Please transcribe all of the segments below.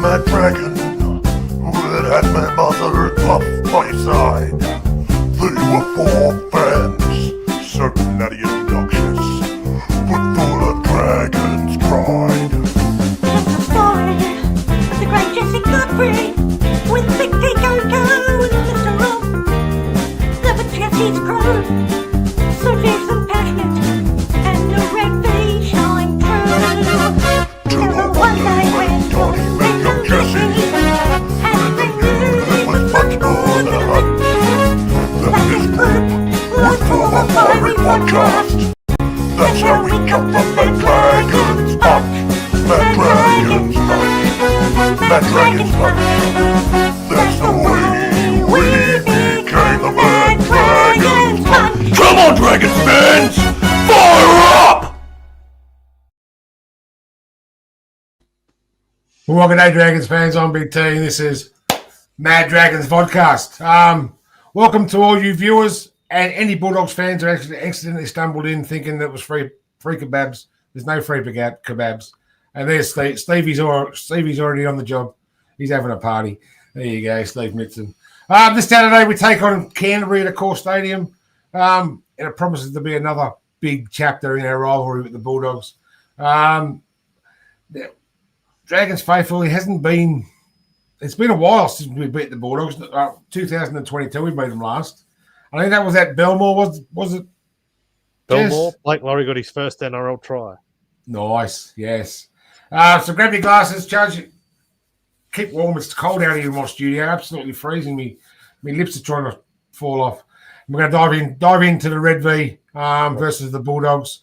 a mad dragon that had my mother off my side. They were 4 fans, so nutty and obnoxious, but full of dragon's pride. It's the story of the great Jesse Godfrey, with Big D Go-Go and Mr. Rob. There were Jesse's crew, so fierce and passionate, and the red V shine true. There were one day when Johnny Red and Jesse, and they knew It was much more than a hunt. That this group would form a fiery podcast. That's how we come from Mad Dragon's Muck. Mad Dragon's Muck. Mad Dragon's Muck. That's the way we became the Mad Dragons. Come on, Dragons fans! Fire up! Well, good day, Dragons fans. I'm Big T, and this is Mad Dragons Vodcast. Welcome to all you viewers and any Bulldogs fans who actually accidentally stumbled in thinking that was free kebabs. There's no free kebabs. And there's Steve. Stevie's already on the job. He's having a party. There you go, Steve Mitson. This Saturday we take on Canterbury at Accor Stadium. And it promises to be another big chapter in our rivalry with the Bulldogs. Dragons faithful, it's been a while since we beat the Bulldogs. 2022, we beat them last. I think that was at Belmore, was it? Belmore, Yes. Blake Laurie got his first NRL try. Nice, yes. So grab your glasses, Judge. Keep warm. It's cold out here in my studio. Absolutely freezing. My lips are trying to fall off. We're going to dive into the Red V versus the Bulldogs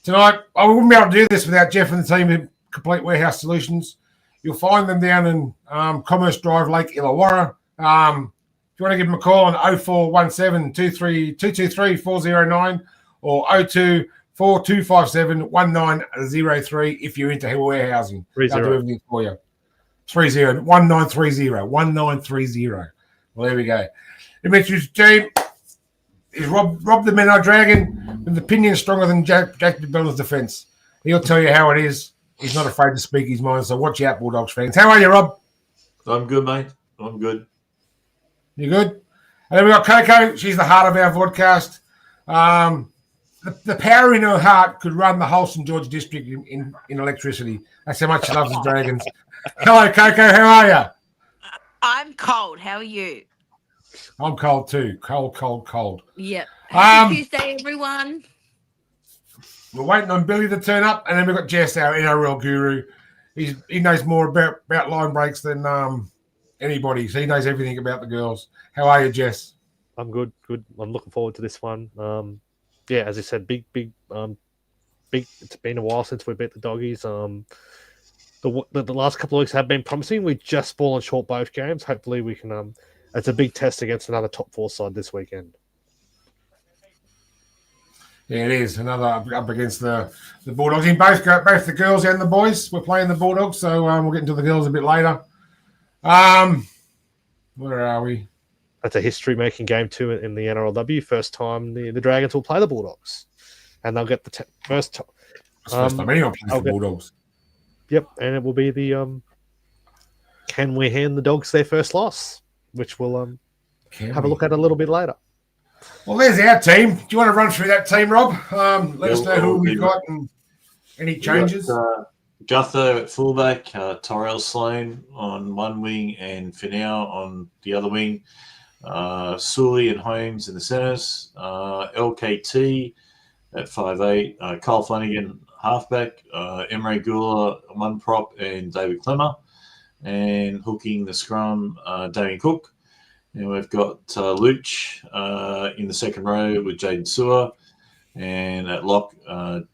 tonight. I wouldn't be able to do this without Jeff and the team at Complete Warehouse Solutions. You'll find them down in Commerce Drive, Lake Illawarra. If you want to give them a call on 0417 223 409 or 02 4257 1903 if you're into warehousing. They'll do everything for you. 1930. Well, there we go. Dimitri's team is Rob the Menai Dragon with opinion stronger than Jack McDonald's defence. He'll tell you how it is. He's not afraid to speak his mind, so watch out, Bulldogs fans. How are you, Rob? I'm good, mate. I'm good. You good? And then we got Coco. She's the heart of our vodcast. The power in her heart could run the whole St George district in electricity. That's how much she loves the Dragons. Hello, Coco. How are you? I'm cold. How are you? I'm cold too. Cold. Yep. Happy Tuesday, everyone. We're waiting on Billy to turn up, and then we've got Jess, our NRL guru. He knows more about line breaks than anybody, so he knows everything about the girls. How are you, Jess? I'm good. I'm looking forward to this one. Yeah, as I said, big. It's been a while since we beat the Doggies. The last couple of weeks have been promising. We just fallen short both games. Hopefully, we can. It's a big test against another top 4 side this weekend. Yeah, it is. Another up against the Bulldogs. In both the girls and the boys. We're playing the Bulldogs, so we'll get into the girls a bit later. Where are we? That's a history-making game too in the NRLW. First time the Dragons will play the Bulldogs, and they'll get the first time. First time anyone plays the Bulldogs. Yep, and it will be the can we hand the Dogs their first loss, which we'll have a look at a little bit later. Well, there's our team. Do you want to run through that team, Rob? Let us know who we've got and any changes. Gutho at fullback, Tyrell Sloan on one wing, and Flanno on the other wing. Sully and Holmes in the centres. LKT at 5'8". Kyle Flanagan halfback. Emre Gula one prop, and David Clemmer. And hooking the scrum, Damien Cook. And we've got Luch in the second row with Jaden Sewer. And at lock,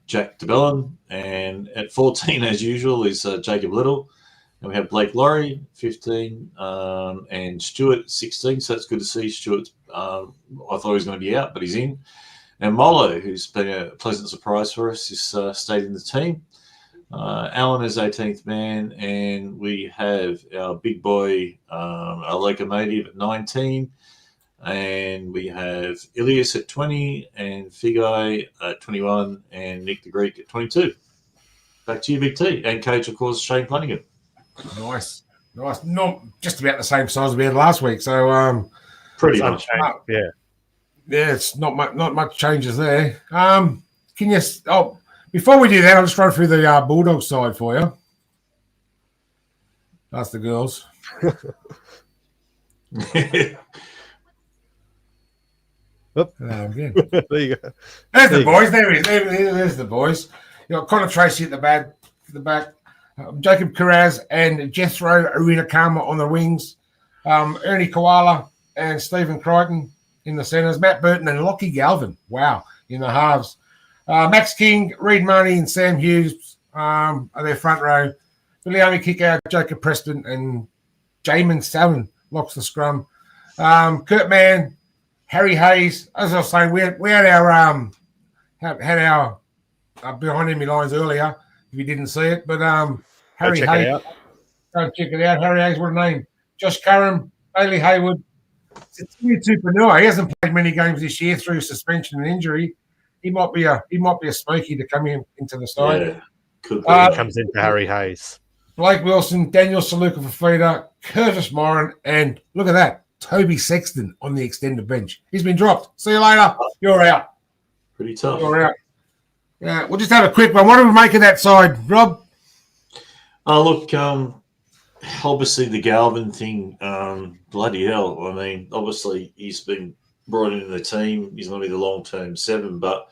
Jack DeBellin. And at 14, as usual, is Jacob Little. And we have Blake Laurie, 15, and Stewart, 16. So it's good to see Stewart. I thought he was going to be out, but he's in. And Molo, who's been a pleasant surprise for us, is stayed in the team. Alan is 18th man, and we have our big boy, our locomotive at 19, and we have Ilias at 20, and Figai at 21, and Nick the Greek at 22. Back to you, Big T, and coach, of course, Shane Flanagan. Nice. Nice. Not just about the same size we had last week. So Pretty It's much. unchanged. Yeah. yeah, it's not much changes there. Can you? Oh, before we do that, I'll just run through the Bulldogs side for you. That's the girls. Again. There you go. There's the There you boys. There's the boys. You got Connor Tracy at the back, Jacob Carraz and Jethro Arinakama on the wings, Ernie Koala and Stephen Crichton in the centres, Matt Burton and Lockie Galvin. Wow, in the halves. Max King, Reid Marnie and Sam Hughes are their front row. Billy Kicker, Jacob Preston and Jamin Salmon locks the scrum. Kurt Mann, Harry Hayes. As I was saying, we had our behind enemy lines earlier. If you didn't see it, but Harry Hayes. Go check it out. Harry Hayes, what a name. Josh Curran, Bailey Hayward. Sydney Tauaneai. He hasn't played many games this year through suspension and injury. He might be a smoky to come into the side. Yeah, could be. He comes into Harry Hayes. Blake Wilson, Daniel Saluka for feeder, Curtis Moran, and look at that, Toby Sexton on the extended bench. He's been dropped. See you later. You're out. Pretty tough. You're out. Yeah, we'll just have a quick one. What do we make of that side, Rob? Look, obviously the Galvin thing, bloody hell. I mean, obviously he's been brought into the team. He's going to be the long-term 7, but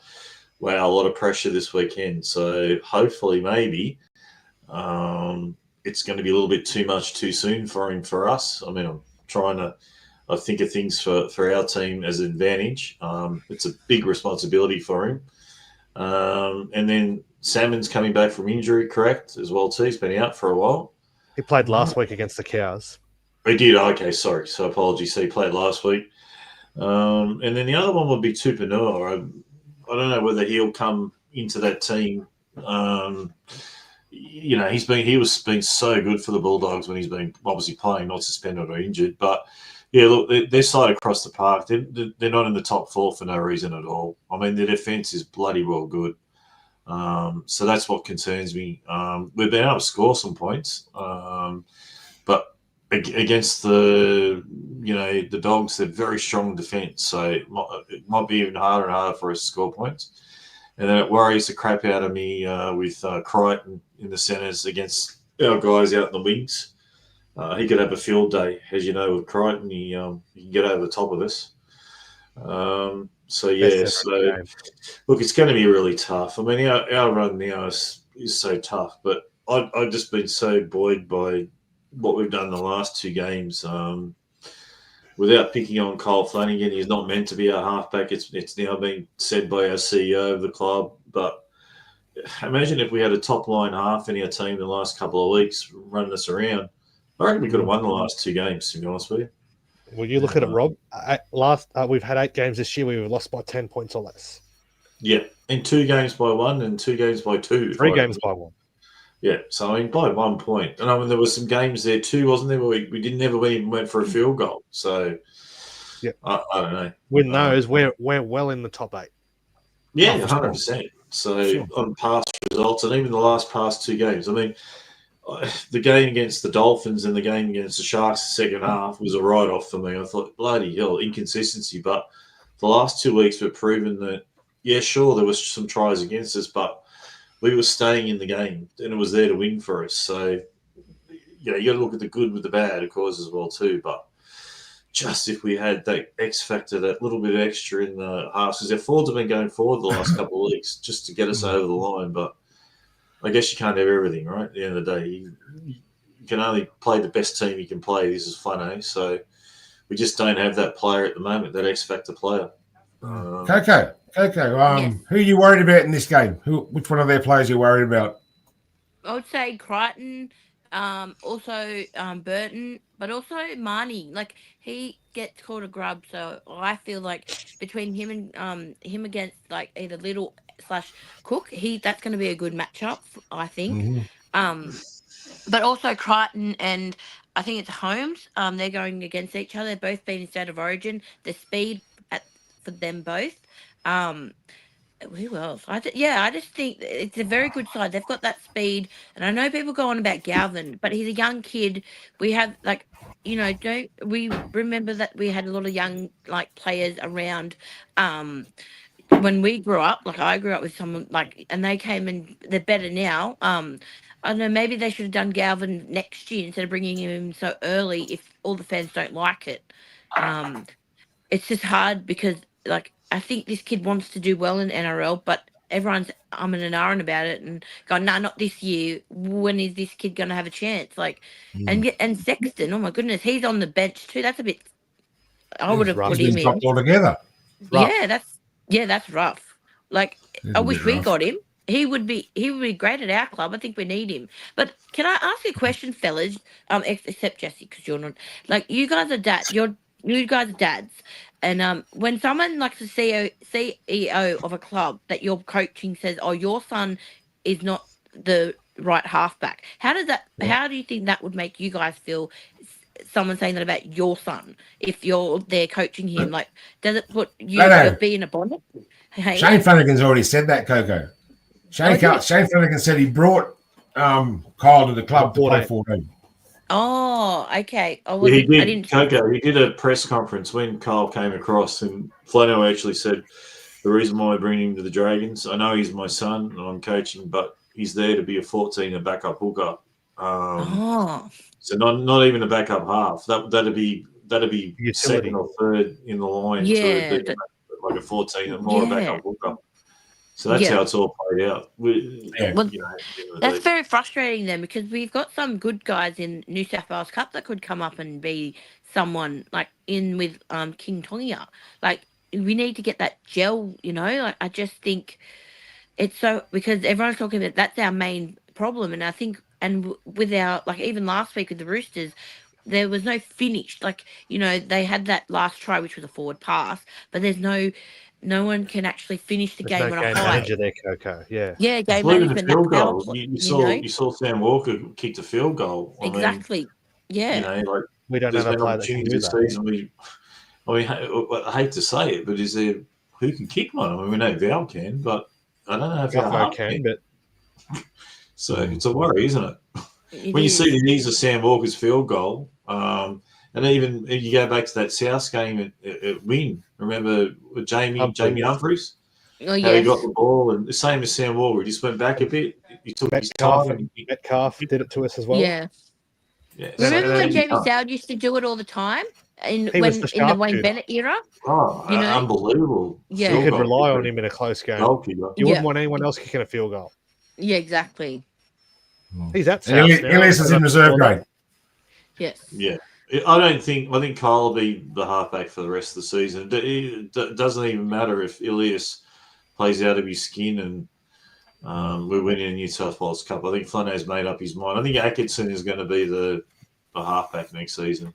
wow, a lot of pressure this weekend. So hopefully maybe it's going to be a little bit too much too soon for us. I mean, I'm trying to think of things for our team as an advantage. It's a big responsibility for him. And then Salmon's coming back from injury, correct, as well too. He's been out for a while. He played last week against the Cows. He did? Okay, sorry. So apologies. So he played last week. And then the other one would be Tauaneai. I don't know whether he'll come into that team. You know, he was been so good for the Bulldogs when he's been obviously playing, not suspended or injured. But yeah, look, their side across the park, they're not in the top 4 for no reason at all. I mean, their defence is bloody well good. So that's what concerns me. We've been able to score some points, but against the Dogs, they're very strong defence. So it might be even harder and harder for us to score points. And then it worries the crap out of me with Crichton in the centres against our guys out in the wings. He could have a field day, as you know, with Crichton. He can get over the top of us. So look, it's going to be really tough. I mean, our run now is so tough, but I've just been so buoyed by what we've done in the last 2 games. Without picking on Cole Flanagan, he's not meant to be our halfback. It's now been said by our CEO of the club. But imagine if we had a top line half in our team the last couple of weeks running us around. I reckon we could have won the last 2 games, to be honest with you. Well, you look at it, Rob. We've had 8 games this year where we've lost by 10 points or less. Yeah, and 2 games by 1 and 2 games by 2. 3 games by 1. Yeah, so I mean by 1 point. And I mean there were some games there too, wasn't there, where we didn't ever even went for a field goal. So yeah, I don't know. Win those, we're well in the top 8. Yeah, 100%. So on past results, and even the past 2 games. I mean, the game against the Dolphins and the game against the Sharks the second half was a write-off for me. I thought, bloody hell, inconsistency. But the last 2 weeks we've proven that, yeah, sure, there was some tries against us, but we were staying in the game and it was there to win for us. So, you got to look at the good with the bad, of course, as well too. But just if we had that X factor, that little bit extra in the halves, because our forwards have been going forward the last couple of weeks just to get us over the line. But I guess you can't have everything, right? At the end of the day, you can only play the best team you can play. This is Flanno, so we just don't have that player at the moment, that X factor player. Coco. Yes. Who are you worried about in this game? Which one of their players are you worried about? I would say Crichton, also Burton, but also Marnie. Like, he gets called a grub, so I feel like between him and him against like either Little / Cook, that's going to be a good matchup, I think. But also Crichton and I think it's Holmes. They're going against each other. They've both been in State of Origin. The speed for them both. Who else? I just think it's a very good side. They've got that speed, and I know people go on about Galvin, but he's a young kid. We have like, don't we remember that we had a lot of young like players around, when we grew up? Like I grew up with someone like, and they came and they're better now. I don't know. Maybe they should have done Galvin next year instead of bringing him so early. If all the fans don't like it, um, it's just hard because like I think this kid wants to do well in NRL, but everyone's umming and ahhing about it and going, "No, not this year. When is this kid going to have a chance?" Like, and Sexton, oh my goodness, he's on the bench too. That's a bit. I would have rough. put He's him been in. dropped altogether. Rough. That's rough. Like, He's I a wish bit we rough. got him. He would be great at our club. I think we need him. But can I ask you a question, fellas? Except Jesse, because you're not like you guys are you guys are dads, and when someone like the CEO of a club that you're coaching says, "Oh, your son is not the right halfback," how does that? Yeah. How do you think that would make you guys feel? Someone saying that about your son, if you're there coaching him, like, does it put you No. your bee in a bonnet? Hey, Shane Flanagan's already said that, Coco. Shane yeah. Flanagan said he brought Kyle to the club to play 14. 14. Oh, okay. I Yeah, wasn't. he did. I didn't. Coco, he did a press conference when Kyle came across, and Flanno actually said the reason why I bring him to the Dragons, I know he's my son and I'm coaching, but he's there to be a 14 and backup hooker. Oh, So not even a backup half. That'd be Utility. second or third in the line yeah, to be like a 14 and more a yeah, backup hooker. So that's yeah. how it's all played out. Yeah. Well, at the end of the that's day. very frustrating then, because we've got some good guys in New South Wales Cup that could come up and be someone like in with King Tongia. Like, we need to get that gel. Like, I just think it's so, because everyone's talking about that's our main problem, and I think with our, like, even last week with the Roosters, there was no finish. Like, they had that last try which was a forward pass, but there's no one can actually finish the There's game no on game a high. manager there, Coco. Yeah. Yeah, game Including the management, that field power goal. play, You saw Sam Walker kicked a field goal. I mean, exactly. Yeah, like We don't there's have a been player that can opportunities do this that. season. I hate to say it, but is there who can kick one? I mean, we know Val can, but I don't know if our Gutho half can, can. but So it's a worry, isn't it? it When you is. see the ease of Sam Walker's field goal, and even if you go back to that South game at Wing, remember with Jamie Humphries, Oh, how he yes. got the ball, and the same as Sam Walker, he just went back a bit. He took his Metcalf, time. Metcalf did it to us as well. Yeah. Yeah, Remember when he Jamie can't. Soward used to do it all the time in He was the the Wayne sharpshooter. Bennett era? Oh, You know? unbelievable! Yeah. You field could goal rely kicker. on him in a close game. Goalkeeper. You Yeah. wouldn't want anyone else kicking a field goal. Yeah, exactly. He's at And South now. Ilias is in reserve grade. Yes. Yeah. I think Kyle will be the halfback for the rest of the season. It doesn't even matter if Ilias plays out of his skin and we're winning a New South Wales Cup. I think Flanno's made up his mind. I think Atkinson is going to be the halfback next season.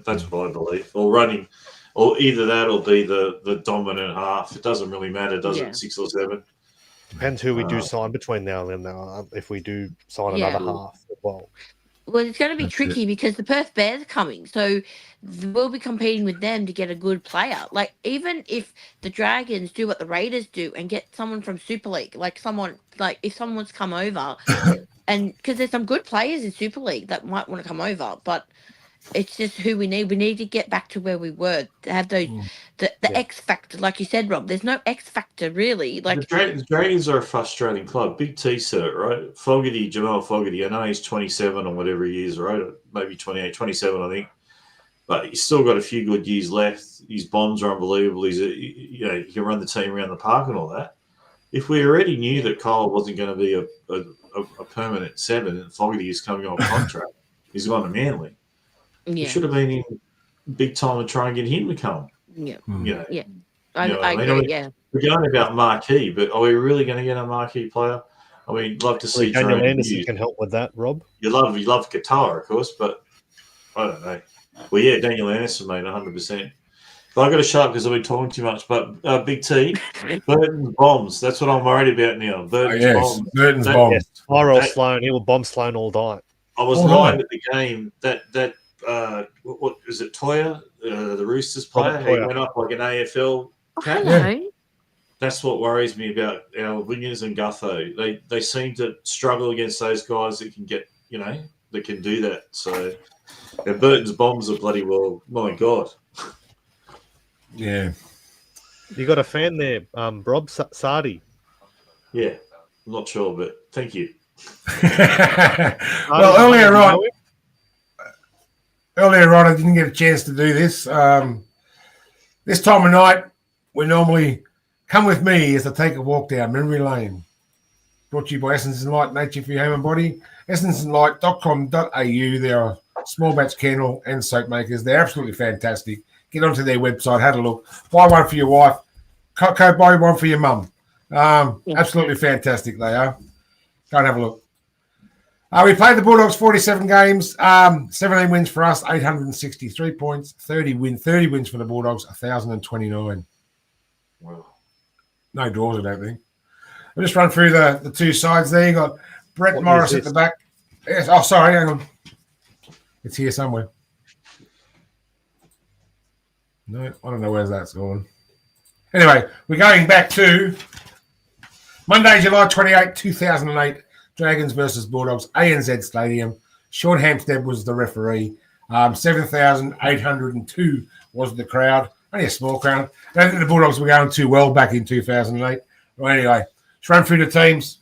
That's what I believe. Or either that or be the dominant half. It doesn't really matter, does Yeah. it? 6 or 7. Depends who we do sign between now and then. If we do sign Yeah. another half as well. Well, it's going to be That's tricky because the Perth Bears are coming. So we'll be competing with them to get a good player. Like, even if the Dragons do what the Raiders do and get someone from Super League, like if someone's come over, and because there's some good players in Super League that might want to come over, but it's just who we need. We need to get back to where we were, to have those, the X factor, like you said, Rob. There's no X factor really. Like, The Dragons are a frustrating club. Big T said it, right? Jamal Fogarty, I know he's 27 or whatever he is, right? Maybe 28, 27, I think. But he's still got a few good years left. His bombs are unbelievable. He can run the team around the park and all that. If we already knew that Kyle wasn't going to be a permanent 7 and Fogarty is coming off contract, he's gone to Manly. yeah, We should have been in big time and try and get him to come. yeah, You know, I what I mean? agree. Yeah, We're going about marquee, but are we really going to get a marquee player? I mean, love to see Daniel Jerome Anderson Hughes. can help with that, Rob. You love Qatar, of course, but I don't know. Well, yeah, Daniel Anderson, mate, 100%. But I've got to shut up because I've been talking too much. But Big T, Burton's bombs. That's what I'm worried about now. Burton's bombs. Burton's That- bombs. Yes. Tyrell Sloan, he will bomb Sloan all night. I was All lying right. at the game. What is it? Toya, the Roosters player. Robert He Toya. went up like an AFL. I don't know. that's what worries me about our wingers and Gutho. They seem to struggle against those guys that can get, that can do that. So Burton's bombs are bloody well, my God. Yeah. You got a fan there, Rob Sardi. Yeah, I'm not sure, but thank you. Well, earlier on, I didn't get a chance to do this. This time of night, we normally come with me as I take a walk down memory lane. Brought to you by Essence and Light, Nature for your home and body. essenceandlight.com.au. They are small batch kennel and soap makers. They're absolutely fantastic. Get onto their website, have a look. Buy one for your wife. Buy one for your mum. Absolutely fantastic they are. Go and have a look. We played the Bulldogs 47 games, 17 wins for us, 863 points, 30 wins for the Bulldogs, 1,029. Wow. No draws, I don't think. I'll just run through the two sides there. You got Brett Morris at the back. Yes. Oh, sorry, hang on. It's here somewhere. No, I don't know where that's going. Anyway, we're going back to Monday, July 28, 2008. Dragons versus Bulldogs, ANZ Stadium. Sean Hampstead was the referee. 7,802 was the crowd. Only a small crowd. I don't think the Bulldogs were going too well back in 2008. Well, anyway, let's run through the teams.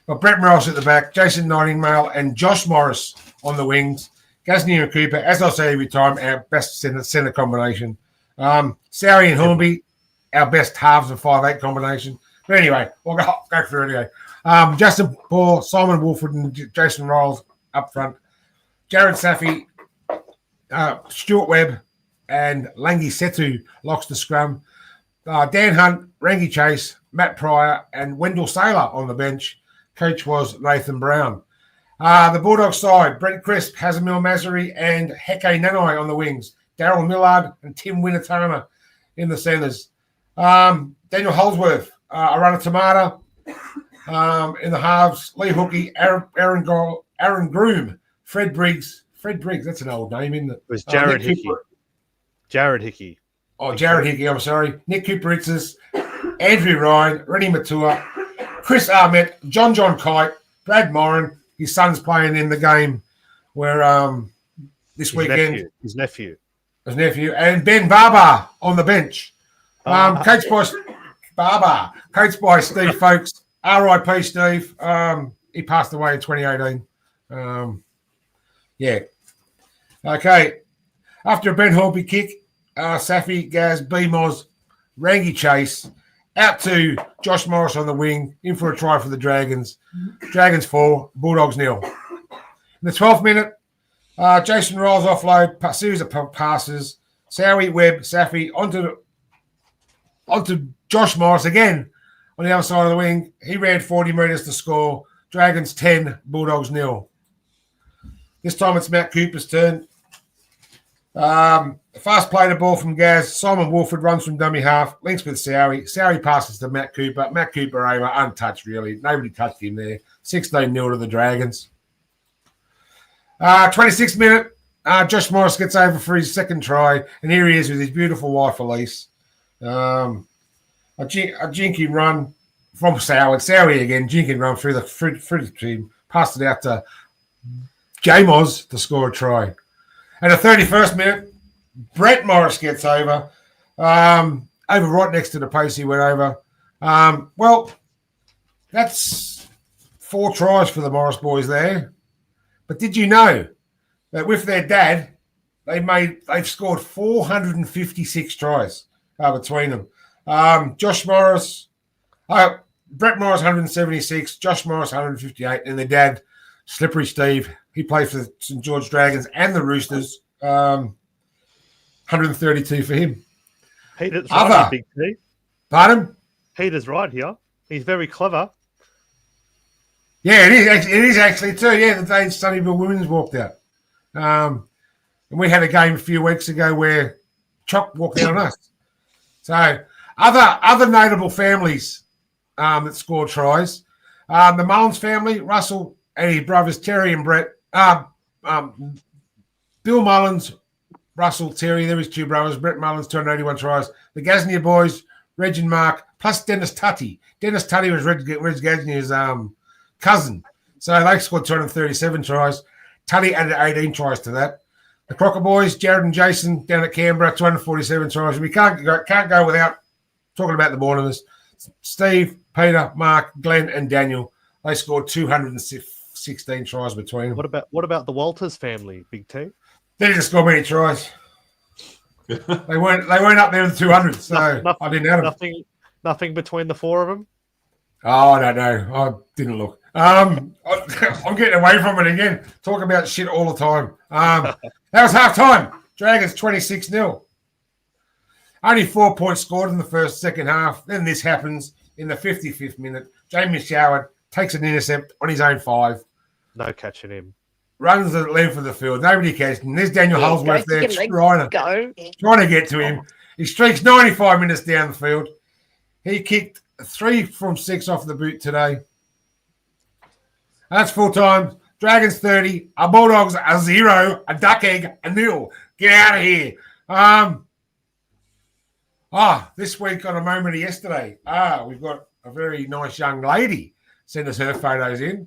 Got Brett Morris at the back, Jason Nightingale and Josh Morris on the wings. Gasnier and Cooper, as I say every time, our best centre combination. Sowie and Hornby, our best halves of 5'8" combination. But anyway, we'll go through it anyway. Justin Paul, Simon Wolford, and Jason Riles up front. Jared Safi, Stuart Webb, and Langi Setu locks the scrum. Dan Hunt, Rangi Chase, Matt Pryor, and Wendell Saylor on the bench. Coach was Nathan Brown. The Bulldogs side, Brent Crisp, Hazamil Masri, and Heke Nanai on the wings. Daryl Millard and Tim Winatana in the centres. Daniel Holsworth, Arana Tamata in the halves. Lee Hookey, Aaron Groom, Fred Briggs, that's an old name, isn't it? It was Jared Hickey. Jared Hickey. Oh, Jared Hickey, I'm sorry. Nick Cooper-Ritzes, Andrew Ryan, Rennie Matua, Chris Armett, John Kite, Brad Moran. His son's playing in the game where this weekend. His nephew, and Ben Barber on the bench. Coached by Steve Folkes. R.I.P. Steve. He passed away in 2018. Yeah. Okay. After a Ben Horby kick, Safi, Gaz, B-Moz, Rangi Chase, out to Josh Morris on the wing, in for a try for the Dragons. Dragons 4, Bulldogs 0. In the 12th minute, Jason Riles offload, series of passes. Sowie, Webb, Safi onto Josh Morris again on the other side of the wing. He ran 40 metres to score. Dragons 10, Bulldogs 0. This time it's Matt Cooper's turn. Fast play the ball from Gaz. Simon Wolford runs from dummy half. Links with Sowie. Sowie passes to Matt Cooper. Matt Cooper over, untouched really. Nobody touched him there. 16-0 to the Dragons. 26th minute. Josh Morris gets over for his second try. And here he is with his beautiful wife, Elise. A jinky run from Sowie again. Jinky run through the team. Passed it out to J-Moz to score a try. And the 31st minute, Brett Morris gets over. Over right next to the post he went over. Well, that's 4 tries for the Morris boys there. But did you know that with their dad, they've scored 456 tries between them. Josh Morris, Brett Morris 176, Josh Morris 158, and their dad, Slippery Steve, he played for the St George Dragons and the Roosters. 132 for him. Peter's right, Big T. Pardon? Peter's right here. He's very clever. Yeah, it is actually too. Yeah, the day Sunnyville Women's walked out. And we had a game a few weeks ago where Chock walked out on us. So other notable families that scored tries. The Mullins family, Russell and his brothers Terry and Brett. Bill Mullins, Russell, Terry, they're his 2 brothers. Brett Mullins, 281 tries. The Gasnier boys, Reg and Mark, plus Dennis Tutty. Dennis Tutty was Reg Gagner's cousin. So they scored 237 tries. Tutty added 18 tries to that. The Crocker boys, Jared and Jason down at Canberra, 247 tries. We can't go without talking about the Morningers. Steve, Peter, Mark, Glenn, and Daniel. They scored 216 tries between them. What about the Walters family, Big T? They didn't score many tries. they weren't up there in the 200s, so I didn't have them. Nothing between the four of them. Oh, I don't know. I didn't look. I'm getting away from it again. Talk about shit all the time. That was half time. Dragons 26-0. Only 4 points scored in the second half. Then this happens in the 55th minute. Jamie Showard takes an intercept on his own 5. No catching him. Runs the length of the field. Nobody catches him. There's Daniel Holsworth there trying to get to him. He streaks 95 minutes down the field. He kicked 3 from 6 off the boot today. That's full time. Dragons 30, our Bulldogs a 0, a duck egg, a 0. Get out of here. This week on a moment of yesterday. We've got a very nice young lady send us her photos in.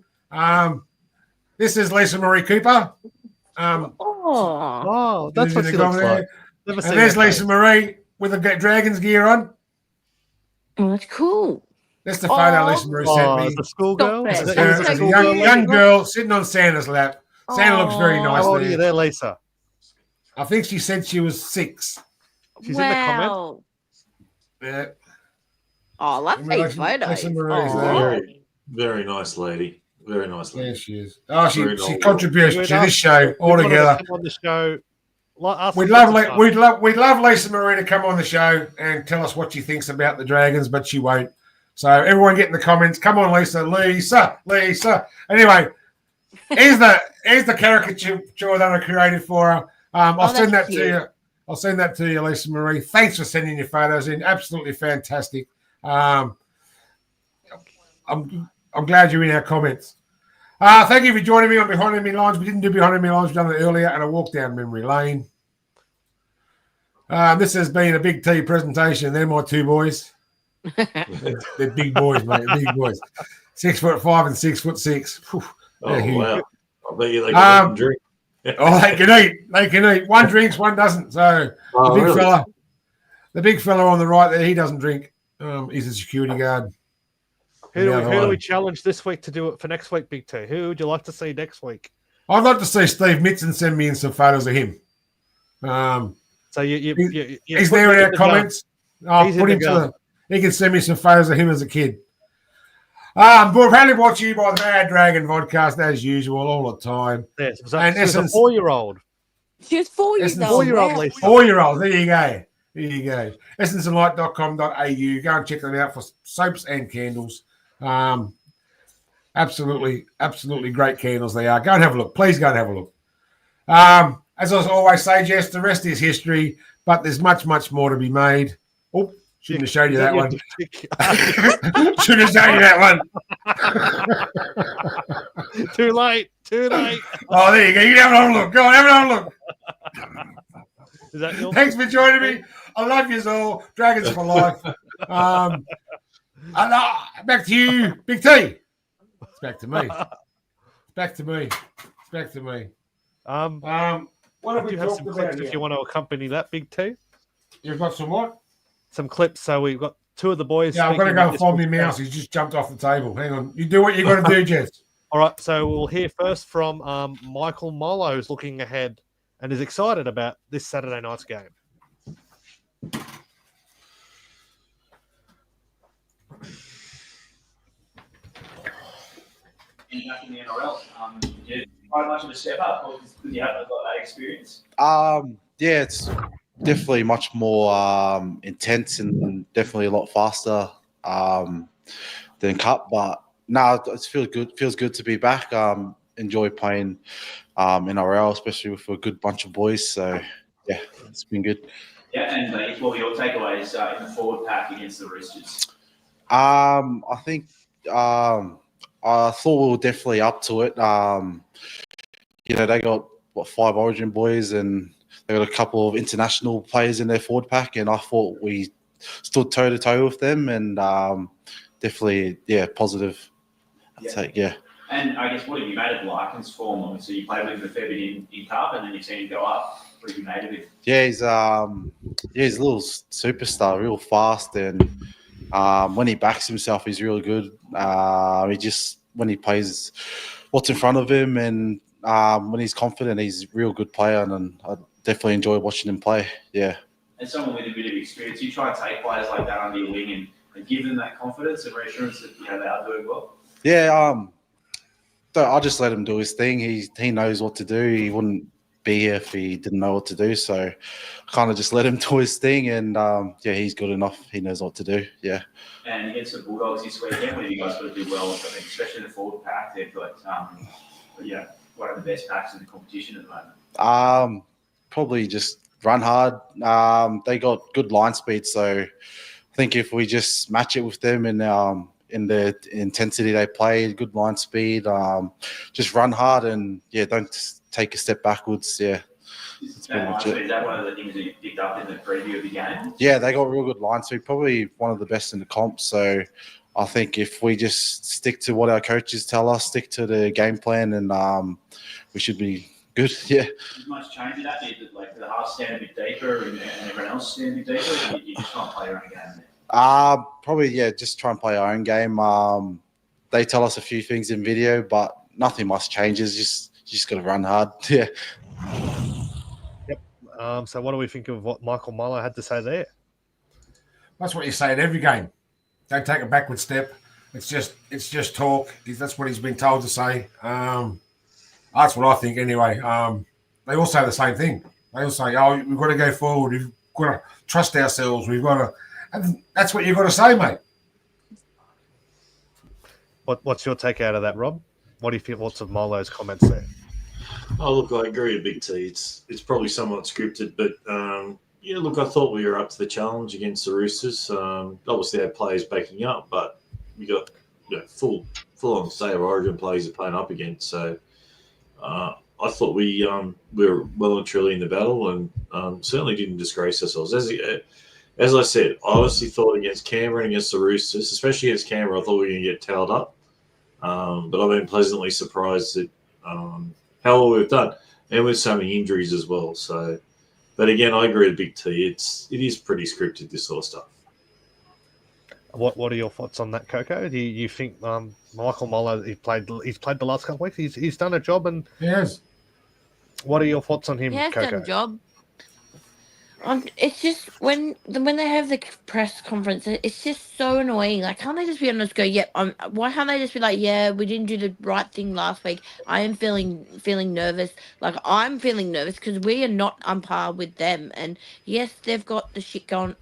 This is Lisa Marie Cooper. That's what she looks like. And there's Lisa Marie with the Dragons gear on. Oh, that's cool. That's the photo Lisa Marie sent me. The schoolgirl? Stop it. As a young girl sitting on Santa's lap. Santa looks very nice How old are there. you there, Lisa? I think she said she was 6. She's in the comment. Yeah. Oh, I love these photos. Lisa Marie's Oh. there. Very nice lady. Very nice lady. Yeah, she is. Oh, she Very nice. contributes to this show altogether. On the show. We'd love Lisa Marie to come on the show and tell us what she thinks about the Dragons, but she won't. So everyone get in the comments. Come on, Lisa. Anyway, here's the caricature that I created for her. I'll send that to you. I'll send that to you, Lisa Marie. Thanks for sending your photos in. Absolutely fantastic. I'm glad you're in our comments. Thank you for joining me on Behind Enemy Lines. We didn't do Behind Enemy Lines. We've done it earlier, and a walk down memory lane. This has been a Big T presentation. They're my 2 boys. They're big boys, mate. Big boys. 6'5" and 6'6". Whew, Oh, huge. wow. I bet you they can drink. They can eat. They can eat. One drinks, one doesn't. So the big fella on the right there, he doesn't drink. He's a security guard. Who do we challenge this week to do it for next week, Big T? Who would you like to see next week? I'd like to see Steve Mitson send me in some photos of him. So he's there in our comments. He can send me some photos of him as a kid. But proudly brought to you by the Mad Dragon Vodcast, as usual, all the time. Yes, and she's a 4-year-old. She was 4 years old. 4-year-old Lisa. 4-year-old. There you go. essenceandlight.com.au. Go and check them out for soaps and candles. Absolutely great candles they are. Go and have a look. Please go and have a look. As I always say, Jess, the rest is history, but there's much, much more to be made. Oh, shouldn't have showed you that one. Shouldn't have shown you that one. Too late. Oh, there you go. You have another look. Go on, have another look. Is that your... Thanks for joining me. I love you all. Dragons for life. Back to you, Big T. It's back to me. What have we have talked some about clips here? if you want to accompany that, Big T? You've got some what? Some clips. So we've got 2 of the boys. Yeah, I'm going to go and find my mouse. He's just jumped off the table. Hang on. You do what you got to do, Jess. All right. So we'll hear first from Michael Molo, who's looking ahead and is excited about this Saturday night's game. Back in the NRL, quite much of a step up, or because you haven't got that experience? Yeah, it's definitely much more intense and definitely a lot faster than Cup. But no, it feels good to be back. Enjoy playing NRL, especially with a good bunch of boys. So yeah, it's been good. Yeah, and what were your takeaways in the forward pack against the Roosters? I think I thought we were definitely up to it. They got 5 Origin boys and they got a couple of international players in their forward pack, and I thought we stood toe to toe with them, and definitely, positive. I'd say, yeah. And I guess what have you made of Larkin's form? Obviously, you played with him a fair bit in Cup, and then you've seen him go up. What have you made of him? Yeah, he's a little superstar, real fast, and when he backs himself, he's really good. He just when he plays what's in front of him, and when he's confident, he's a real good player, and I definitely enjoy watching him play. Yeah. And someone with a bit of experience, you try and take players like that under your wing and give them that confidence and reassurance that they are doing well. Yeah. I just let him do his thing. He knows what to do. He wouldn't be here if he didn't know what to do. So I kind of just let him do his thing, and he's good enough. He knows what to do. Yeah. And against the Bulldogs this weekend, what have you guys got to do well? I mean, especially in the forward pack, they've got one of the best packs in the competition at the moment. Probably just run hard. They got good line speed, so I think if we just match it with them in the intensity they play, good line speed, just run hard and don't take a step backwards. Yeah. Is that one of the things that you picked up in the preview of the game? Yeah, they got real good line speed, probably one of the best in the comp. So I think if we just stick to what our coaches tell us, stick to the game plan, and we should be good. Yeah. Is much change in that? Like the half stand a bit deeper and everyone else stand a bit deeper? Or you just can't play your own game there? Probably, just try and play our own game. They tell us a few things in video, but nothing much changes. Just got to run hard. Yeah. Yep. So what do we think of what Michael Milo had to say there? That's what you say in every game. Don't take a backward step. It's just talk. That's what he's been told to say. That's what I think anyway. They all say the same thing. They all say, we've got to go forward. We've got to trust ourselves. We've got to... And that's what you've got to say, mate. What's your take out of that, Rob? What do you think? What's of Milo's comments there? Oh, look, I agree with Big T. It's probably somewhat scripted, but look, I thought we were up to the challenge against the Roosters. Obviously, they had players backing up, but we got full on state of origin players are playing up against. So I thought we were well and truly in the battle, and certainly didn't disgrace ourselves. As I said, I honestly thought against Canberra and against the Roosters, especially against Canberra, I thought we were going to get towed up. But I've been pleasantly surprised at how well we've done, and with so many injuries as well. So, but again, I agree with Big T. It is pretty scripted, this sort of stuff. What are your thoughts on that, Coco? Do you think Michael Milo? He's played the last couple of weeks. He's done a job, and he has. What are your thoughts on him, He has Coco? done a job. It's just when they have the press conference, it's just so annoying. Like, can't they just be honest? Go, yep. Why can't they just be like, yeah, we didn't do the right thing last week. I am feeling nervous. Like, I'm feeling nervous because we are not on par with them. And yes, they've got the shit going.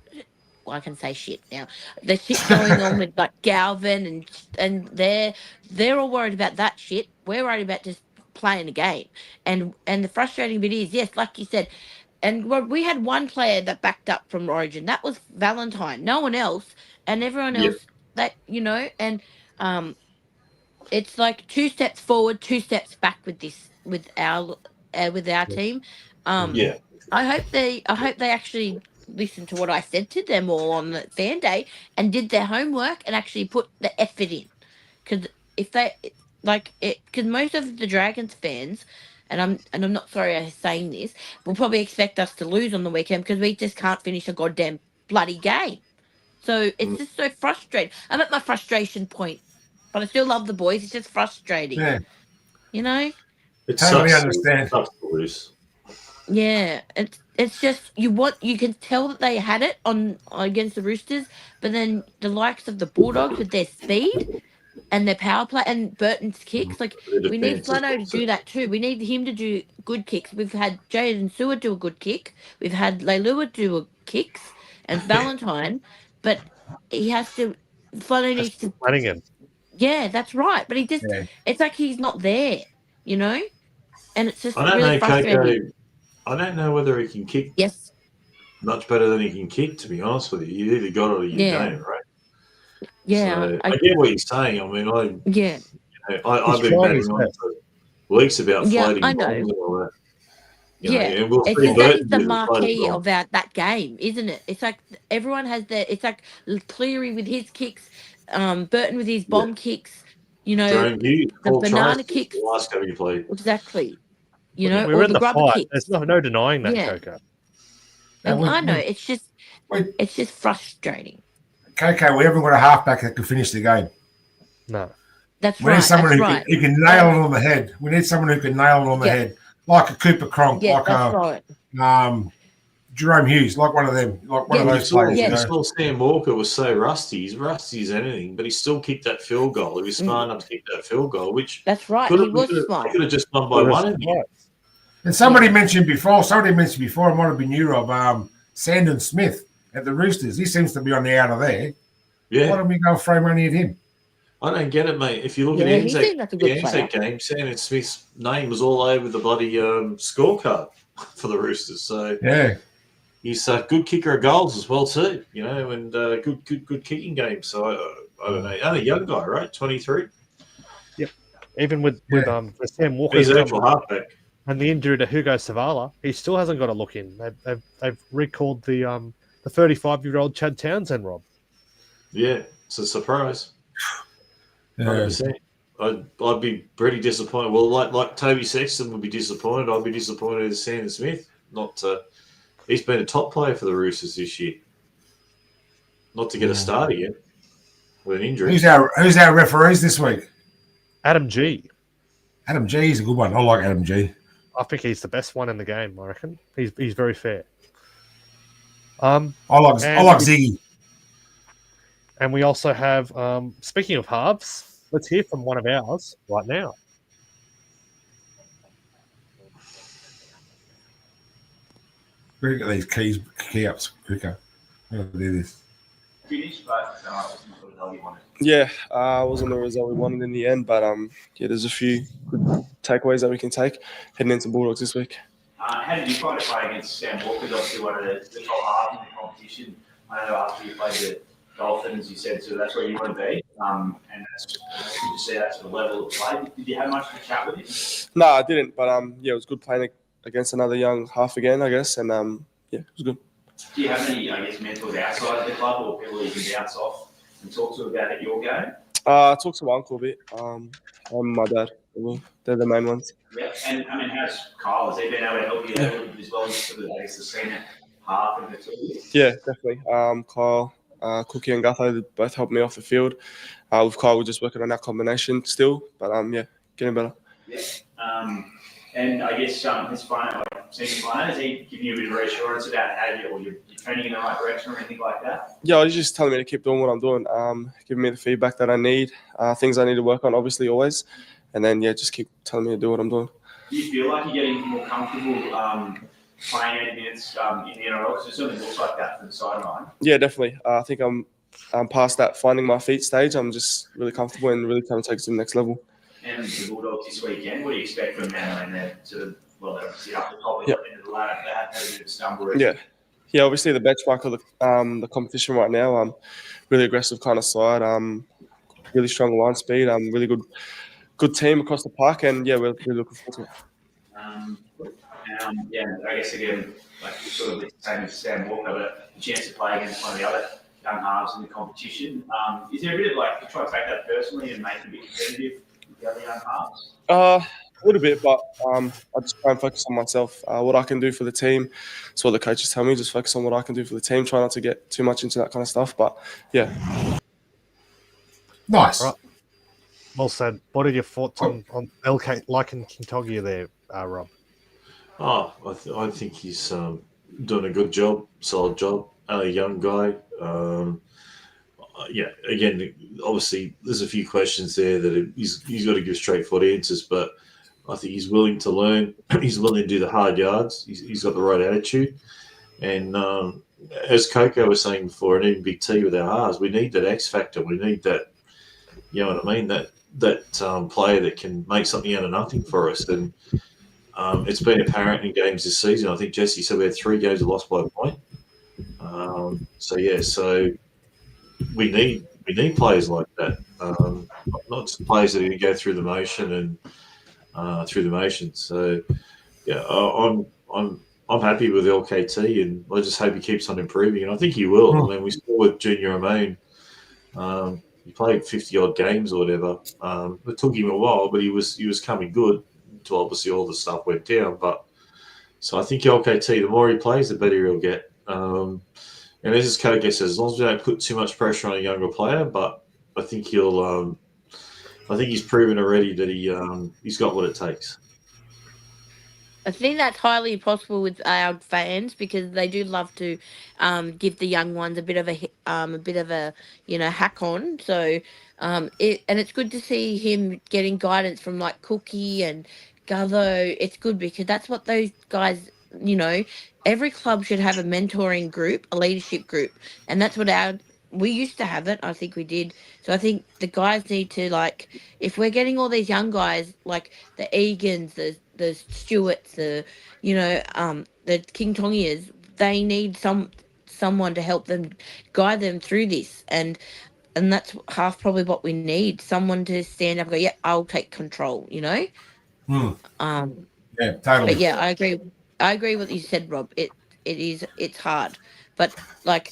Well, I can say shit now. The shit going on with like Galvin and they're all worried about that shit. We're worried about just playing a game. And the frustrating bit is, yes, like you said. And we had one player that backed up from Origin. That was Valentine. No one else. And everyone else, and it's like 2 steps forward, 2 steps back with our team. I hope they actually listened to what I said to them all on the fan day and did their homework and actually put the effort in. Because because most of the Dragons fans, and I'm not sorry I'm saying this, will probably expect us to lose on the weekend because we just can't finish a goddamn bloody game. So it's just so frustrating. I'm at my frustration point, but I still love the boys. It's just frustrating. Yeah. You know? It's totally understand. Tough to lose. Yeah, it's just you can tell that they had it on against the Roosters, but then the likes of the Bulldogs with their speed and their power play and Burton's kicks, like we need Flanno to do that too. We need him to do good kicks. We've had Jaden Seward do a good kick. We've had Leilua do a kicks and Valentine, but he has to. Flanno needs to. Flanagan. Yeah, that's right. But it's like he's not there, you know, and it's just really frustrating. Coco, I don't know whether he can kick. Yes. Much better than he can kick, to be honest with you. You either got it or you don't, right? Yeah, so I get what you're saying. I mean, I've been batting on for weeks about floating bombs and all that. Yeah, and we'll it's see just that is Burton the do the same marquee as well. of that game, isn't it? It's like everyone has their. It's like Cleary with his kicks, Burton with his bomb kicks. You know, Jerome Hughes, the Paul banana Trace, kicks. the last game he played. Exactly. You We- know, We're or in the the grubber fight. kicks. There's no denying that, Yeah. Coco. And we- I know we- it's just we- frustrating. Coco, we haven't got a halfback that can finish the game. No. That's We need right. someone That's who right. can nail it on the head. We need someone who can nail it on the Yeah. head, like a Cooper Cronk, Yeah, like that's right. Jerome Hughes, like one of them, like one of Yeah. those players. Yeah. You You know? saw Sam Walker was so rusty. He's rusty as anything, but he still kicked that field goal. He was smart enough to kick that field goal, which That's right. could He have, was smart. could have just won by one. And somebody mentioned before, it might have been you, Rob, Sandon Smith at the Roosters. He seems to be on the out of there. Why don't we go throw money at him? I don't get it, mate. If you look Yeah, at he seemed like a good the Anzac game, Sandon Smith's name was all over the bloody scorecard for the Roosters. So Yeah. he's a good kicker of goals as well too, and good kicking game. So I don't know. And a young guy, right? 23. Yep. Even with Sam Walker He's an actual halfback. and the injury to Hugo Savala, he still hasn't got a look in. They've recalled the 35-year-old Chad Townsend, Rob. Yeah, it's a surprise. Yeah. 100%. I'd be pretty disappointed. Well, like Toby Sexton would be disappointed. I'd be disappointed as Sandon Smith. He's been a top player for the Roosters this year. Not to get a start yet with an injury. Who's our referees this week? Adam G. Adam G is a good one. I like Adam G. I think he's the best one in the game, I reckon. He's very fair. I like Ziggy. And we also have, speaking of halves, let's hear from one of ours right now. We're going to get these key ups quicker. I'm going to do this. Finished, but wasn't the result you wanted. Yeah, wasn't the result we wanted in the end, but there's a few good takeaways that we can take heading into Bulldogs this week. How did you find to play against Sam Walker? Obviously, one of the top halves in the competition. I know after you played the Dolphins, you said so that's where you want to be, and that's you see that's the level of play. Did you have much of a chat with him? No, I didn't, but it was good playing against another young half again, I guess, and it was good. Do you have any, mentors outside of the club or people you can bounce off and talk to about at your game? I talked to my uncle a bit, and my dad. They're the main ones. Yeah, and how's Kyle? Has he been able to help you out as well as the senior half of the two years? Yeah, definitely. Kyle, Cookie and Gutho both helped me off the field. With Kyle, we're just working on our combination still, but getting better. Yeah. And I guess his Flanno, senior Flanno, has he given you a bit of reassurance about how you're trending in the right direction or anything like that? Yeah, he's just telling me to keep doing what I'm doing, giving me the feedback that I need, things I need to work on, obviously, always. And then, just keep telling me to do what I'm doing. Do you feel like you're getting more comfortable playing 8 minutes in the NRL? Because it certainly looks like that from the sideline. Yeah, definitely. I think I'm past that finding my feet stage. I'm just really comfortable and really trying to take it to the next level. And the Bulldogs this weekend, what do you expect from them when they're they're obviously up the top of the end of the ladder? They have had a bit of a stumble. Yeah. Obviously the benchmark of the competition right now. Really aggressive kind of side. Really strong line speed. Really good team across the park, and we're really looking forward to it. I guess again, sort of the same as Sam Walker, but a chance to play against one of the other young halves in the competition. Is there a bit of you try to take that personally and make it a bit competitive with the other young halves? A little bit, but I just try and focus on myself, what I can do for the team. That's what the coaches tell me, just focus on what I can do for the team, try not to get too much into that kind of stuff, but Nice. Right. Well said. What are your thoughts on LK liking Kintogia there, Rob? I think he's doing a good job, solid job. A young guy. Again, obviously, there's a few questions there that he's got to give straightforward answers, but I think he's willing to learn. He's willing to do the hard yards. He's got the right attitude. And as Coco was saying before, and even Big T with our halves, we need that X factor. We need that, you know what I mean, that player that can make something out of nothing for us. And it's been apparent in games this season. I think Jesse said we had 3 games lost by a point. So we need players like that, not just players that are going to go through the motion and through the motions. So I'm I'm happy with LKT, and I just hope he keeps on improving, and I think he will. I mean, we saw with Junior Amone, he played 50 odd games or whatever. It took him a while, but he was coming good until obviously all the stuff went down. But so I think LKT, the more he plays, the better he'll get. And as his coach says, as long as we don't put too much pressure on a younger player, but I think he'll. I think he's proven already that he's got what it takes. I think that's highly possible with our fans because they do love to give the young ones a bit of a hack on. So it's good to see him getting guidance from like Cookie and Gutho. It's good because that's what those guys. Every club should have a mentoring group, a leadership group, and that's what we used to have it. I think we did. So I think the guys need to if we're getting all these young guys like the Egans, the Stewarts, the King Tongias, they need someone to help them, guide them through this, and that's half probably what we need. Someone to stand up and go, yeah, I'll take control. Yeah, totally. But yeah, I agree. I agree with what you said, Rob. It's hard, but the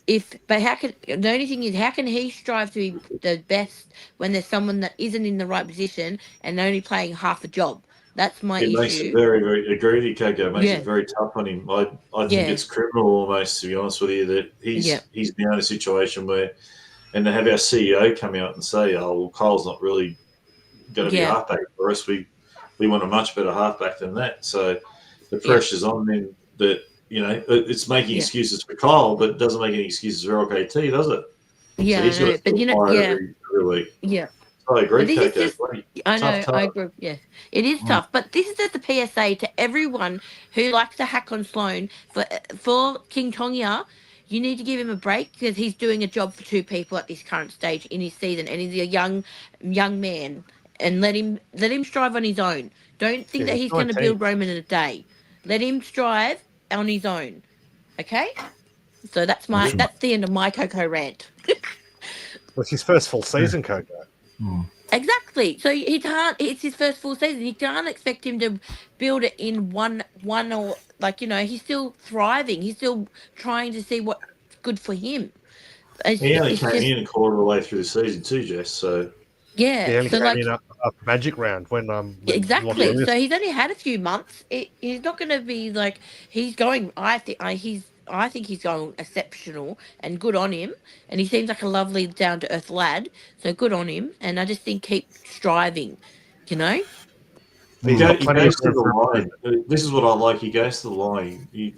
only thing is how can he strive to be the best when there's someone that isn't in the right position and only playing half a job? That's my issue. It makes it very, very agree with you, Coco. It makes it very tough on him. I think it's criminal almost, to be honest with you, that he's now in a situation where, and to have our CEO come out and say, "Oh, well, Kyle's not really going to be a halfback for us. We want a much better halfback than that." So the pressure's on them that it's making excuses for Kyle, but it doesn't make any excuses for LKT, does it? Yeah, so but every week. Yeah. I agree, But Coco. I know, I agree. Yeah, it is tough. But this is just the PSA to everyone who likes to hack on Sloan. For King Tongia, you need to give him a break because he's doing a job for two people at this current stage in his season, and he's a young man. And let him strive on his own. Don't think that he's going to build Roman in a day. Let him strive on his own. Okay? So that's the end of my Coco rant. Well, it's his first full season, Coco. Exactly. So it's his first full season. You can't expect him to build it in one or he's still thriving. He's still trying to see what's good for him. He only came in a quarter of the way through the season too, Jess. So yeah, he only came in a magic round when exactly. So he's only had a few months. He's not going to be he's going. I think he's going exceptional and good on him. And he seems like a lovely down to earth lad. So good on him. And I just think keep striving. He goes to the line. This is what I like. He goes to the line. He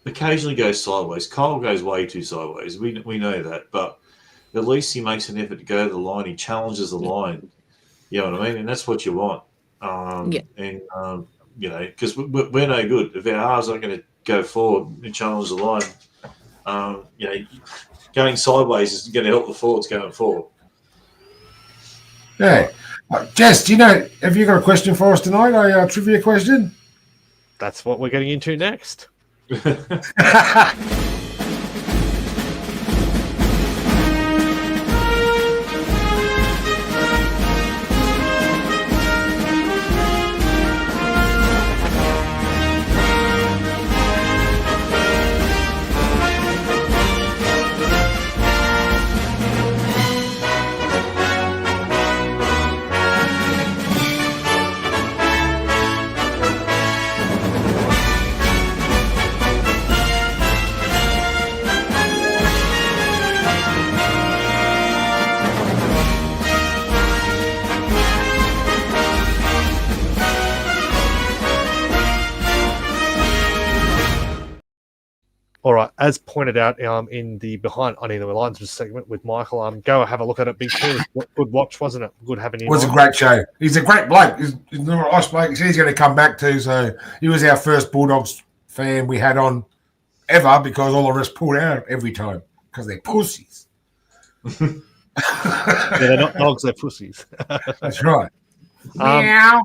occasionally goes sideways. Kyle goes way too sideways. We know that, but at least he makes an effort to go to the line. He challenges the line. You know what I mean? And that's what you want. And because we're no good. If our halves aren't going to go forward and challenge the line, going sideways is going to help the forwards going forward. Yeah. Jess, have you got a question for us tonight? A trivia question? That's what we're getting into next. All right, as pointed out in the Behind the Lines segment with Michael, go have a look at it. Big team. Good watch, wasn't it? Good having him. It was a great show. He's a great bloke. He's a nice bloke. He said he's going to come back too. So he was our first Bulldogs fan we had on ever because all the rest pulled out every time because they're pussies. Yeah, they're not dogs, they're pussies. That's right. Meow.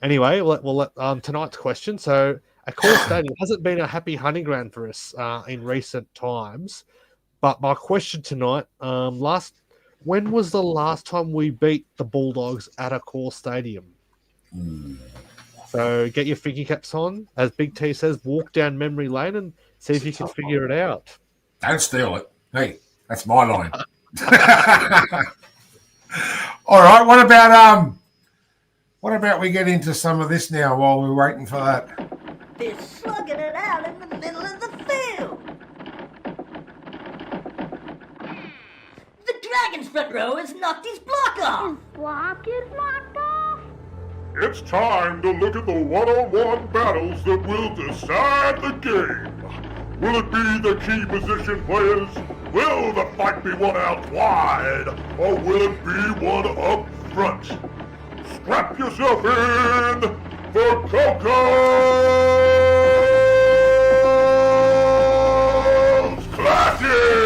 Anyway, we'll let tonight's question. So, Accor Stadium hasn't been a happy hunting ground for us in recent times. But my question tonight, when was the last time we beat the Bulldogs at Accor Stadium? So get your thinking caps on. As Big T says, walk down memory lane and see if you can figure it out. Don't steal it. Hey, that's my line. All right. What about we get into some of this now while we're waiting for that? They're slugging it out in the middle of the field. The Dragons' front row has knocked his block off. Block is knocked off. It's time to look at the one-on-one battles that will decide the game. Will it be the key position players? Will the fight be won out wide? Or will it be one up front? Strap yourself in for Coco's Clashes!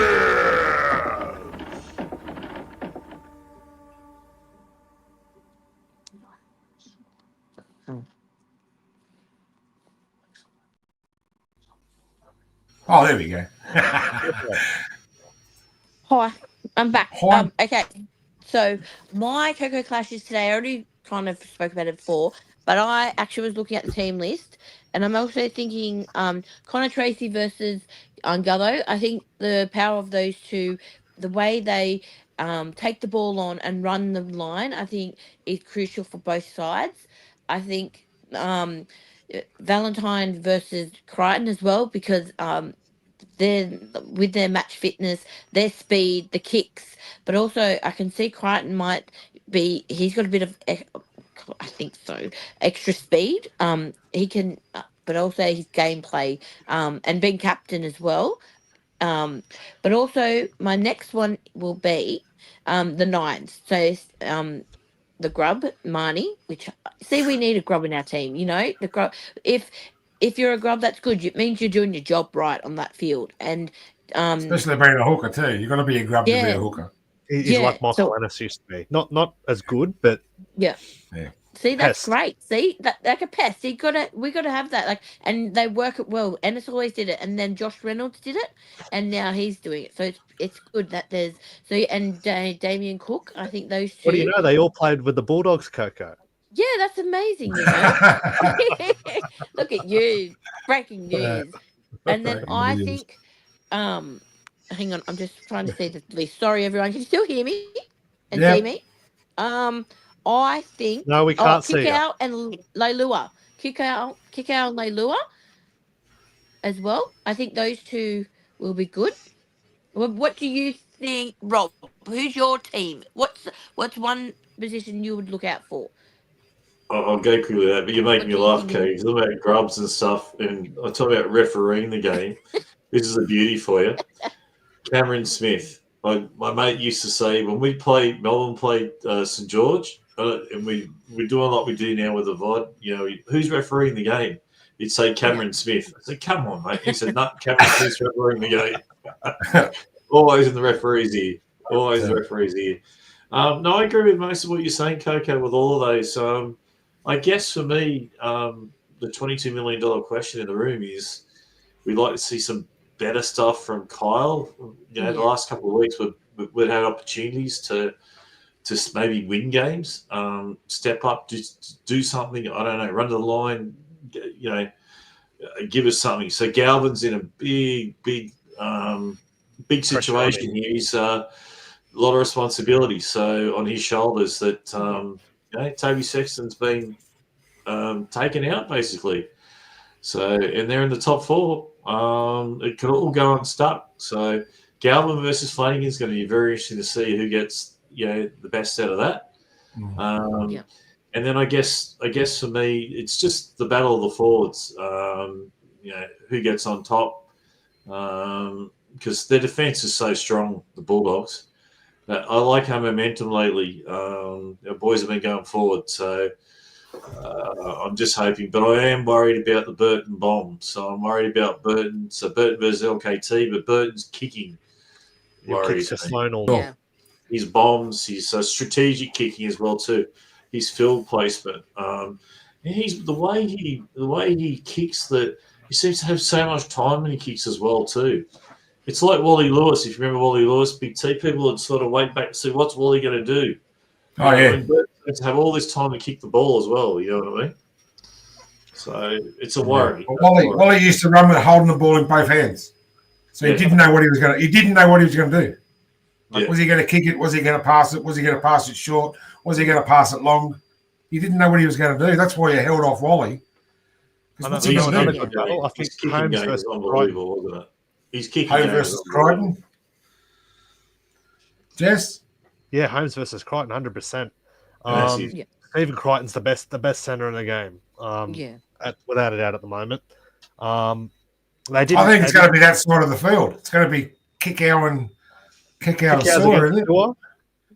Oh, there we go. Hi, I'm back. Hi. Okay, so my Coco clashes today, I already kind of spoke about it before, but I actually was looking at the team list, and I'm also thinking Connor Tracy versus Gallo. I think the power of those two, the way they take the ball on and run the line, I think is crucial for both sides. I think Valentine versus Crichton as well, because they're with their match fitness, their speed, the kicks, but also I can see Crichton might be. He's got a bit of, I think so, extra speed. He can, but also his gameplay, and being captain as well. But also my next one will be the nines. So the grub, Marnie, which see we need a grub in our team. You know, the grub. If you're a grub, that's good. It means you're doing your job right on that field. And Especially being a hooker too. You've got to be a grub to be a hooker. He's like Michael Ennis used to be. Not as good, but yeah. See, that's Pest. great. See, that like a pest. We gotta have that. Like, and they work it well. Ennis always did it, and then Josh Reynolds did it, and now he's doing it. So it's good that there's and Damien Cook. I think those two. What do you know? They all played with the Bulldogs, Coco. Yeah, that's amazing. You know, look at you, breaking news. And then I think, hang on, I'm just trying to see the list. Sorry, everyone, can you still hear me and see me? I think No, we can't see Kick you. out and Leilua. Kick out and Leilua as well. I think those two will be good. What do you think, Rob? Who's your team? What's one position you would look out for? I'll go quickly with that, but you're making me laugh, Kate. You're talking about grubs and stuff, and I talk about refereeing the game. This is a beauty for you. Cameron Smith. My mate used to say when Melbourne played St George, and we're doing like we do now with the VOD, you know, who's refereeing the game? He'd say Cameron Smith. I said, come on, mate. He said, no, Cameron Smith's refereeing the game. Always in the referee's ear. Always the referee's ear. No, I agree with most of what you're saying, Coco, with all of those. I guess for me, the $22 million question in the room is we'd like to see some better stuff from Kyle. You know, the last couple of weeks we've had opportunities to maybe win games, step up, just do something. I don't know, run to the line, you know, give us something. So Galvin's in a big situation here. He's a lot of responsibility, so on his shoulders that Toby Sexton's been taken out basically. So and they're in the top four. It could all go unstuck. So Galvin versus Flanagan is going to be very interesting to see who gets the best out of that. And then I guess for me it's just the battle of the forwards. Who gets on top? Because their defense is so strong, the Bulldogs. I like our momentum lately. Our boys have been going forward, so I'm just hoping. But I am worried about the Burton bomb. So I'm worried about Burton. So Burton versus LKT, but Burton's kicking worries me. His bombs, his strategic kicking as well too. His field placement. He's the way he kicks. That he seems to have so much time when he kicks as well too. It's like Wally Lewis. If you remember Wally Lewis, Big T, people would sort of wait back to see what's Wally going to do. To have all this time to kick the ball as well. You know what I mean? So it's a worry. Well, Wally used to run with holding the ball in both hands, so he didn't know what he was going to. He didn't know what he was going to do. Like, was he going to kick it? Was he going to pass it? Was he going to pass it short? Was he going to pass it long? He didn't know what he was going to do. That's why you held off Wally. What's His he going to kicking do? I think kicking Holmes game versus was Crichton. unbelievable, wasn't it? His kicking Home game versus was unbelievable. Crichton. Jess? Yeah, Holmes versus Crichton, 100%. Massive. Stephen Crichton's the best centre in the game. Without a doubt at the moment. I think it's going to be that side of the field. It's going to be Kickow and Sewer, isn't it?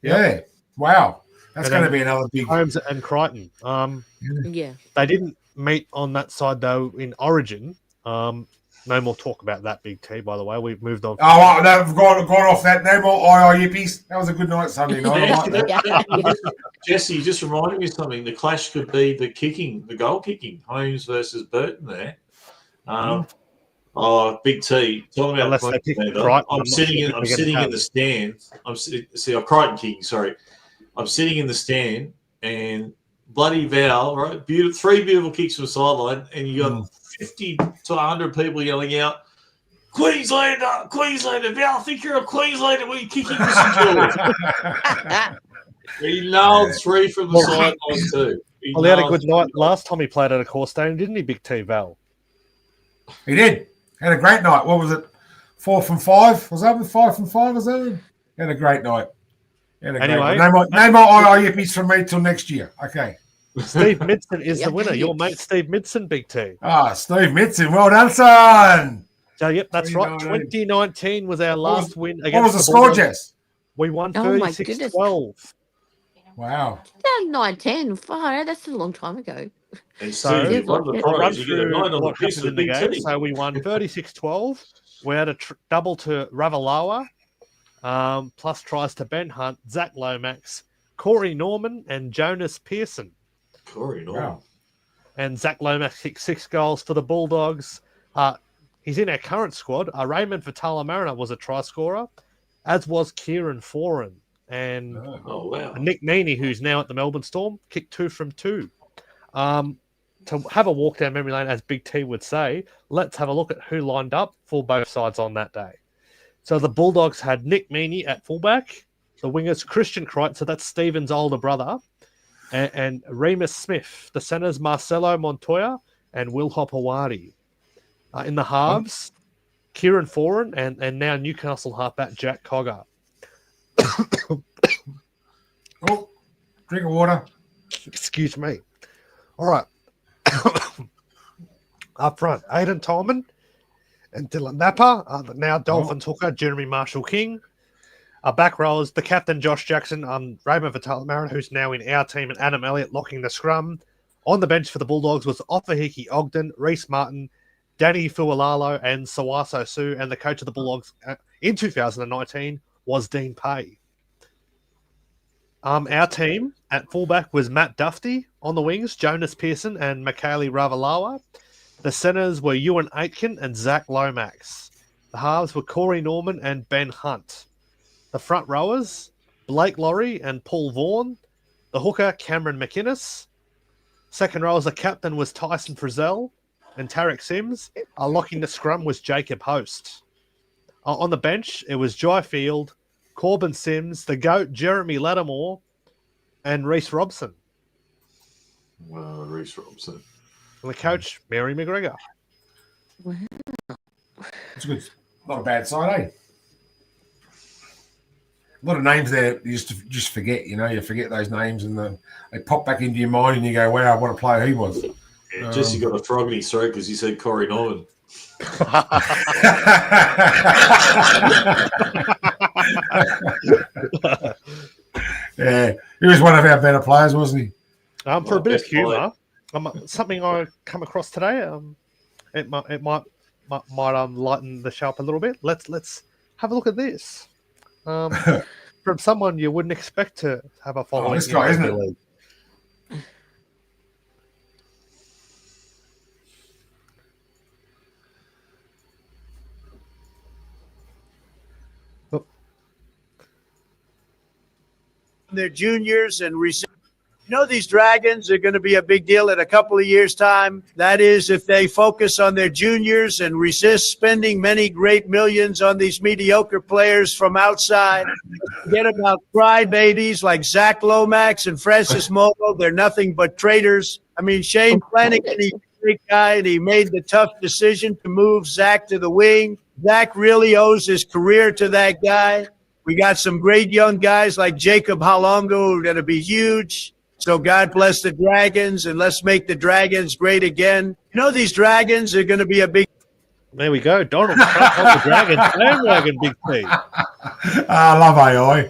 Yeah. Wow. That's going to be another big. Holmes and Crichton. They didn't meet on that side though in Origin. No more talk about that, Big T. By the way, we've moved on. Oh, I've gone off that. No more yippies. That was a good night Sunday night. I like that. Jesse, you just reminded me of something. The clash could be the goal kicking, Holmes versus Burton there. Big T. Talking about I'm sitting in the stand. Crichton kicking. Sorry, I'm sitting in the stand and bloody Val, right? Three beautiful kicks from the sideline, and you got 50 to 100 people yelling out, Queenslander, Val, I think you're a Queenslander when you're kicking for St George. He nailed three from the sideline too. He had a good night last time he played at Accor Stadium, didn't he, Big T, Val? He did. Had a great night. What was it? 4 from 5? Was that 5 from 5? Was that? Had a great night. Anyway, no more yippies from me till next year. Okay. Steve Midson is the winner. Your mate Steve Midson, Big T. Steve Midson. Well done, son. So, yep, that's right. 2019 was our last win against What was the score, Jess? We won 36-12. Wow. 2019. Wow, that's a long time ago. And So I'll run through what happened in the game. So we won 36-12. We had a double to Ravalawa, plus tries to Ben Hunt, Zach Lomax, Corey Norman, and Jonas Pearson. Corey Norman. Wow. And Zach Lomax kicked 6 goals for the Bulldogs. He's in our current squad. Raymond Fatala-Mariner was a try scorer, as was Kieran Foran. And Nick Meaney, who's now at the Melbourne Storm, kicked 2 from 2. To have a walk down memory lane, as Big T would say, let's have a look at who lined up for both sides on that day. So the Bulldogs had Nick Meaney at fullback, the wingers Christian Crichton, so that's Stephen's older brother, and Remus Smith. The centers Marcelo Montoya and Will Hopewadi. In the halves, Kieran Foran and now Newcastle halfback Jack Cogger. Drink of water. Excuse me. All right. Up front, Aidan Tolman and Dylan Napa. Now Dolphins hooker Jeremy Marshall King. Back rowers, the captain Josh Jackson, Raymond Fatala-Mariner, who's now in our team, and Adam Elliott locking the scrum. On the bench for the Bulldogs was Ofahiki Ogden, Reece Martin, Danny Fualalo, and Sawaso Su. And the coach of the Bulldogs in 2019 was Dean Pay. Our team at fullback was Matt Duffy. On the wings, Jonas Pearson and Michaeli Ravalawa. The centers were Ewan Aitken and Zach Lomax. The halves were Corey Norman and Ben Hunt. The front rowers, Blake Laurie and Paul Vaughan. The hooker, Cameron McInnes. Second rowers, the captain was Tyson Frizzell and Tarek Sims. Locking the scrum was Jacob Host. On the bench, it was Jai Field, Corbin Sims, the GOAT, Jeremy Lattimore, and Reece Robson. Wow, Reece Robson. And the coach, Mary McGregor. Wow. That's good. Not a bad side, eh? A lot of names there you just forget, you forget those names and they pop back into your mind and you go, wow, what a player he was. Yeah, Jesse got a frog in his throat because he said Corey Norman. Yeah, he was one of our better players, wasn't he? For a bit of humour, something I come across today, it might lighten the show up a little bit. Let's have a look at this. From someone you wouldn't expect to have a following. This guy, isn't it? Their juniors and You know, these Dragons are going to be a big deal in a couple of years' time. That is, if they focus on their juniors and resist spending many great millions on these mediocre players from outside. Forget about crybabies like Zach Lomax and Francis Mogul. They're nothing but traitors. I mean, Shane Flanagan, he's a great guy, and he made the tough decision to move Zach to the wing. Zach really owes his career to that guy. We got some great young guys like Jacob Halongo who are going to be huge. So God bless the Dragons, and let's make the Dragons great again. You know, these Dragons are going to be a big... There we go. Donald Trump on the Dragons bandwagon, Big T. I love AI.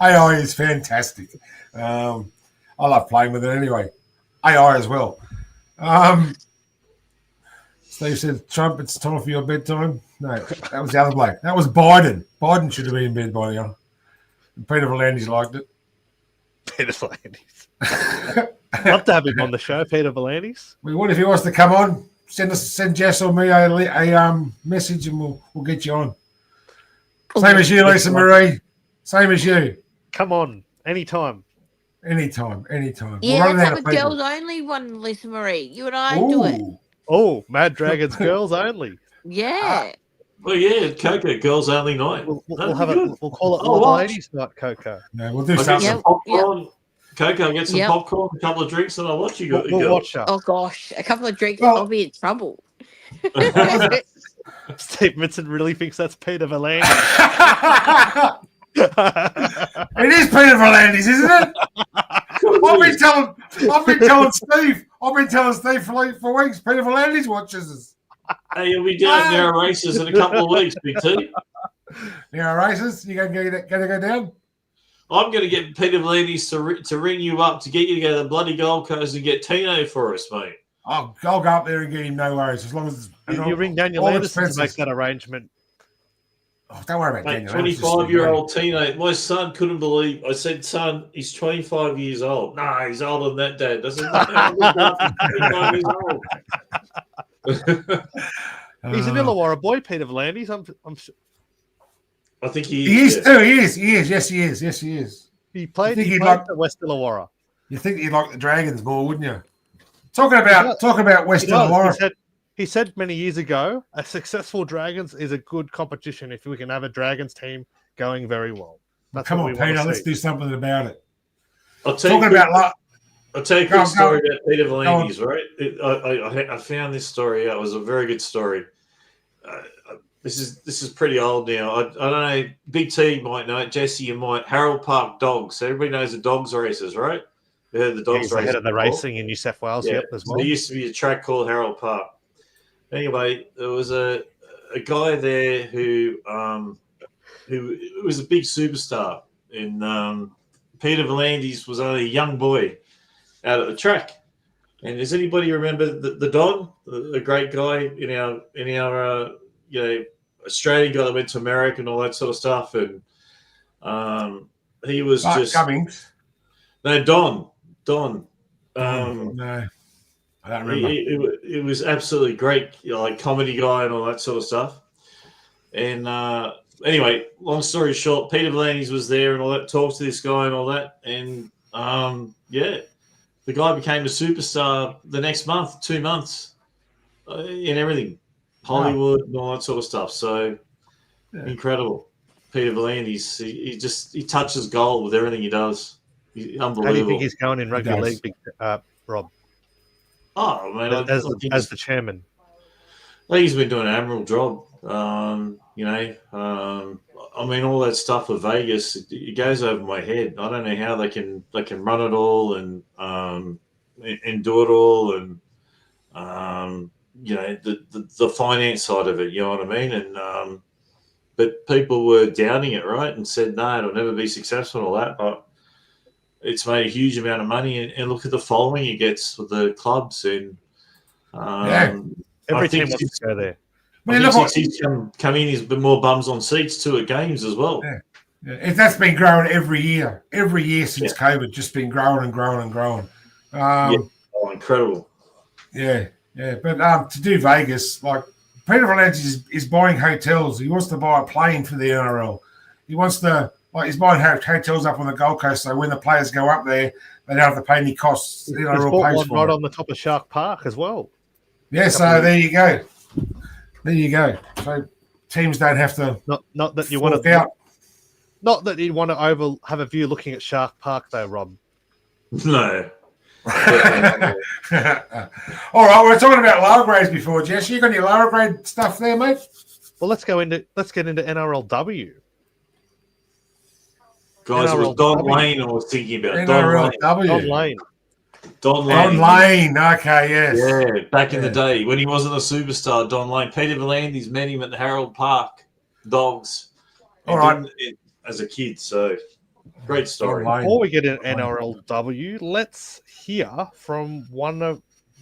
AI is fantastic. I love playing with it anyway. AI as well. Steve said, Trump, it's time for your bedtime. No, that was the other bloke. That was Biden. Biden should have been in bed by now. And Peter V'landys liked it. Peter V'landys. Love to have him on the show, Peter V'landys. What if he wants to come on? Send Jess or me a message, and we'll get you on. Same as you, Lisa Marie. Same as you. Come on, anytime. Anytime. Yeah, let's have a girls only one, Lisa Marie. You and I do it. Oh, Mad Dragons girls only. Yeah. Well, yeah, Coco, girls only night. We'll call it all ladies night, Coco. No, we'll do something. Some popcorn. Coco, get some popcorn, a couple of drinks, and I'll watch you go. We'll watch her. Oh gosh, a couple of drinks, I'll be in trouble. Steve Vincent really thinks that's Peter V'landys. It is Peter V'landys, isn't it? I've been telling Steve for weeks. Peter V'landys watches us. Hey, you'll be down narrow races in a couple of weeks, Big T. Narrow races? You going to go down? I'm going to get Peter V'landys to ring you up to get you to go to the bloody Gold Coast and get Tino for us, mate. I'll go up there and get him, no worries. As long as you ring Daniel Anderson to make that arrangement. Oh, don't worry about Daniel. 25-year-old Tino. My son couldn't believe. I said, son, he's 25 years old. Nah, he's older than that, Dad. Doesn't 25 years old. He's an Illawarra boy, Peter V'landys. I'm sure. I think he is too. He is. Yes, he is. He played at West Illawarra. You think you'd like the Dragons more, wouldn't you? Talking about West Illawarra. He said many years ago, a successful Dragons is a good competition if we can have a Dragons team going very well. Come on, Peter, let's do something about it. I'll tell you a quick story about Peter V'landys, right? I found this story out. It was a very good story. This is pretty old now. I don't know. Big T might know it. Jesse, you might. Harold Park Dogs. Everybody knows the dogs races, right? You heard the dogs races. Ahead of the racing in New South Wales, yeah. Yep, as well. There used to be a track called Harold Park. Anyway, there was a guy there who was a big superstar, and Peter V'landys was only a young boy out at the track. And does anybody remember the Don, the great guy in our Australian guy that went to America and all that sort of stuff? And he was Cummings. No, Don. No, I don't remember. It was absolutely great, like comedy guy and all that sort of stuff. And anyway, long story short, Peter V'landys was there and all that, talked to this guy and all that. And the guy became a superstar the next month, 2 months, in everything, Hollywood and all that sort of stuff. So incredible. Peter V'landys, he touches gold with everything he does. Unbelievable. How do you think he's going in rugby league, Rob? Oh, man, as the chairman, I think he's been doing an admirable job. I mean, all that stuff with Vegas, it goes over my head. I don't know how they can run it all and do it all, and the finance side of it. You know what I mean? And but people were doubting it, right, and said no, it'll never be successful and all that, but it's made a huge amount of money, and look at the following it gets with the clubs. And every team wants to go there. I think he's come in, he's been more bums on seats too at games as well. Yeah. That's been growing every year since COVID, just been growing and growing and growing. Incredible. Yeah. But to do Vegas, like Peter V'landys is buying hotels. He wants to buy a plane for the NRL. He wants to. He's buying hotels up on the Gold Coast, so when the players go up there, they don't have to pay any costs. He's NRL bought pays one for right it. on the top of Shark Park as well. Yeah, so there you go. There you go. So teams don't have to Not that you fork want to out. Not that you'd want to have a view looking at Shark Park, though, Rob. No. All right, we're talking about lower grades before, Jess. You got any lower grade stuff there, mate? Well, let's get into NRLW. Guys, it was Don Lane I was thinking about. NRLW. Don Lane. Don Lane. Don Lane. Okay, yes. Yeah, back in the day when he wasn't a superstar, Don Lane. Peter V'landys met him at the Harold Park Dogs. All right. As a kid, so great story. Before we get in NRLW, let's hear from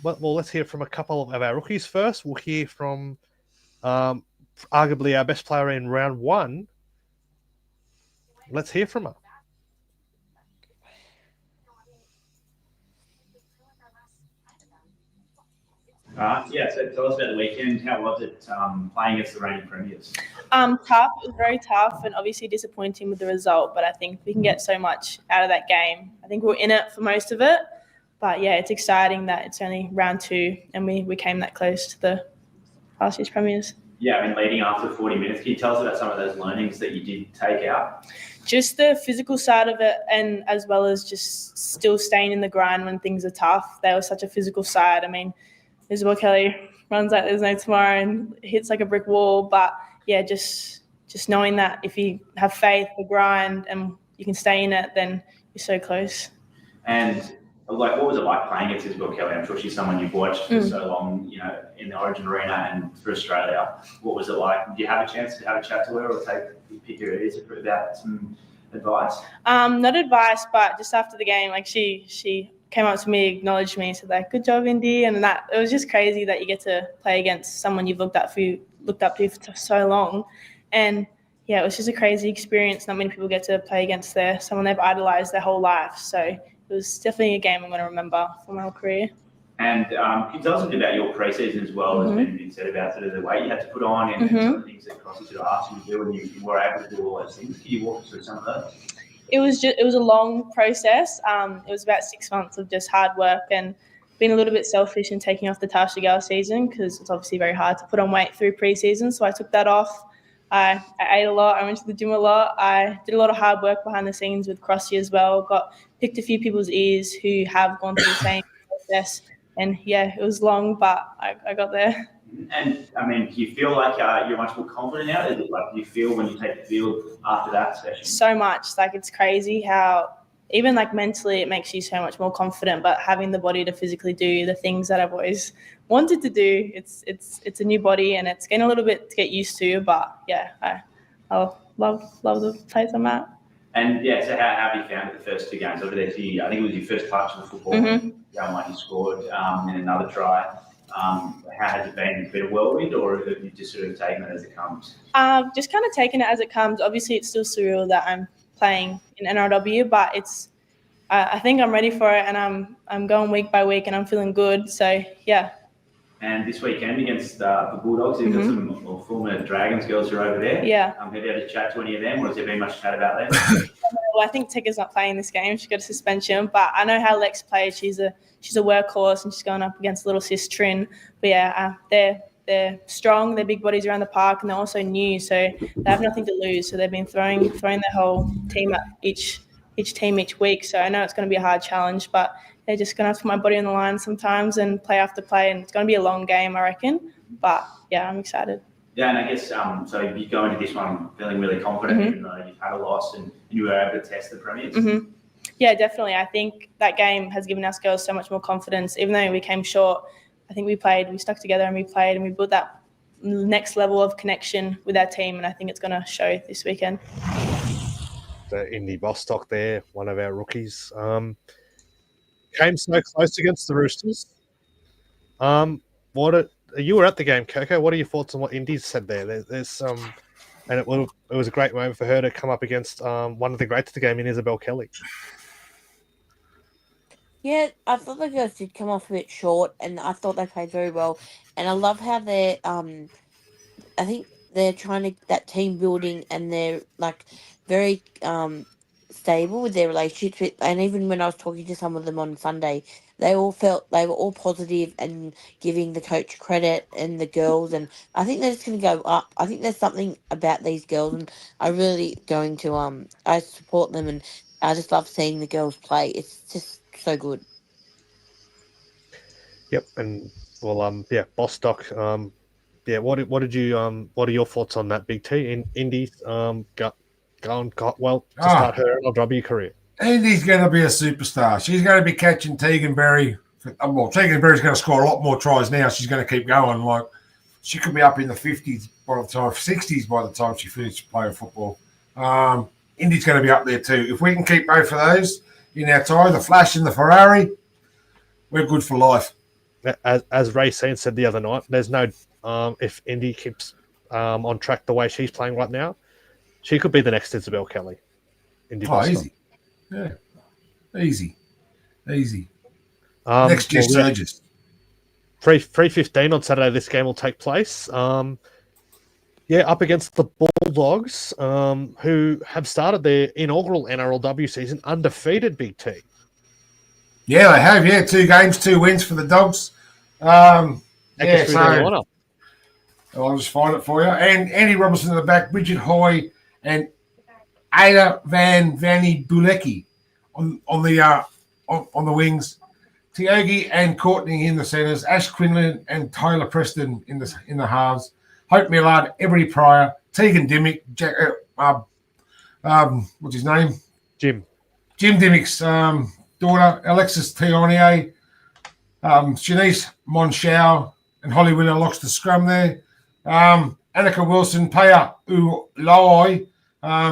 let's hear from a couple of our rookies first. We'll hear from arguably our best player in round one. Let's hear from her. Yeah, so tell us about the weekend. How was it playing against the reigning premiers? Tough. It was very tough and obviously disappointing with the result, but I think we can get so much out of that game. I think we were in it for most of it, but yeah, it's exciting that it's only round two and we came that close to the past year's premiers. Yeah, I mean, leading after 40 minutes, can you tell us about some of those learnings that you did take out? Just the physical side of it, and as well as just still staying in the grind when things are tough. There was such a physical side. I mean, Isabel Kelly runs like there's no tomorrow and hits like a brick wall. But yeah, just knowing that if you have faith, the grind, and you can stay in it, then you're so close. And like, what was it like playing against Isabel Kelly? I'm sure she's someone you've watched for so long, you know, in the Origin arena and for Australia. What was it like? Did you have a chance to have a chat to her or pick her ears about some advice? Not advice, but just after the game, like she came up to me, acknowledged me, said like, "Good job, Indy," and that it was just crazy that you get to play against someone you've looked up to for so long, and yeah, it was just a crazy experience. Not many people get to play against someone they've idolized their whole life, so it was definitely a game I'm going to remember for my whole career. And can you tell us a bit about your pre-season as well? As been said about sort of the weight you had to put on and some of the things that Crossy sort of asked you to do, and you were able to do all those things. Can you walk us through some of those? It was a long process. It was about 6 months of just hard work and being a little bit selfish and taking off the Tasha Gale season because it's obviously very hard to put on weight through pre-season. So I took that off. I ate a lot. I went to the gym a lot. I did a lot of hard work behind the scenes with Crossy as well. Picked a few people's ears who have gone through the same process. And yeah, it was long, but I got there. And I mean, do you feel like you're much more confident now? Is it like you feel when you take the field after that session? So much. Like, it's crazy how even like mentally it makes you so much more confident, but having the body to physically do the things that I've always wanted to do, it's a new body and it's getting a little bit to get used to, but yeah, I love the place I'm at. And yeah, so how have you found it the first two games over there? I think it was your first touch of football. Young one, you scored in another try. How has it been? A bit of whirlwind, or have you just sort of taken it as it comes? Just kind of taking it as it comes. Obviously, it's still surreal that I'm playing in NRLW, but it's. I think I'm ready for it, and I'm going week by week, and I'm feeling good. So yeah. And this weekend against the Bulldogs, you've got some former Dragons girls who are over there. Yeah. Have you had a chat to any of them, or has there been much chat about them? Well, I think Tigger's not playing this game. She got a suspension, but I know how Lex plays. She's a workhorse, and she's going up against little sis Trin. But yeah, they're strong. They're big bodies around the park, and they're also new, so they have nothing to lose. So they've been throwing their whole team at each team each week. So I know it's going to be a hard challenge, but they're just going to have to put my body on the line sometimes and play after play, and it's going to be a long game, I reckon. But yeah, I'm excited. Yeah, and I guess so you go into this one feeling really confident, even though you've had a loss and you were able to test the premiers. Yeah, definitely. I think that game has given us girls so much more confidence. Even though we came short, I think we stuck together and we played and we built that next level of connection with our team, and I think it's going to show this weekend. The Indy Bostock there, one of our rookies, came so close against the Roosters. You were at the game, Coco. What are your thoughts on what Indy said there? There's and it was a great moment for her to come up against one of the greats of the game in Isabel Kelly. Yeah, I thought the girls did come off a bit short, and I thought they played very well. And I love how they're, I think they're trying to that team building, and they're like very stable with their relationships. And even when I was talking to some of them on Sunday, they all felt they were all positive and giving the coach credit and the girls. And I think they're just going to go up. I think there's something about these girls, and I really going to I support them, and I just love seeing the girls play. It's just so good. Yep, and well, yeah, Bostock. Yeah, what did you what are your thoughts on that, Big T? Indy's got well to start her NRLW career. Indy's going to be a superstar. She's going to be catching Tegan Berry. Well, Tegan Berry's going to score a lot more tries now. She's going to keep going. Like, she could be up in the 50s by the time, 60s by the time she finishes playing football. Indy's going to be up there too. If we can keep both of those in our tie, the Flash and the Ferrari, we're good for life. As Ray Sean said the other night, there's no if Indy keeps on track the way she's playing right now, she could be the next Isabel Kelly. Indy easy. Yeah. Easy. Next year surges. 3:15 on Saturday, this game will take place. Up against the Bulldogs, who have started their inaugural NRLW season undefeated, Big T. Yeah, they have. Yeah, 2 games, 2 wins for the Dogs. I'll just find it for you. And Andy Robinson in the back, Bridget Hoy, and Ada Vanny Bulecki on the wings. Tiogi and Courtney in the centres. Ash Quinlan and Tyler Preston in the halves. Hope Millard, Ebony Pryor, Tegan Dimmick, what's his name? Jim Dimmick's daughter, Alexis Tauaneai, Shanice Monshao, and Holly Winner locks the scrum there. Annika Wilson, Paya Uloi,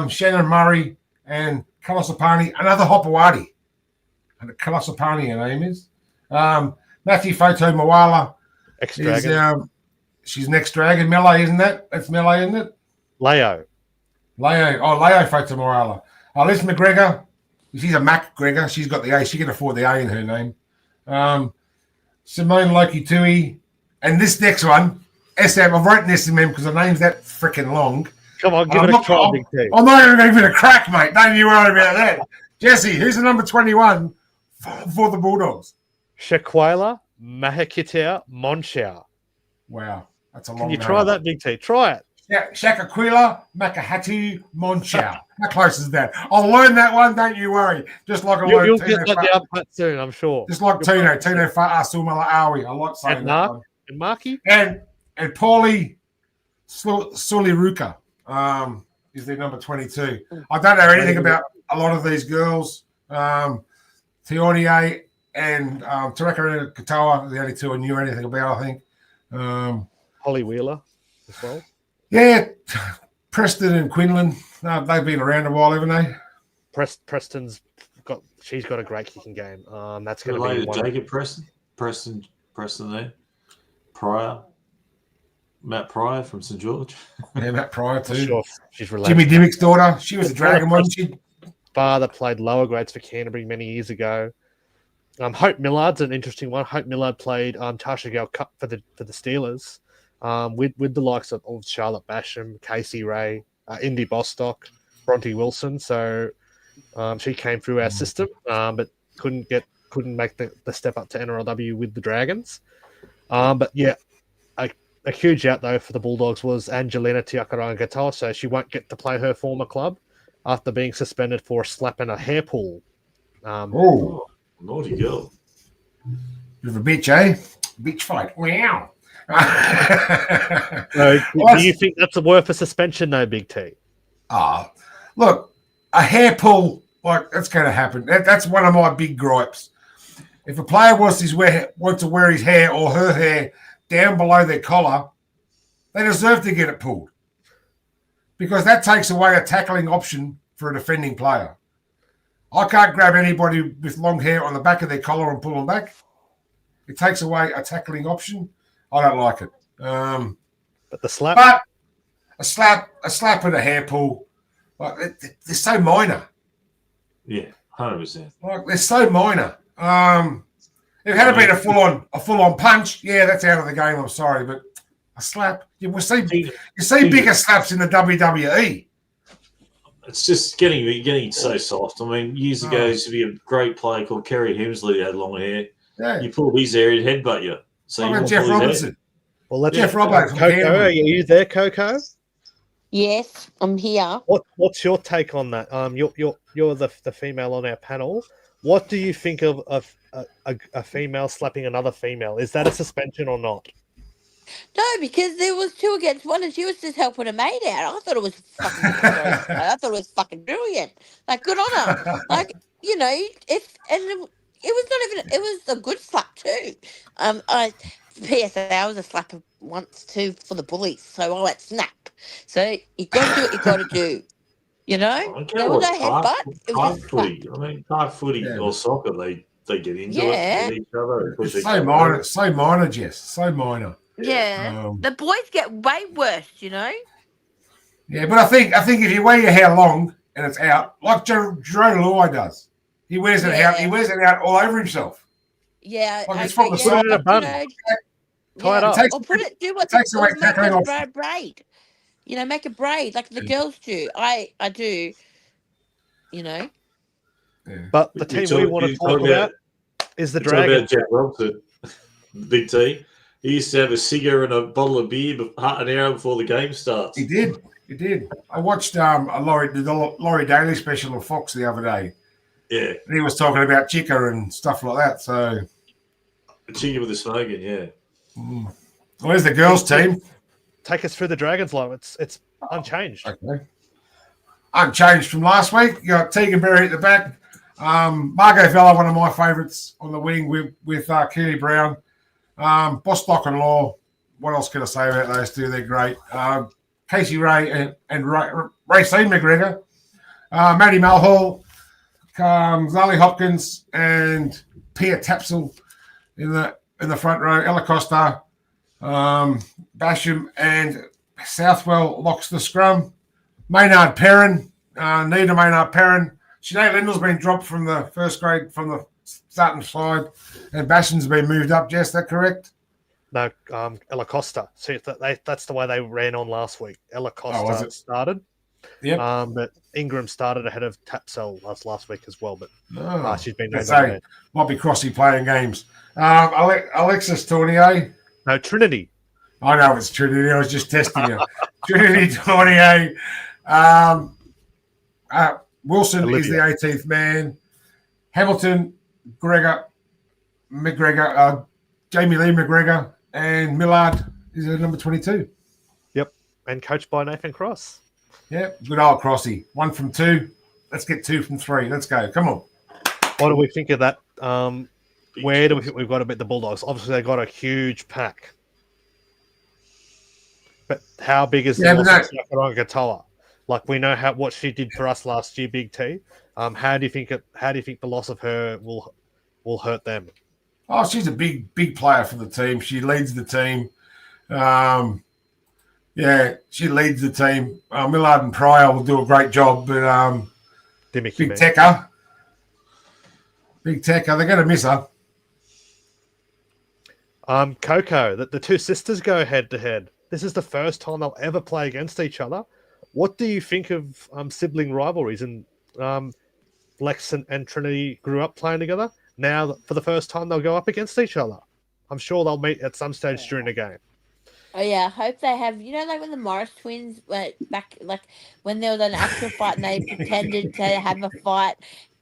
Shannon Murray, and Kalasapani, another Hopawati. And Kalasapani, her name is. Matthew Photo Mawala. Ex-Dragon. She's an ex-Dragon. Melee, isn't that? That's Melee, isn't it? Leo Photo Mawala. Liz McGregor. She's a MacGregor. She's got the A. She can afford the A in her name. Simone Loki Tui. And this next one, SM. I've written SM because the name's that freaking long. Come on, give it a try, Big T. I'm not even going to give it a crack, mate. Don't you worry about that. Jesse, who's the number 21 for the Bulldogs? Shaquila Mahakitea Monshao. Wow. That's a long Can you name. try that, Big T? Try it. Yeah, Shakaquila Makahatu Monchao. How close is that? I'll learn that one, don't you worry. Just like I learned You'll get that down pat soon, I'm sure. Just like Tino Fa'asumala Awi. I like saying and that one. And Marky? And Paulie Suliruka is their number 22. I don't know anything about a lot of these girls. Tauaneai and Tareka Katoa are the only two I knew anything about, I think. Holly Wheeler as well. Yeah, Preston and Quinlan. They've been around a while, haven't they? Preston's she's got a great kicking game. That's going to be one. Jacob Preston there. Matt Pryor from St George. Yeah, Matt Pryor too. Sure, she's related. Jimmy Dimmick's daughter. She was a Dragon, wasn't she? Father played lower grades for Canterbury many years ago. Hope Millard's an interesting one. Hope Millard played Tasha Gale Cup for the Steelers. With the likes of Charlotte Basham, Casey Ray, Indy Bostock, Bronte Wilson. So she came through our system, but couldn't make the step up to NRLW with the Dragons. But yeah, a huge out though for the Bulldogs was Angelina Tiakarangatoa. So she won't get to play her former club after being suspended for a slap and a hair pull. Naughty girl. Bit of a bitch, eh? Bitch fight. Wow. Do you think that's worth a suspension, though, Big T? Look, a hair pull, like, that's going to happen. That's one of my big gripes. If a player wants to wear his hair or her hair down below their collar, they deserve to get it pulled. Because that takes away a tackling option for a defending player. I can't grab anybody with long hair on the back of their collar and pull them back. It takes away a tackling option. I don't like it. But the slap? But a slap and a hair pull, like they're so minor. Yeah, 100%. Like they're so minor. If it had been a full on punch, yeah, that's out of the game. I'm sorry, but a slap. You see bigger slaps in the WWE. It's just getting so soft. I mean, years ago, there used to be a great player called Kerry Hemsley that had long hair. Yeah. You pulled his hair, he'd headbutt you. So What you about want Jeff to pull his hair? Robinson? Well, let's Jeff Robbo from Coco, Canterbury. are you there, Coco? Yes, I'm here. What's your take on that? You're the female on our panel. What do you think of a female slapping another female? Is that a suspension or not? No, because there was 2 against 1, and she was just helping her mate out. I thought it was fucking. I thought it was fucking brilliant. Like, good on her. Like, you know, it was not even. It was a good slap too. I was a slapper once too for the Bullies, so I went snap. So you got to do what you got to do. You know, I don't there care was what no headbutt. It was just slap. footy. I mean, park footy Yeah. or soccer, they get into Yeah. it with each other. And push It's each so other minor, over. so minor, Jess. So minor. Yeah, the boys get way worse. You know. Yeah, but I think if you wear your hair long and it's out, like Jerome Luai does, he wears it out. He wears it out all over himself. Yeah, Like it's from the Put it in a bun. Tie it up. takes- or put it. Do what? it takes away Or make tackling a off. braid. You know, make a braid like the girls do. I do. You know. But the team we want to talk about is the Talk about Dragons. Jack Robson, Big T. He used to have a cigar and a bottle of beer half an hour before the game starts. He did. I watched the Laurie Daly special on Fox the other day. Yeah, And he was talking about Chica and stuff like that. So, a chicken with a smoking. Yeah. well, there's the girls' team. Take us through the Dragons, line. It's unchanged. Okay. Unchanged from last week. You got Tegan Berry at the back. Margot Vella, one of my favourites on the wing with Keely Brown. Bostock and Law. What else can I say about those two? They're great. Casey Ray and Racine McGregor. Maddie Mulhall. Zali Hopkins and Pia Tapsell in the front row. Ella Costa, Basham and Southwell locks the scrum. Maynard Perrin, Nita Maynard Perrin. Sinead Lindell's been dropped from the first grade from the starting side, and Basham's been moved up. Jess, that correct? No, Ella Costa. See, that's the way they ran on last week. Ella was Costa it? started. Yep. But Ingram started ahead of Tapsell last week as well. But she's been Let's named say might be Crossy playing games. Alexis Tauaneai. No, Trinity. I know it's Trinity. I was just testing you. Trinity Tauaneai. Wilson is the 18th man. Hamilton, McGregor, Jamie Lee McGregor, and Millard is at number 22. Yep. And coached by Nathan Cross. Yeah, good old Crossy. 1 from 2. Let's get 2 from 3. Let's go. Come on. What do we think of that? Where do we think we've got to beat the Bulldogs? Obviously, they've got a huge pack. But how big is the loss of Sakaronga Katoa? Like, we know what she did for us last year, Big T. How do you think the loss of her will hurt them? Oh, she's a big player for the team. She leads the team. She leads the team. Millard and Pryor will do a great job, but Big Tecker, they're going to miss her. Coco, the two sisters go head to head. This is the first time they'll ever play against each other. What do you think of sibling rivalries? And Lex and Trinity grew up playing together. Now, for the first time, they'll go up against each other. I'm sure they'll meet at some stage during the game. Oh yeah, I hope they have. You know, like when the Morris twins were back, like when there was an actual fight and they pretended to have a fight.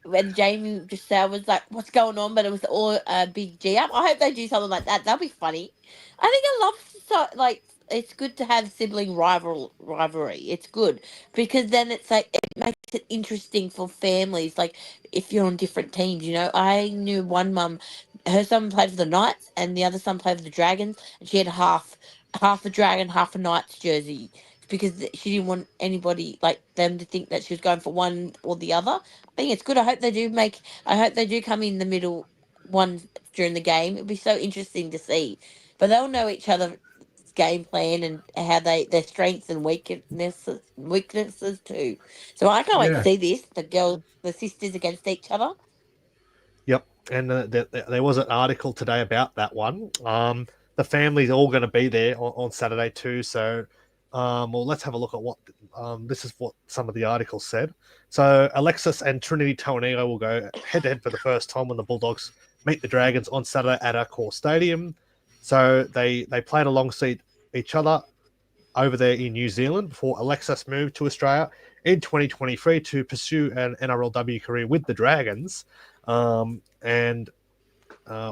When Jamie just was like, "What's going on?" But it was all a big G up. I hope they do something like that. That'll be funny. I think it's good to have sibling rivalry. It's good because then it's like it makes it interesting for families. Like if you're on different teams, you know. I knew one mum, her son played for the Knights and the other son played for the Dragons, and she had half a Dragon, half a Knights jersey because she didn't want anybody like them to think that she was going for one or the other. I think it's good. I hope they do come in the middle one during the game. It'll be so interesting to see. But they'll know each other's game plan and how their strengths and weaknesses too. So I can't wait to see this. The sisters against each other. Yep. And there was an article today about that one. The family's all going to be there on Saturday too. So well, let's have a look at what this is what some of the articles said. So Alexis and Trinity Tauaneai will go head-to-head for the first time when the Bulldogs meet the Dragons on Saturday at Accor Stadium. So they played alongside each other over there in New Zealand before Alexis moved to Australia in 2023 to pursue an NRLW career with the Dragons, and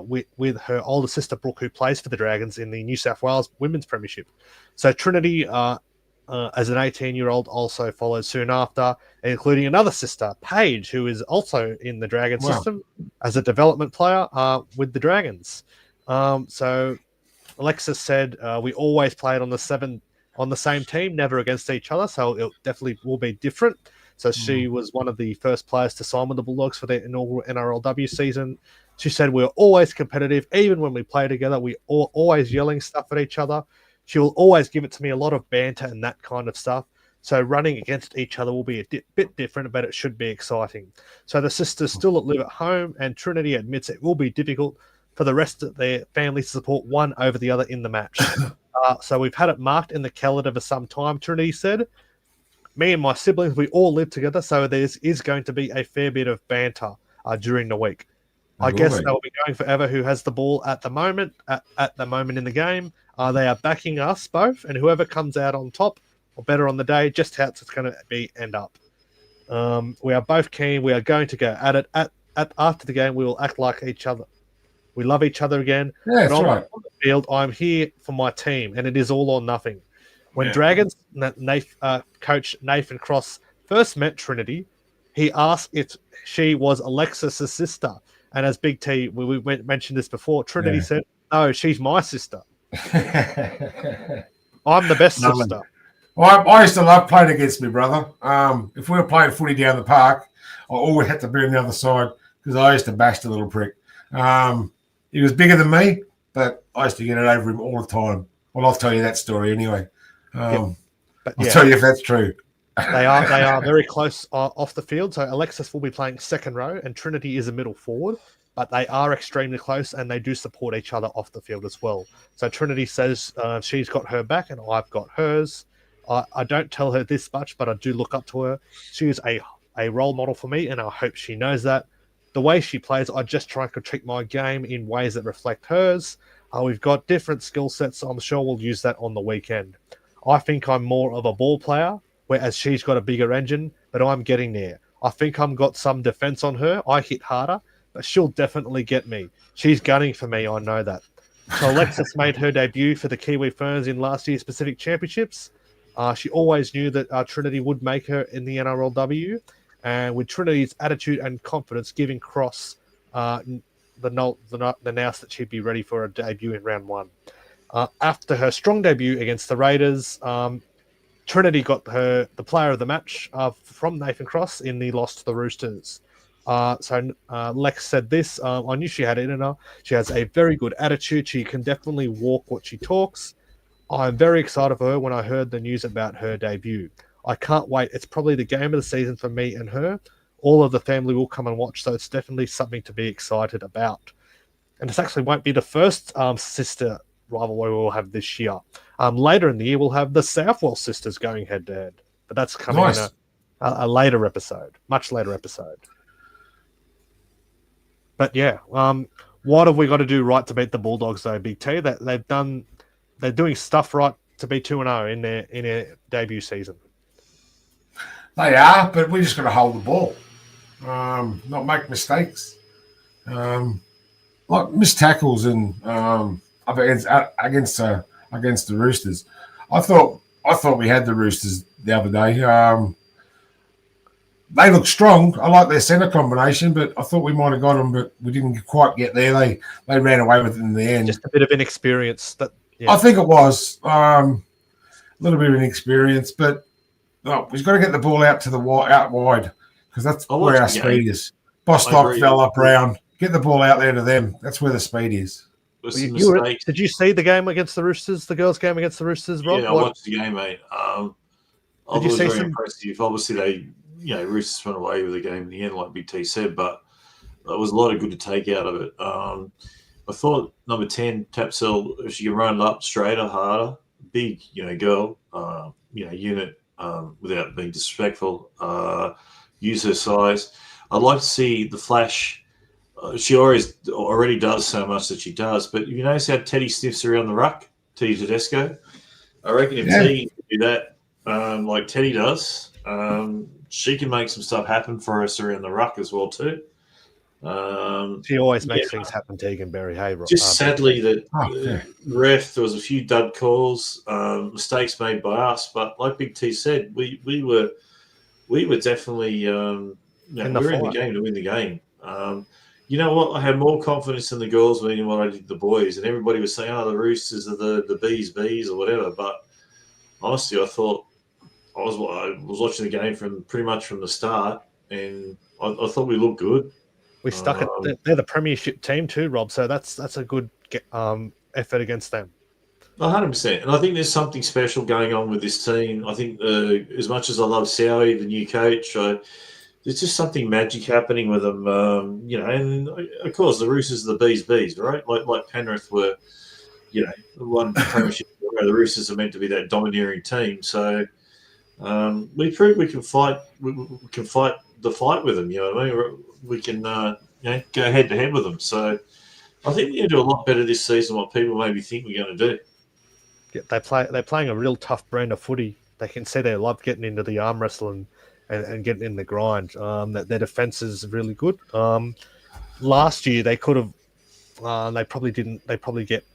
with her older sister Brooke, who plays for the Dragons in the New South Wales Women's Premiership. So Trinity, as an 18-year-old, also followed soon after, including another sister, Paige, who is also in the Dragon system as a development player with the Dragons. So Alexis said, we always played on the same team, never against each other, so it definitely will be different. So she was one of the first players to sign with the Bulldogs for their inaugural NRLW season. She said, we're always competitive, even when we play together. We are always yelling stuff at each other. She will always give it to me a lot of banter and that kind of stuff. So running against each other will be a bit different, but it should be exciting. So the sisters still live at home, and Trinity admits it will be difficult for the rest of their family to support one over the other in the match. So we've had it marked in the calendar for some time, Trinity said. Me and my siblings, we all live together, so there is going to be a fair bit of banter during the week. I guess they'll be going for whoever who has the ball at the moment, at the moment in the game. They are backing us both, and whoever comes out on top or better on the day, just how it's going to end up. We are both keen. We are going to go at it. After the game, we will act like each other. We love each other again. Yeah, that's right. On the field, I'm here for my team, and it is all or nothing. When Dragons coach Nathan Cross first met Trinity, he asked if she was Alexis's sister. And as Big T, we mentioned this before, Trinity said, no, she's my sister. I'm the best sister. Well, I used to love playing against my brother. If we were playing footy down the park, I always had to be on the other side because I used to bash the little prick. He was bigger than me, but I used to get it over him all the time. Well, I'll tell you that story anyway. I'll tell you if that's true. They are very close off the field. So Alexis will be playing second row, and Trinity is a middle forward. But they are extremely close, and they do support each other off the field as well. So Trinity says she's got her back, and I've got hers. I don't tell her this much, but I do look up to her. She is a role model for me, and I hope she knows that. The way she plays, I just try and critique my game in ways that reflect hers. We've got different skill sets, so I'm sure we'll use that on the weekend. I think I'm more of a ball player, whereas she's got a bigger engine, but I'm getting there. I think I've got some defense on her. I hit harder, but she'll definitely get me. She's gunning for me, I know that. So Alexis made her debut for the Kiwi Ferns in last year's Pacific Championships. She always knew that Trinity would make her in the NRLW, and with Trinity's attitude and confidence, giving Cross the nous that she'd be ready for a debut in round one. After her strong debut against the Raiders, Trinity got the player of the match from Nathan Cross in the loss to the Roosters. So Lex said this, I knew she had it in her. She has a very good attitude. She can definitely walk what she talks. I'm very excited for her when I heard the news about her debut. I can't wait. It's probably the game of the season for me and her. All of the family will come and watch, so it's definitely something to be excited about. And this actually won't be the first sister rivalry we'll have this year. Later in the year, we'll have the Southwell sisters going head-to-head. But that's coming in a later episode, much later episode. But yeah, what have we got to do right to beat the Bulldogs, though, Big T? That they're doing stuff right to be 2-0 in their debut season. They are, but we just got to hold the ball, not make mistakes, like missed tackles and up against the Roosters. I thought we had the Roosters the other day. They look strong. I like their centre combination, but I thought we might have got them, but we didn't quite get there. They ran away with it in the end. Just a bit of inexperience. I think it was a little bit of inexperience, but we've got to get the ball out wide because that's where our speed is. Bostock, Vella, Brown, get the ball out there to them. That's where the speed is. Did you see the game against the Roosters, the girls' game against the Roosters, Rob? Yeah, I watched the game, mate. I thought it was very impressive. Obviously, Roosters went away with the game in the end, like Big T said, but there was a lot of good to take out of it. I thought number 10, Tapsell, if she can run it up straighter, harder, big, girl, unit, without being disrespectful, use her size. I'd like to see the Flash. She already does so much that she does, but you notice how Teddy sniffs around the ruck, Teddy Tedesco? I reckon if Teddy can do that like Teddy does, she can make some stuff happen for us around the ruck as well too. She always makes things happen, Tegan Berry. Hey, just sadly that ref, there was a few dud calls, mistakes made by us, but like Big T said, we were definitely we were in the game to win the game. You know what? I had more confidence in the girls than what I did the boys, and everybody was saying, "Oh, the Roosters are the bees or whatever." But honestly, I thought I was watching the game pretty much from the start, and I thought we looked good. We stuck it. They're the premiership team too, Rob. So that's a good effort against them. 100%. And I think there's something special going on with this team. I think as much as I love Sowie, the new coach, there's just something magic happening with them. And of course the Roosters are the bees, right? Like Penrith were, one premiership where the Roosters are meant to be that domineering team. So we proved we can fight. We can fight the fight with them. You know what I mean? We can go head to head with them. So I think we're going to do a lot better this season than what people maybe think we're going to do. Yeah, they're playing a real tough brand of footy. They can see they love getting into the arm wrestle and getting in the grind. That their defense is really good. Last year they could have. They probably didn't. They probably get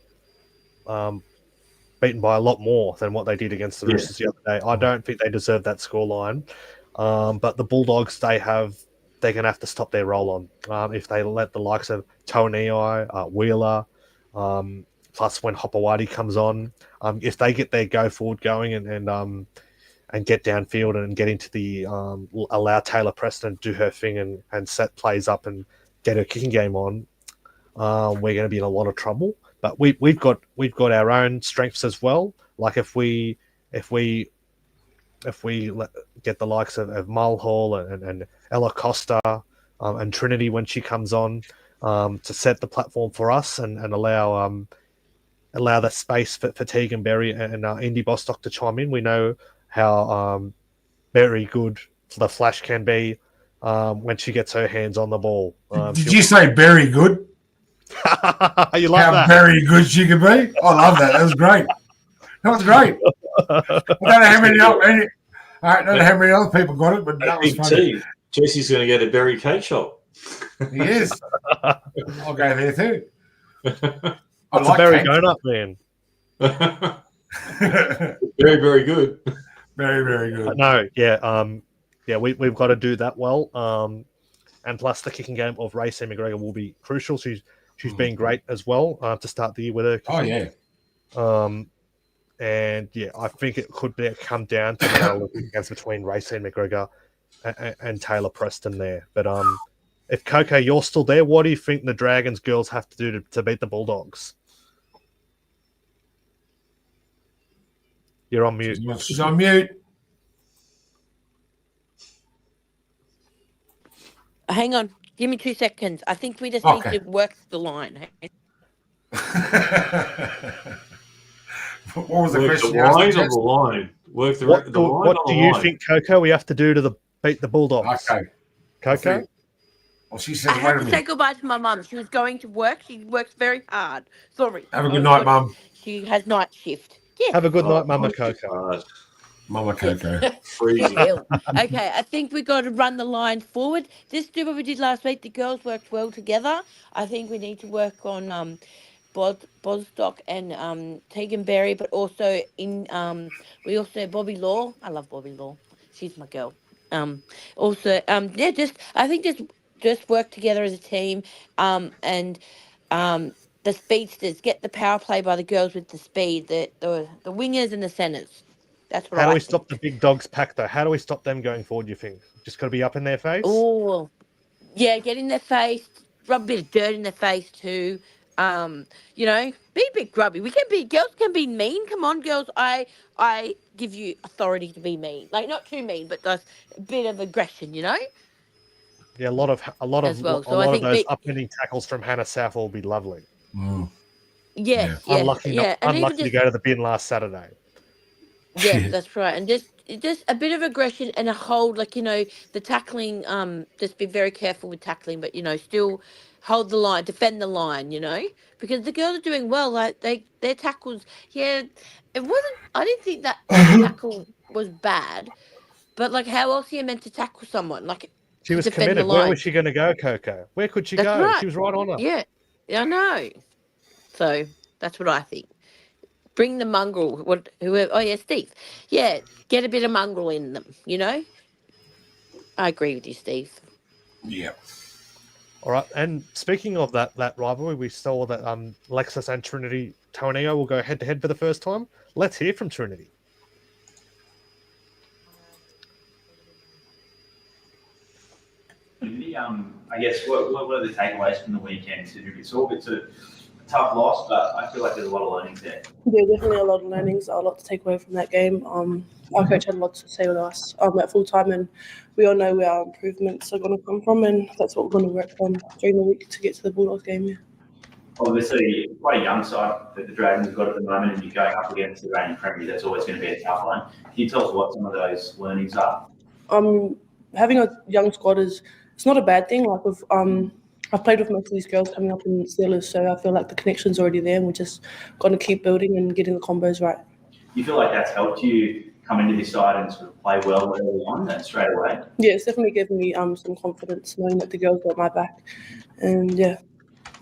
beaten by a lot more than what they did against the Roosters the other day. I don't think they deserve that scoreline. But the Bulldogs, they're going to have to stop their roll on if they let the likes of Tauaneai, Wheeler, plus when Hopewadi comes on, if they get their go forward going and get downfield and get into the allow Taylor Preston to do her thing and set plays up and get her kicking game on, we're going to be in a lot of trouble. But we've got our own strengths as well. Like if we get the likes of Mulhall and Ella Costa and Trinity when she comes on to set the platform for us and allow that space for Tegan Berry and Indy Bostock to chime in. We know how very good the Flash can be when she gets her hands on the ball. Did you say very good? You like that? How very good she can be? I love that. That was great. That was great. I don't know how many other people got it, but that was funny. Jesse's going to get a berry cake shop. He is. I'll go there too. It's a berry donut, man. Very, very good. Very, very good. No, we've got to do that well. And plus, the kicking game of Ray C. McGregor will be crucial. She's been great as well to start the year with her kicking. And I think it could come down to the against between Ray C. McGregor and Taylor Preston there. But if Coco, you're still there, what do you think the Dragons girls have to do to beat the Bulldogs? You're on mute. She's on mute. Hang on. Give me 2 seconds. I think we just need to work the line. What was the question? The line on the line. Work the line. What do you think, Coco, we have to do to beat the Bulldogs? Okay. Coco? Well, she said, I have to say goodbye to my mum. She was going to work. She works very hard. Sorry. Have a good night, Mum. She has night shift. Yeah. Have a good night, Mama Coco. Mama Coco. Freezing. Okay, I think we've got to run the line forward. Just do what we did last week. The girls worked well together. I think we need to work on Bostock and Tegan Berry, but also we also have Bobby Law. I love Bobby Law. She's my girl. I think just work together as a team. And the speedsters, get the power play by the girls with the speed, the wingers and the centers. That's what How do we stop the big dogs pack though? How do we stop them going forward, you think? Just got to be up in their face? Oh, yeah, get in their face, rub a bit of dirt in their face too. Be a bit grubby. Girls can be mean. Come on, girls. I give you authority to be mean. Like not too mean, but just a bit of aggression, Yeah, a lot of those upending tackles from Hannah South will be lovely. Mm. Yeah. Unlucky to go to the bin last Saturday. Yeah, that's right. And just a bit of aggression and a hold, like, the tackling, just be very careful with tackling, but still hold the line, defend the line, because the girls are doing well. Like their tackles, yeah, it wasn't I didn't think that tackle was bad, but like how else are you meant to tackle someone? Like She to was defend the committed. Where line. was she going to go, Coco? Where could she That's go? right. She was right on her. Yeah. I know. So that's what I think. Bring the mongrel. Whoever. Oh yeah, Steve. Yeah, get a bit of mongrel in them. I agree with you, Steve. Yeah. All right. And speaking of that rivalry, we saw that Alexis and Trinity Tauaneai will go head to head for the first time. Let's hear from Trinity. I guess what are the takeaways from the weekend? It's all a bit sort of a tough loss, but I feel like there's a lot of learnings there. Yeah, definitely a lot of learnings, a lot to take away from that game. Our coach had a lot to say with us at full time, and we all know where our improvements are going to come from, and that's what we're going to work on during the week to get to the Bulldogs game. Yeah. Obviously, quite a young side that the Dragons have got at the moment, and you're going up against the reigning Premier. That's always going to be a tough one. Can you tell us what some of those learnings are? Having a young squad it's not a bad thing. Like I've played with most of these girls coming up in Steelers, so I feel like the connection's already there, and we're just going to keep building and getting the combos right. Do you feel like that's helped you come into this side and sort of play well early on and straight away? Yeah, it's definitely given me some confidence knowing that the girls got my back, and yeah.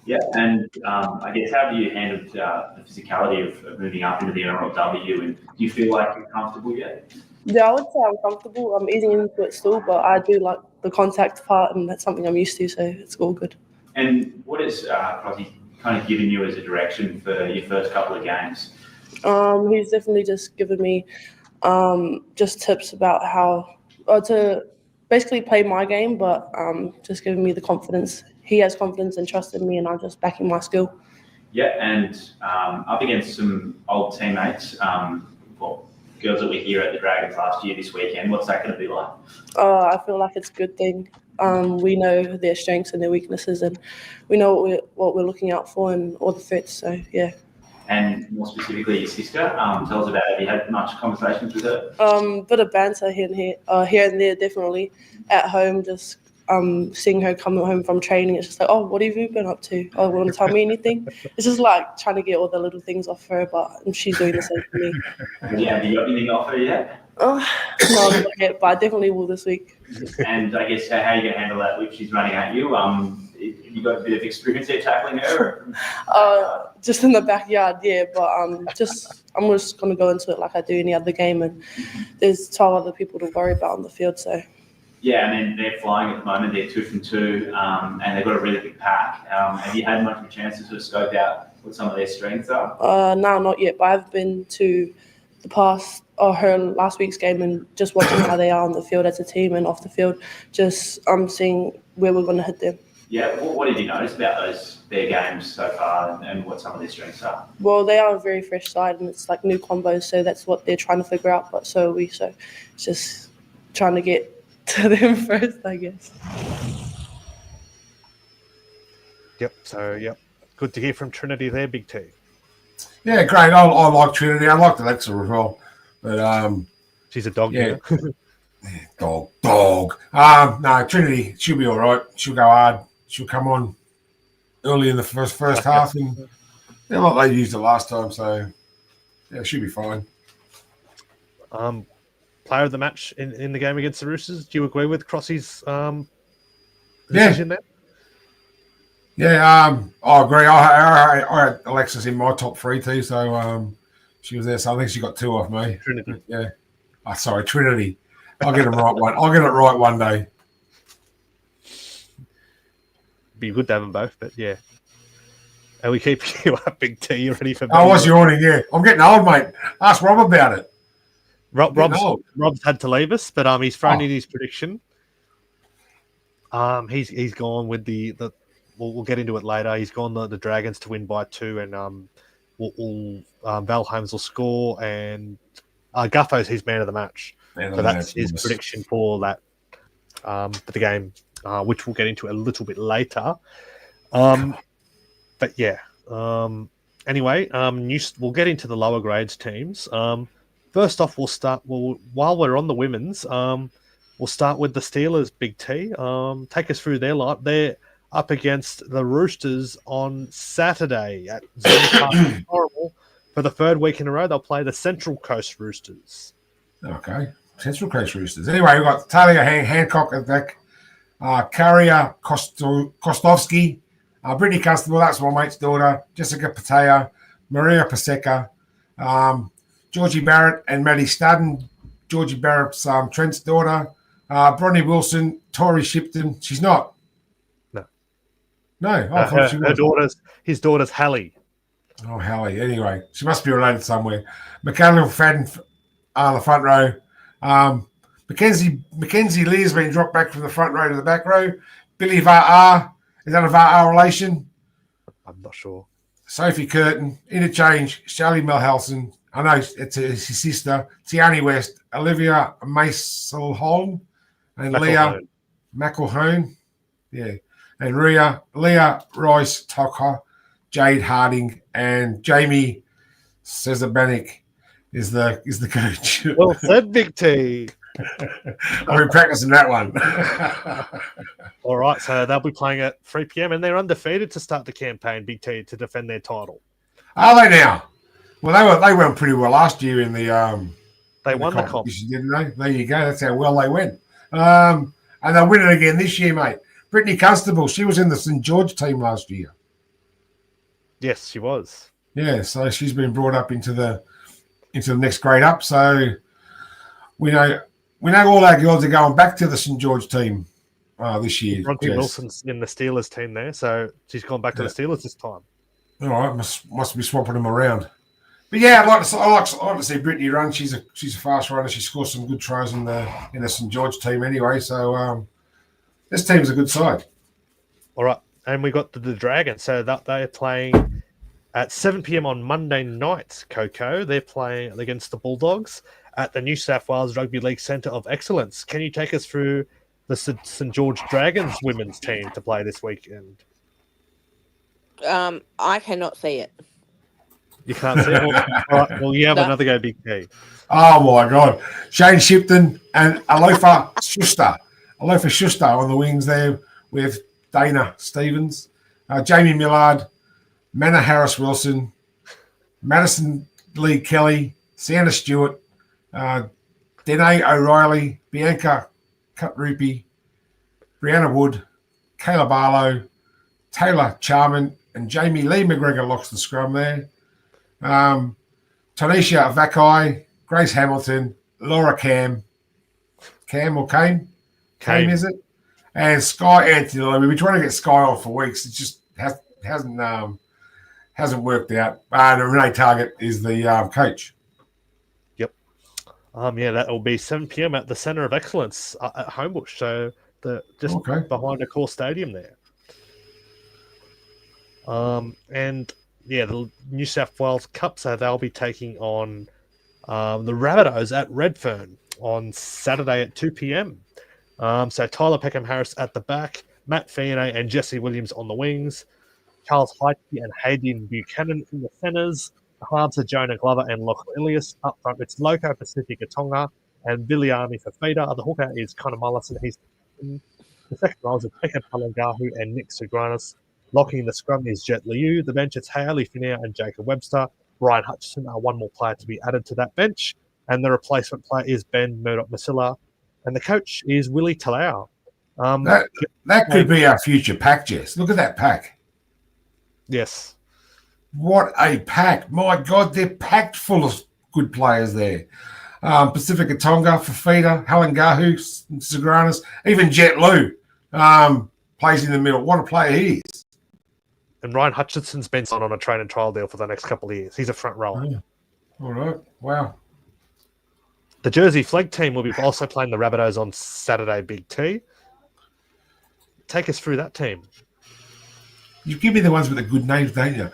Yeah, and I guess how have you handled the physicality of moving up into the NRLW, and do you feel like you're comfortable yet? Yeah, I would say I'm comfortable. I'm easing into it still, but I do like the contact part, and that's something I'm used to, so it's all good. And what has Crosby kind of given you as a direction for your first couple of games? He's definitely just given me just tips about how to basically play my game, but just giving me the confidence. He has confidence and trust in me, and I'm just backing my skill. Yeah, and up against some old teammates, girls that were here at the Dragons last year this weekend, what's that going to be like? I feel like it's a good thing. We know their strengths and their weaknesses, and we know what we're looking out for and all the threats. So yeah. And more specifically, your sister. Tell us about it. Have you had much conversations with her? Bit of banter here and there, definitely. At home, just seeing her come home from training, it's just like, oh, what have you been up to? Oh, want to tell me anything? It's just like trying to get all the little things off her, but she's doing the same for me. Yeah, have you got anything off her yet? No, not yet, but I definitely will this week. And I guess how are you going to handle that if she's running at you? You got a bit of experience there tackling her? Just in the backyard, yeah. But I'm just going to go into it like I do any other game, and there's 12 other people to worry about on the field, so. Yeah, and then they're flying at the moment. They're 2 from 2, and they've got a really big pack. Have you had much of a chance to sort of scope out what some of their strengths are? No, not yet. But I've been to her last week's game and just watching how they are on the field as a team and off the field. Just seeing where we're going to hit them. Yeah, what did you notice about their games so far, and what some of their strengths are? Well, they are a very fresh side, and it's like new combos, so that's what they're trying to figure out. But so are we. So it's just trying to get to them first, I guess. Yep. So, yep. Good to hear from Trinity there, Big T. Yeah, great. I like Trinity. I like Alexa as well. But she's a dog. Yeah. Dog. No, Trinity, she'll be all right. She'll go hard. She'll come on early in the first half, and like they used it last time. So yeah, she'll be fine. Player of the match in the game against the Roosters. Do you agree with Crossy's decision there? Yeah, I agree. I had Alexis in my top 3 too, so she was there. So I think she got 2 off me. Trinity. Yeah. Sorry, Trinity. I'll get them right one. I'll get it right one day. Be good to have them both, but yeah. Are we keeping you up, Big T? You ready for? I was yawning. Yeah, I'm getting old, mate. Ask Rob about it. Rob's had to leave us, but he's thrown in his prediction. He's gone with the we'll get into it later. He's gone the Dragons to win by 2, and Val Holmes will score, and Guffo's his man of the match. So that's his prediction for that for the game, which we'll get into a little bit later. But yeah. Anyway, we'll get into the lower grades teams. First off, we'll start. Well, while we're on the women's, we'll start with the Steelers. Big T. Take us through their life. They're up against the Roosters on Saturday at Horrible. For the third week in a row, they'll play the Central Coast Roosters. Okay, Central Coast Roosters. Anyway, we've got Talia Hancock at back, Karia Kostovsky, Brittany Constable, that's my mate's daughter, Jessica Patea, Maria Paseka, Georgie Barrett and Maddie Studden, Georgie Barrett's Trent's daughter, Bronnie Wilson, Tori Shipton. She's not. No, I thought she was. His daughter's Hallie. Oh, Hallie. Anyway, she must be related somewhere. McCallum Fadden the front row. Mackenzie Lee has been dropped back from the front row to the back row. Billy Va'a. Is that a Va'a relation? I'm not sure. Sophie Curtin. Interchange. Shelley Melhelson. I know it's his sister. Tiani West. Olivia Maselholm. And Leah McElhone. Yeah. And Leah Royce Tocker, Jade Harding, and Jamie Cezabanik is the coach. Well said, Big T. I've been practicing that one. All right, so they'll be playing at 3 p.m. and they're undefeated to start the campaign, Big T, to defend their title. Are they now? Well, they went pretty well last year in the they won the competition, didn't they? There you go. That's how well they went. And they'll win it again this year, mate. Brittany Constable, she was in the St George team last year. Yes, she was. Yeah, so she's been brought up into the next grade up. So we know all our girls are going back to the St George team this year. Bronte Wilson's in the Steelers team there, so she's gone back to the Steelers this time. All right, must be swapping them around. But yeah, I like to see Brittany run. She's a fast runner. She scores some good tries in the St George team anyway. So this team's a good side. All right, and we got the Dragons. So they're playing at 7 p.m. on Monday night, Coco. They're playing against the Bulldogs at the New South Wales Rugby League Centre of Excellence. Can you take us through the St George Dragons women's team to play this weekend? I cannot see it. You can't see it? All right, well, you have another go, Big T. Oh, my God. Shane Shipton and Alofa Schuster on the wings there with Dana Stevens, Jamie Millard, Manna Harris-Wilson, Madison Lee Kelly, Sienna Stewart, Danae O'Reilly, Bianca Cutrupi, Brianna Wood, Kayla Barlow, Taylor Charman, and Jamie Lee McGregor locks the scrum there. Tanisha Vakai, Grace Hamilton, Laura Cam or Kane? Kane, is it? And Sky Anthony. We've been trying to get Sky on for weeks. It just hasn't worked out. Renee Target is the coach. Yep. Yeah, that will be 7 p.m. at the Centre of Excellence at Homebush. So behind Accor Stadium there. And yeah, the New South Wales Cup, so they'll be taking on the Rabbitohs at Redfern on Saturday at 2 p.m. So Tyler Peckham-Harris at the back, Matt Fionney and Jesse Williams on the wings, Charles Heitke and Hayden Buchanan in the centres. The halves are Jonah Glover and Lachlan Ilias. Up front, it's Loco Pacifica Tonga and Viliami Fafita. The hooker is Connor Mullison. The second rows are Pekka Palangahu and Nick Sugranis. Locking the scrum is Jet Liu. The bench, it's Hayley Finnair and Jacob Webster. Brian Hutchison, one more player to be added to that bench. And the replacement player is Ben Murdoch-Masila. And the coach is Willie Talau. That could be our future pack, Jess. Look at that pack. Yes. What a pack. My God, they're packed full of good players there. Pacifica Tonga, Fafita, Halangahu, Sagranis, even Jet Liu plays in the middle. What a player he is. And Ryan Hutchinson's been signed on a train and trial deal for the next couple of years. He's a front rower. Yeah. All right. Wow. The Jersey Flag team will be also playing the Rabbitohs on Saturday, Big T. Take us through that team. You give me the ones with the good names, don't you?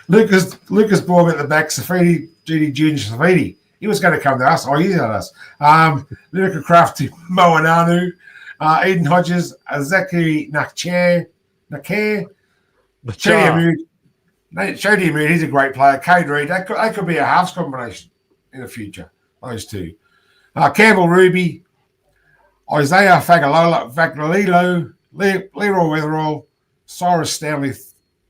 Lucas Baum at the back, Safidi, Judy Junior Safidi. He was going to come to us. Oh, he's at us. Lyrica Crafty, Moananu, Eden Hodges, Zachary Nakare, Shady Amud, he's a great player. Cade Reed, that could be a halves combination. in the future. Those two. Campbell Ruby, Isaiah Fagalilo, Leroy Weatherall, Cyrus Stanley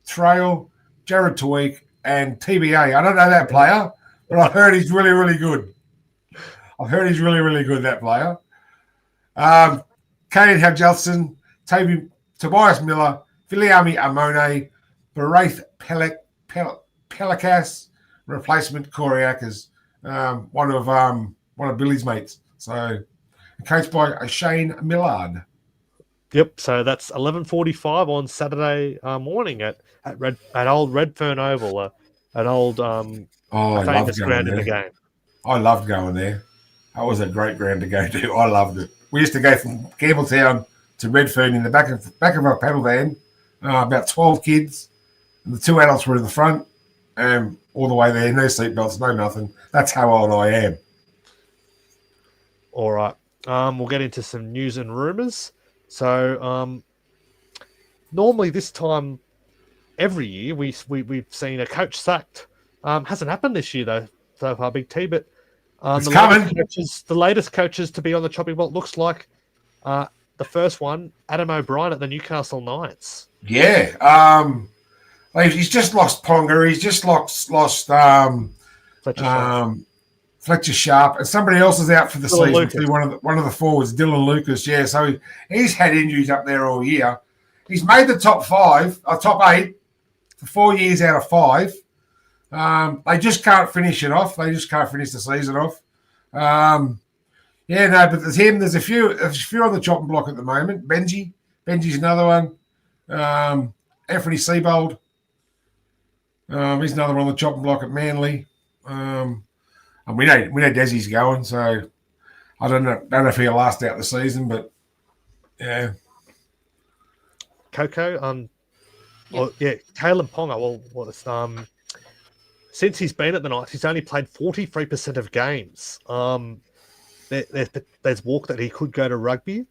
Trail, Jared Tweek, and TBA. I don't know that player, but I heard he's really, really good. That player. Kane Hadjelson, Tobias Miller, Filiami Amone, Baraith Pelikas, replacement Coriacas, one of Billy's mates. So, coached by Shane Millard. Yep. So that's 11:45 on Saturday morning at old Redfern Oval, an old famous ground in the game. I loved going there. That was a great ground to go to. I loved it. We used to go from Campbelltown to Redfern in the back of our paddle van. About 12 kids, and the 2 adults were in the front, all the way there. No seatbelts, no nothing. That's how old I am. All right. We'll get into some news and rumours. So normally this time every year we've seen a coach sacked. Hasn't happened this year though so far, Big T. But it's coming. The latest coaches to be on the chopping block looks like the first one, Adam O'Brien at the Newcastle Knights. Yeah. He's just lost Ponga. He's just lost Fletcher Sharp, and somebody else is out for the Dylan season too. One of the forwards, Dylan Lucas. Yeah, so he's had injuries up there all year. He's made the top 8 for 4 years out of 5. They just can't finish it off. They just can't finish the season off. But there's him. There's a few on the chopping block at the moment. Benji's another one. Anthony Seibold. He's another one on the chopping block at Manly. And we know Desi's going, so I don't know if he'll last out the season, but yeah. Coco, Caleb Ponga. Since he's been at the Knights, he's only played 43% of games. There's walk that he could go to rugby.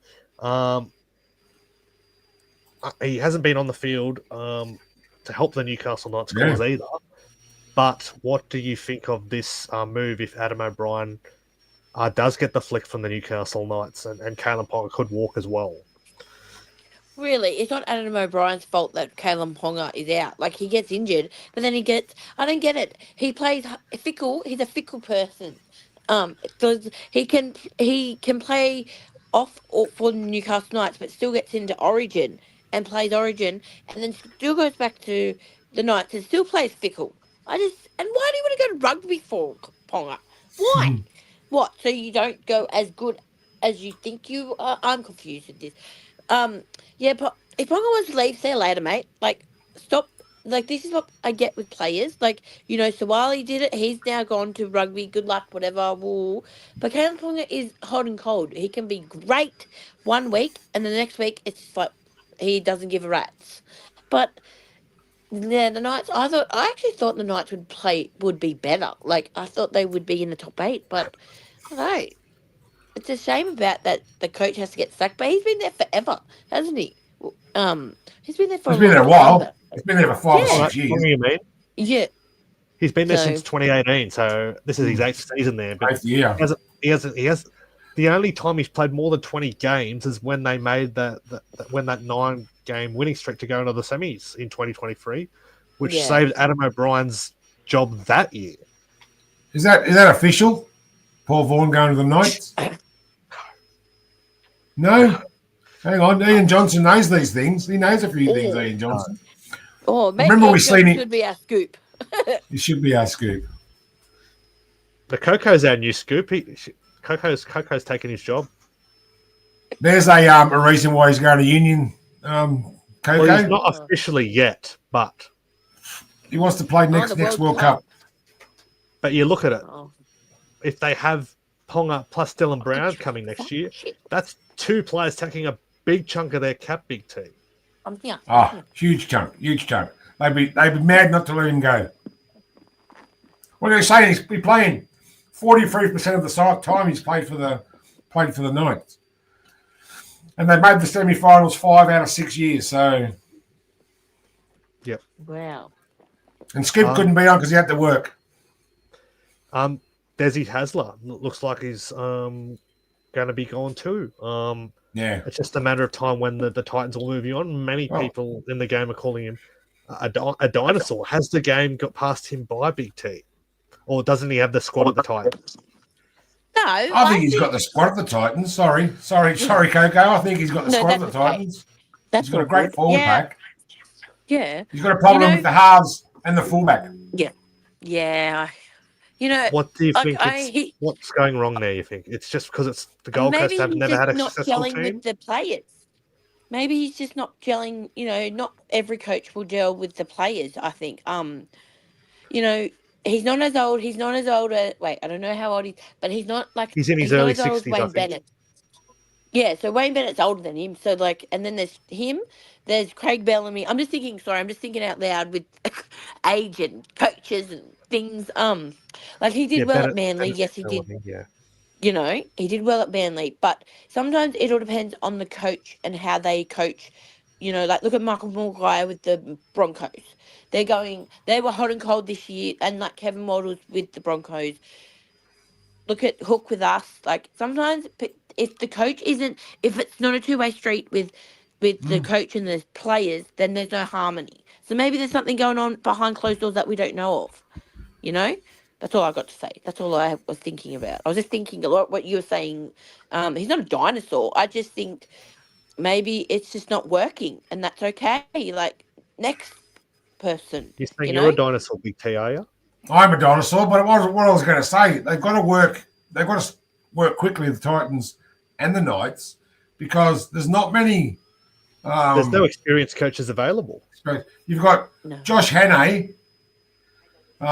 He hasn't been on the field to help the Newcastle Knights cause either. But what do you think of this move if Adam O'Brien does get the flick from the Newcastle Knights and Caleb Ponga could walk as well? Really, it's not Adam O'Brien's fault that Caleb Ponga is out. Like, he gets injured, but then I don't get it. He plays fickle. He's a fickle person. Because he can play off for the Newcastle Knights, but still gets into Origin and plays Origin, and then still goes back to the Knights and still plays fickle. Why do you want to go to rugby for, Ponga? Why? What? So you don't go as good as you think you are? I'm confused with this. But if Ponga wants to leave, see you later, mate. Like, stop. Like, this is what I get with players. Like, Sawali did it. He's now gone to rugby. Good luck, whatever. Woo. But Caleb Ponga is hot and cold. He can be great 1 week, and the next week it's like he doesn't give a rat's. But yeah, the Knights. I actually thought the Knights would be better. Like, I thought they would be in the top 8, but I don't know. It's a shame about that. The coach has to get sacked, but he's been there forever, hasn't he? He's been there for a while. He's been there for 5 or 6 years. What do you mean? Yeah. He's been there since 2018, so this is his 8th season there. But 8th year. He has. The only time he's played more than 20 games is when they made that 9-game winning streak to go into the semis in 2023, which saved Adam O'Brien's job that year. Is that official? Paul Vaughan going to the Knights? No? Hang on. Ian Johnson knows these things. He knows a few things, Ian Johnson. Oh, maybe Ian Johnson should be our scoop. He should be our scoop. The Coco's our new scoop. Coco's taking his job. There's a reason why he's going to Union, Coco. Well, he's not officially yet, but he wants to play next World Cup. But you look at it. If they have Ponga plus Dylan Brown coming next year, that's 2 players taking a big chunk of their cap, Big T. Huge chunk. They'd be mad not to let him go. What are they saying? He's been playing 43% of the time he's played for the Knights. And they made the semi-finals 5 out of 6 years, so... Yep. Wow. And Skip couldn't be on because he had to work. Desi Hasler looks like he's going to be gone too. Yeah. It's just a matter of time when the Titans will move on. Many people in the game are calling him a dinosaur. Has the game got past him by Big T? Or doesn't he have the squad at the Titans? No, I think he's got the squad of the Titans. Sorry, Coco. I think he's got the squad of the Titans. That's He's got a great forward pack. Yeah. He's got a problem with the halves and the fullback. Yeah. What do you like, think? What's going wrong there? You think it's just because it's the Gold Coast have never had a successful gelling team? with the players. Maybe he's just not gelling. Not every coach will gel with the players. I think. He's not as old. He's not as old as. Wait, I don't know how old but he's not like. He's in his not early as old as 60s, I Wayne think. Bennett. Yeah, so Wayne Bennett's older than him. So and then there's him. There's Craig Bellamy. I'm just thinking out loud with age and coaches and things. He did well at Manly. Yes, he did. Yeah. He did well at Manly, but sometimes it all depends on the coach and how they coach. Look at Michael Maguire with the Broncos. They were hot and cold this year, and Kevin Waddles with the Broncos. Look at Hook with us. Sometimes if the coach if it's not a two-way street with the coach and the players, then there's no harmony. So maybe there's something going on behind closed doors that we don't know of. That's all I got to say. That's all I was thinking about. I was just thinking a lot what you were saying. He's not a dinosaur. I just think maybe it's just not working, and that's okay. Next person. You're saying you're a dinosaur, Big T, are you? I'm a dinosaur, but it wasn't what I was going to say. They've got to work. They've got to work quickly, the Titans and the Knights, because there's not many. There's no experienced coaches available. You've got Josh Hannay,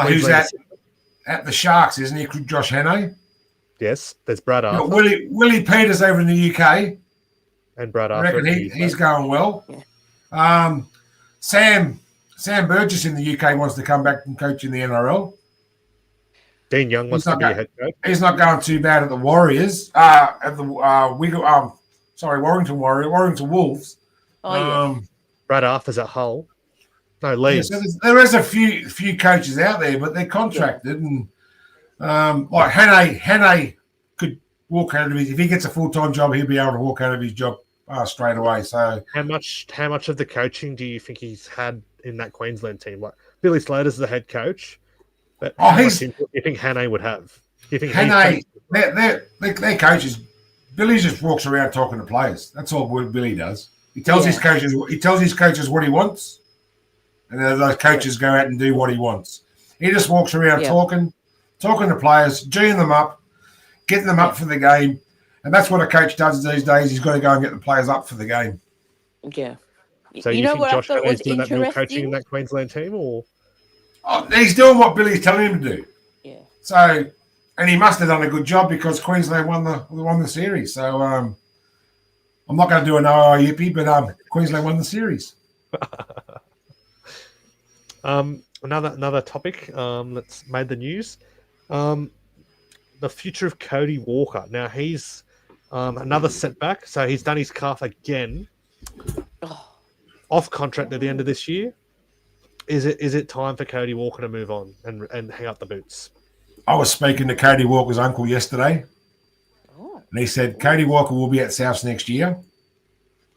who's at the Sharks, isn't he? Josh Hannay. Yes, there's Brad Arthur. Willie Peters over in the UK. And Brad I Arthur. reckon he's going well. Sam Burgess in the UK wants to come back and coach in the NRL. Dean Young wants to be a head coach. He's not going too bad at the Warriors. Warrington Wolves. Brad Arthur's at Hull. No, Leeds. Yeah, so there is a few coaches out there, but they're contracted, and Hannay could walk out of his. If he gets a full-time job, he'll be able to walk out of his job straight away. So, how much of the coaching do you think he's had in that Queensland team? Billy Slater's the head coach, but how much do you think Hannay would have? Do you think Hannay? They're coaches. Billy just walks around talking to players. That's all Billy does. He tells his coaches. He tells his coaches what he wants, and then those coaches go out and do what he wants. He just walks around talking to players, geeing them up, getting them up for the game, and that's what a coach does these days. He's got to go and get the players up for the game. Yeah. So you think Josh Hannay's doing that real coaching in that Queensland team, or he's doing what Billy's telling him to do? Yeah. So, and he must have done a good job because Queensland won the series. So, I'm not going to do an yippee, but Queensland won the series. Another topic that's made the news. The future of Cody Walker. Now he's another setback. So he's done his calf again. Off contract at the end of this year. Is it time for Cody Walker to move on and hang up the boots? I was speaking to Cody Walker's uncle yesterday. And he said Cody Walker will be at Souths next year,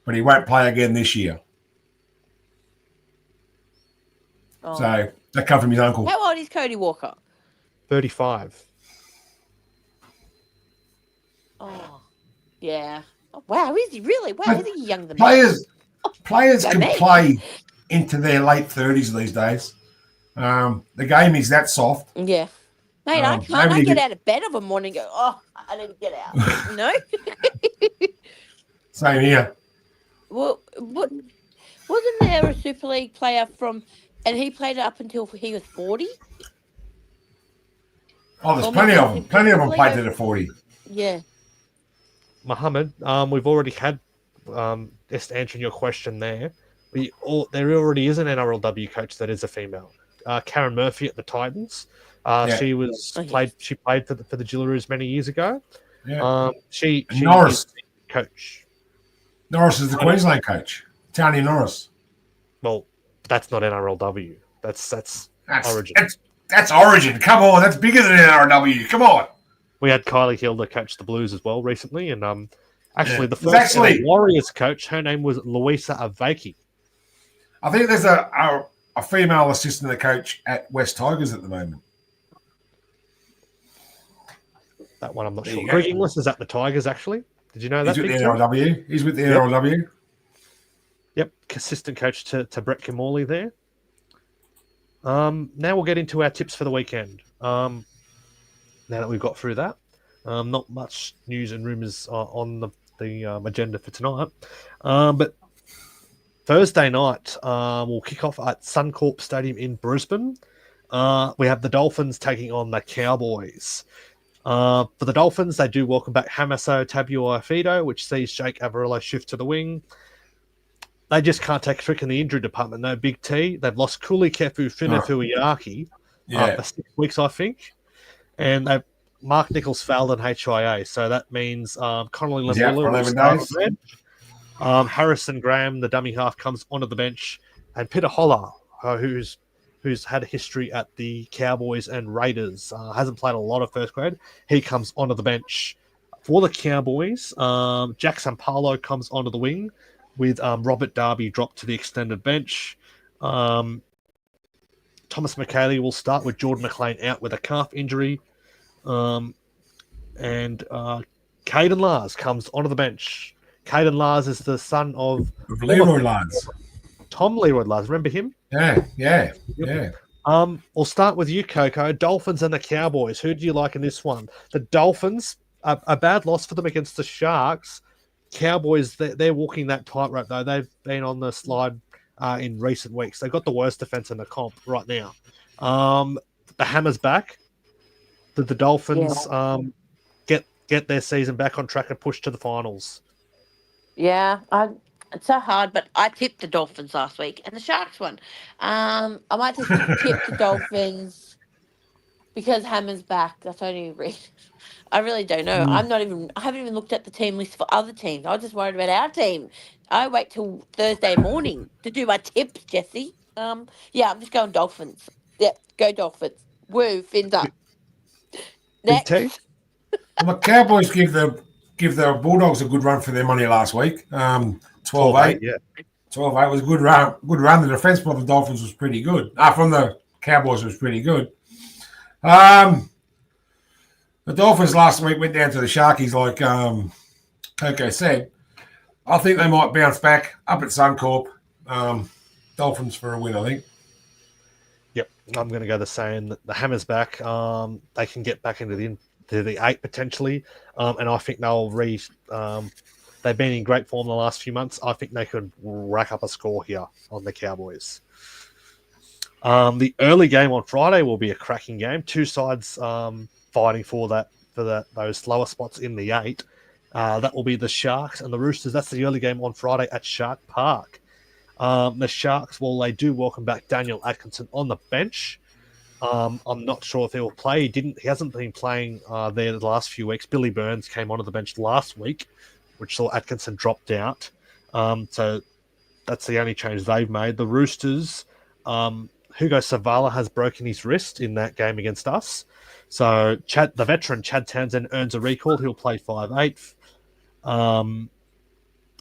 but he won't play again this year. So that come from his uncle. How old is Cody Walker? 35. Oh, yeah. Oh, wow, is he really? Wow, is he younger than me? Players can play into their late 30s these days. The game is that soft. Yeah. Mate, I can't get out of bed of a morning and go, oh, I need to get out. No? Same here. Well, wasn't there a Super League player and he played up until he was 40? Oh, there's plenty of them. Plenty of them played to the 40. Yeah. Mohammed, we've already had, just answering your question there, there already is an NRLW coach that is a female. Karen Murphy at the Titans. She played for the Gillaroos many years ago. Yeah. She Norris is the coach. Norris is the Queensland coach. Tony Norris. Well, that's not NRLW. That's Origin. That's Origin. Come on, that's bigger than NRLW. Come on. We had Kylie Hilda coach the Blues as well recently, and actually the It was first actually- Warriors coach, her name was Louisa Avaki. I think there's a female assistant coach at West Tigers at the moment. That one I'm not There sure. you go. Greg Inglis is at the Tigers, actually. Did you know that? He's with the Big Tom? NRLW. He's with the Yep. NRLW. Yep, assistant coach to Brett Kimorley there. Now we'll get into our tips for the weekend. Now that we've got through that, not much news and rumours on the agenda for tonight. But Thursday night, we'll kick off at Suncorp Stadium in Brisbane. We have the Dolphins taking on the Cowboys. For the Dolphins, they do welcome back Hamaso Tabuai-Fido, which sees Jake Averillo shift to the wing. They just can't take a trick in the injury department. No Big T. They've lost Kuli Kefu Finafuiaki for 6 weeks, I think. And Mark Nichols fouled on HIA. So that means Connolly He's out for Lamula will 11 start on days. the bench. Harrison Graham, the dummy half, comes onto the bench. And Peter Holler, who's had a history at the Cowboys and Raiders, hasn't played a lot of first grade. He comes onto the bench. For the Cowboys, Jackson Paulo comes onto the wing, with Robert Darby dropped to the extended bench. Thomas McKaylee will start with Jordan McLean out with a calf injury. And Caden Lars comes onto the bench. Caden Lars is the son of Leroy Lance. Tom Leroy Lars. Remember him? Yeah. We'll start with you, Coco. Dolphins and the Cowboys. Who do you like in this one? The Dolphins, a bad loss for them against the Sharks. Cowboys, they're walking that tightrope, though. They've been on the slide in recent weeks. They've got the worst defense in the comp right now. The Hammer's back. The Dolphins get their season back on track and push to the finals. Yeah, it's so hard, but I tipped the Dolphins last week and the Sharks won. I might just tip the Dolphins because Hammer's back. That's the only reason. I really don't know. I haven't even looked at the team list for other teams. I was just worried about our team. I wait till Thursday morning to do my tips, Jesse. I'm just going Dolphins. Yep, go Dolphins. Woo, fins up. Next. Well, the Cowboys give the Bulldogs a good run for their money last week. 12-8. Yeah. 12-8 was a good run. Good run. The defense by the Dolphins was pretty good. From the Cowboys was pretty good. The Dolphins last week went down to the Sharkies, like Coco said. I think they might bounce back up at Suncorp. Dolphins for a win, I think. Yep, I'm going to go the same. The Hammer's back. They can get back into the 8 potentially, and I think they've been in great form the last few months. I think they could rack up a score here on the Cowboys. The early game on Friday will be a cracking game. Two sides fighting for those lower spots in the 8. That will be the Sharks and the Roosters. That's the early game on Friday at Shark Park. The Sharks, they do welcome back Daniel Atkinson on the bench. I'm not sure if he will play. He hasn't been playing there the last few weeks. Billy Burns came onto the bench last week, which saw Atkinson dropped out. So that's the only change they've made. The Roosters, Hugo Savala has broken his wrist in that game against us. So the veteran Chad Townsend earns a recall. He'll play 5/8.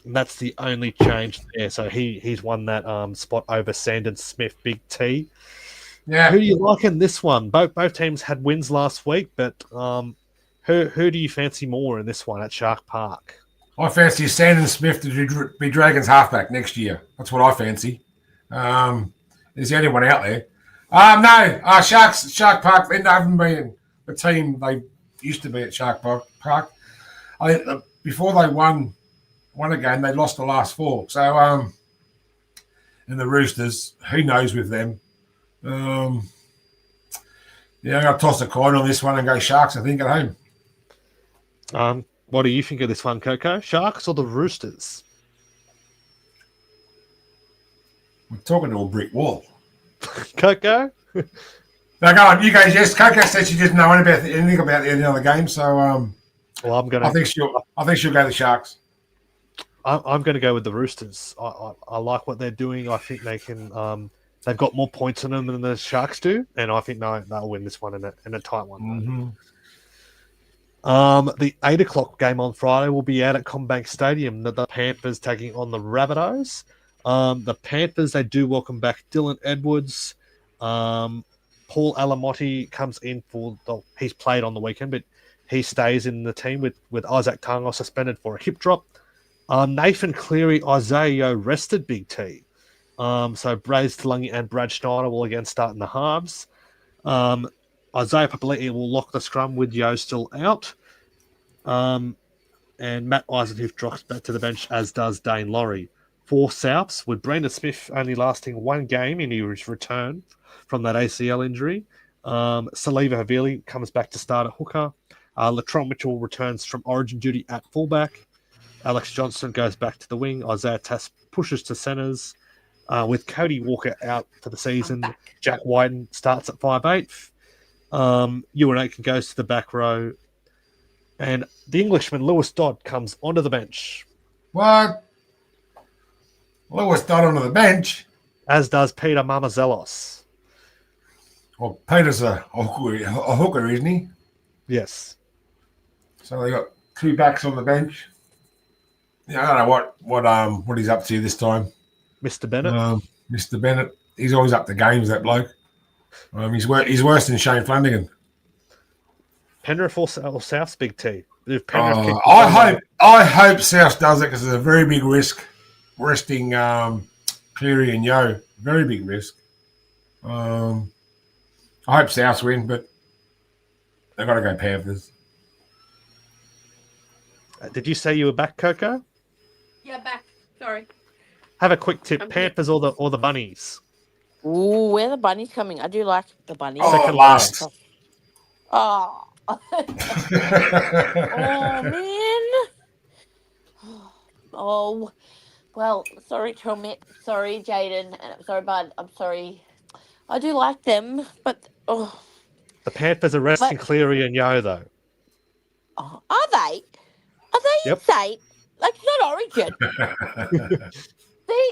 That's the only change there. So he's won that spot over Sandon Smith, Big T. Yeah. Who do you like in this one? Both teams had wins last week, but who do you fancy more in this one at Shark Park? I fancy Sandon Smith to be Dragons halfback next year. That's what I fancy. He's the only one out there. Shark Park, they haven't been the team they used to be at Shark Park. I think before they won a game, they lost the last 4. So, and the Roosters, who knows with them? I'm going to toss a coin on this one and go Sharks, I think, at home. What do you think of this one, Coco? Sharks or the Roosters? We're talking to a brick wall. Coco? No, go on. You guys, yes. Coco said she didn't know anything about the other game, so I think she'll go the Sharks. I'm going to go with the Roosters. I like what they're doing. I think they can They've got more points on them than the Sharks do, and I think they'll win this one in a tight one. The 8 o'clock game on Friday will be out at Combank Stadium. The Panthers taking on the Rabbitohs. The Panthers, they do welcome back Dylan Edwards. Paul Alamotti comes in he's played on the weekend, but he stays in the team with Isaac Tango suspended for a hip drop. Nathan Cleary, Isaiah rested Big T. So Braze Talungi and Brad Schneider will again start in the halves. Isaiah Papali'i will lock the scrum with Yo still out. And Matt Eisenhuth drops back to the bench, as does Dane Laurie. 4 Souths, with Brandon Smith only lasting 1 game in his return from that ACL injury. Saliva Havili comes back to start at hooker. Latrell Mitchell returns from origin duty at fullback. Alex Johnson goes back to the wing. Isaiah Tass pushes to centres. With Cody Walker out for the season, Jack Wyden starts at 5'8". Ewan Aitken goes to the back row. And the Englishman, Lewis Dodd, comes onto the bench. What? Lewis Dodd onto the bench? As does Peter Mamazelos. Well, Peter's a hooker, isn't he? Yes. So they got 2 backs on the bench. Yeah, I don't know what he's up to this time. Mr. Bennett. Mr. Bennett. He's always up to games, that bloke. He's worse than Shane Flanagan. Penrith or South's Big T? I hope South does it because it's a very big risk resting Cleary and Yo. Very big risk. I hope South win, but they've got to go Panthers. Did you say you were back, Coco? Yeah, back. Sorry. Have a quick tip: Panthers or the Bunnies? Ooh, where are the bunnies coming? I do like the bunnies. Second last. Oh. Oh, man. Oh, well, sorry, Tromit. Sorry, Jaden. Sorry, Bud. I'm sorry. I do like them, but... The Panthers are resting Cleary and Yo, though. Oh, are they? Are they insane? Like, it's not Origin. See?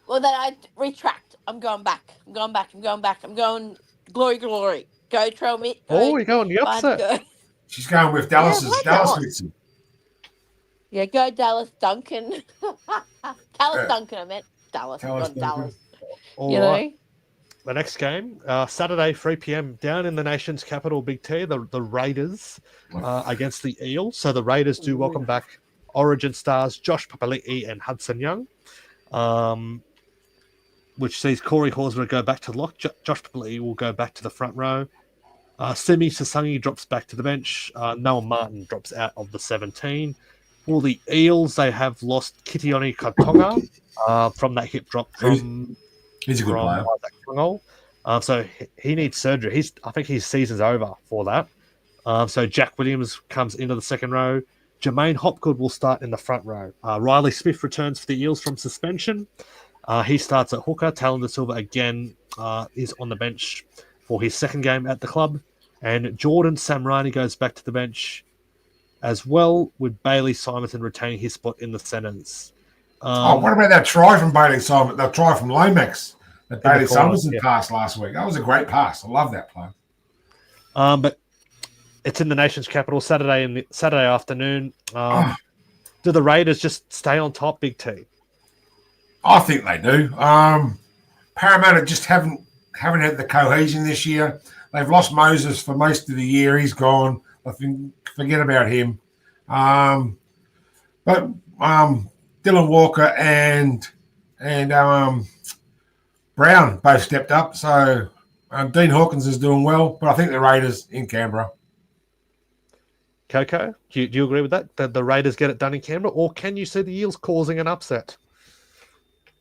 Well, then I retract. I'm going back. I'm going glory. Go, Tromit. Oh, you're going the upset. She's going with Dallas. Yeah, go Dallas Duncan. Duncan, I meant Dallas. Dallas. All you right. know? The next game, Saturday, 3 p.m, down in the nation's capital, Big T, the Raiders against the Eels. So the Raiders do welcome back Origin stars Josh Papali'i and Hudson Young, which sees Corey Horsburgh go back to the lock. Josh Papali'i will go back to the front row. Simi Sasangi drops back to the bench. Noah Martin drops out of the 17. For the Eels, they have lost Kitione Katonga from that hip drop from... He's a good player. So he needs surgery. I think his season's over for that. So Jack Williams comes into the second row. Jermaine Hopgood will start in the front row. Riley Smith returns for the Eels from suspension. He starts at hooker. Talon De Silva again is on the bench for his second game at the club. And Jordan Samrani goes back to the bench as well, with Bailey Simonson retaining his spot in the centres. What about that try from Bailey Simon? That try from Lomax that Bailey Simonson passed last week. That was a great pass. I love that play. But it's in the nation's capital Saturday afternoon. Do the Raiders just stay on top, Big T? I think they do. Parramatta just haven't had the cohesion this year. They've lost Moses for most of the year. He's gone. I think forget about him. But Dylan Walker and Brown both stepped up. So Dean Hawkins is doing well, but I think the Raiders in Canberra. Coco, do you agree with that? That the Raiders get it done in Canberra, or can you see the Eels causing an upset?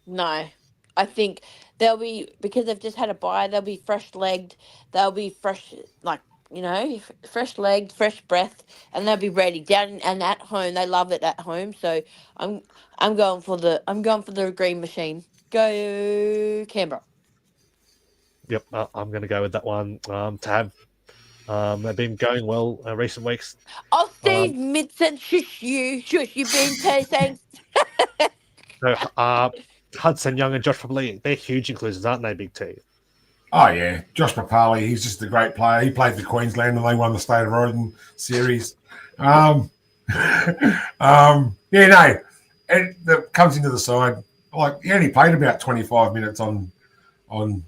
No, I think they'll be, because they've just had a bye, they'll be fresh-legged, they'll be fresh-legged, fresh breath, and they'll be ready down and at home. They love it at home, so I'm going for the green machine. Go Canberra. Yep, I'm going to go with that one. They've been going well recent weeks. Oh, Steve Midson, shush, you've been saying. So, Hudson Young and Josh Papali, they're huge inclusions, aren't they, Big T? Oh, yeah. Josh Papali, he's just a great player. He played for Queensland and they won the State of Origin series. It comes into the side. Like, he only played about 25 minutes on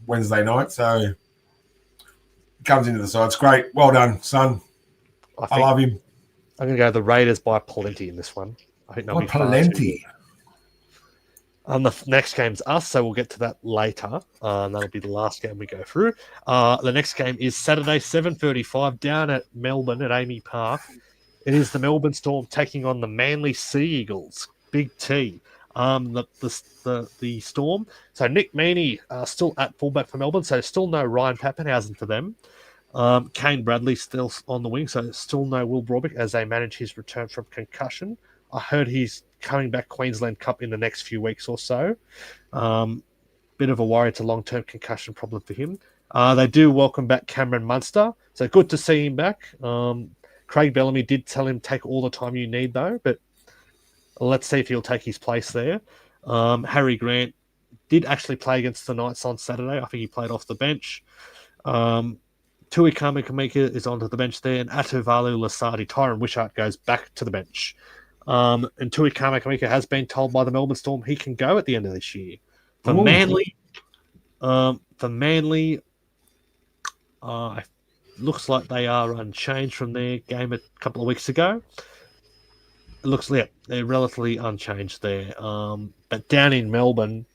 Wednesday night, so he comes into the side. It's great. Well done, son. I love him. I'm going to go the Raiders by plenty in this one. I think they'll be plenty. The next game's us, so we'll get to that later. That'll be the last game we go through. The next game is Saturday, 7:35, down at Melbourne at Amy Park. It is the Melbourne Storm taking on the Manly Sea Eagles. Big T. The Storm. So Nick Meaney still at fullback for Melbourne, so still no Ryan Pappenhausen for them. Kane Bradley still on the wing, so still no Will Broadbeck as they manage his return from concussion. I heard he's coming back Queensland Cup in the next few weeks or so. Bit of a worry. It's a long-term concussion problem for him. They do welcome back Cameron Munster, so good to see him back. Craig Bellamy did tell him take all the time you need, though, but let's see if he'll take his place there. Harry Grant did actually play against the Knights on Saturday. I think he played off the bench. Tui Kamika is onto the bench there, and Atuvalu Lasardi, Tyron Wishart goes back to the bench. And Tui Kamika has been told by the Melbourne Storm he can go at the end of this year. For Manly, looks like they are unchanged from their game a couple of weeks ago. It looks like they're relatively unchanged there. But down in Melbourne,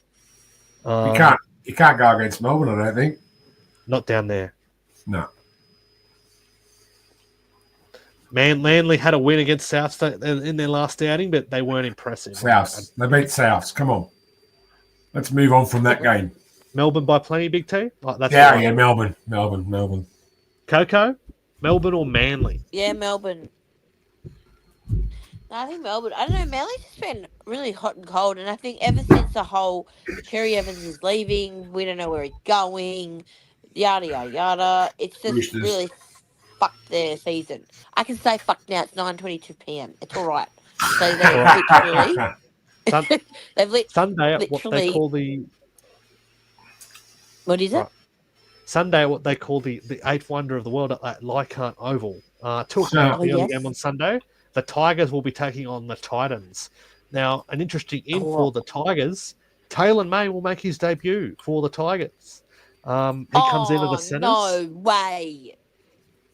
you can't go against Melbourne, I don't think. Not down there. No. Manly had a win against Souths in their last outing, but they weren't impressive. Souths. They beat Souths. Come on. Let's move on from that game. Melbourne by plenty, Big T? Melbourne. Coco? Melbourne or Manly? Yeah, Melbourne. No, I think Melbourne. I don't know. Manly's just been really hot and cold, and I think ever since the whole Cherry Evans is leaving, we don't know where he's going, yada, yada, yada. It's just Roosters. really fucked their season. I can say fuck now. It's 9:22 p.m. It's all right. So they literally... Sunday at what they call the... What is it? Sunday at what they call the eighth wonder of the world at Leichhardt Oval. 2 o'clock the early game on Sunday. The Tigers will be taking on the Titans. Now, an interesting for the Tigers, Taylor May will make his debut for the Tigers. He comes into the centres. No way.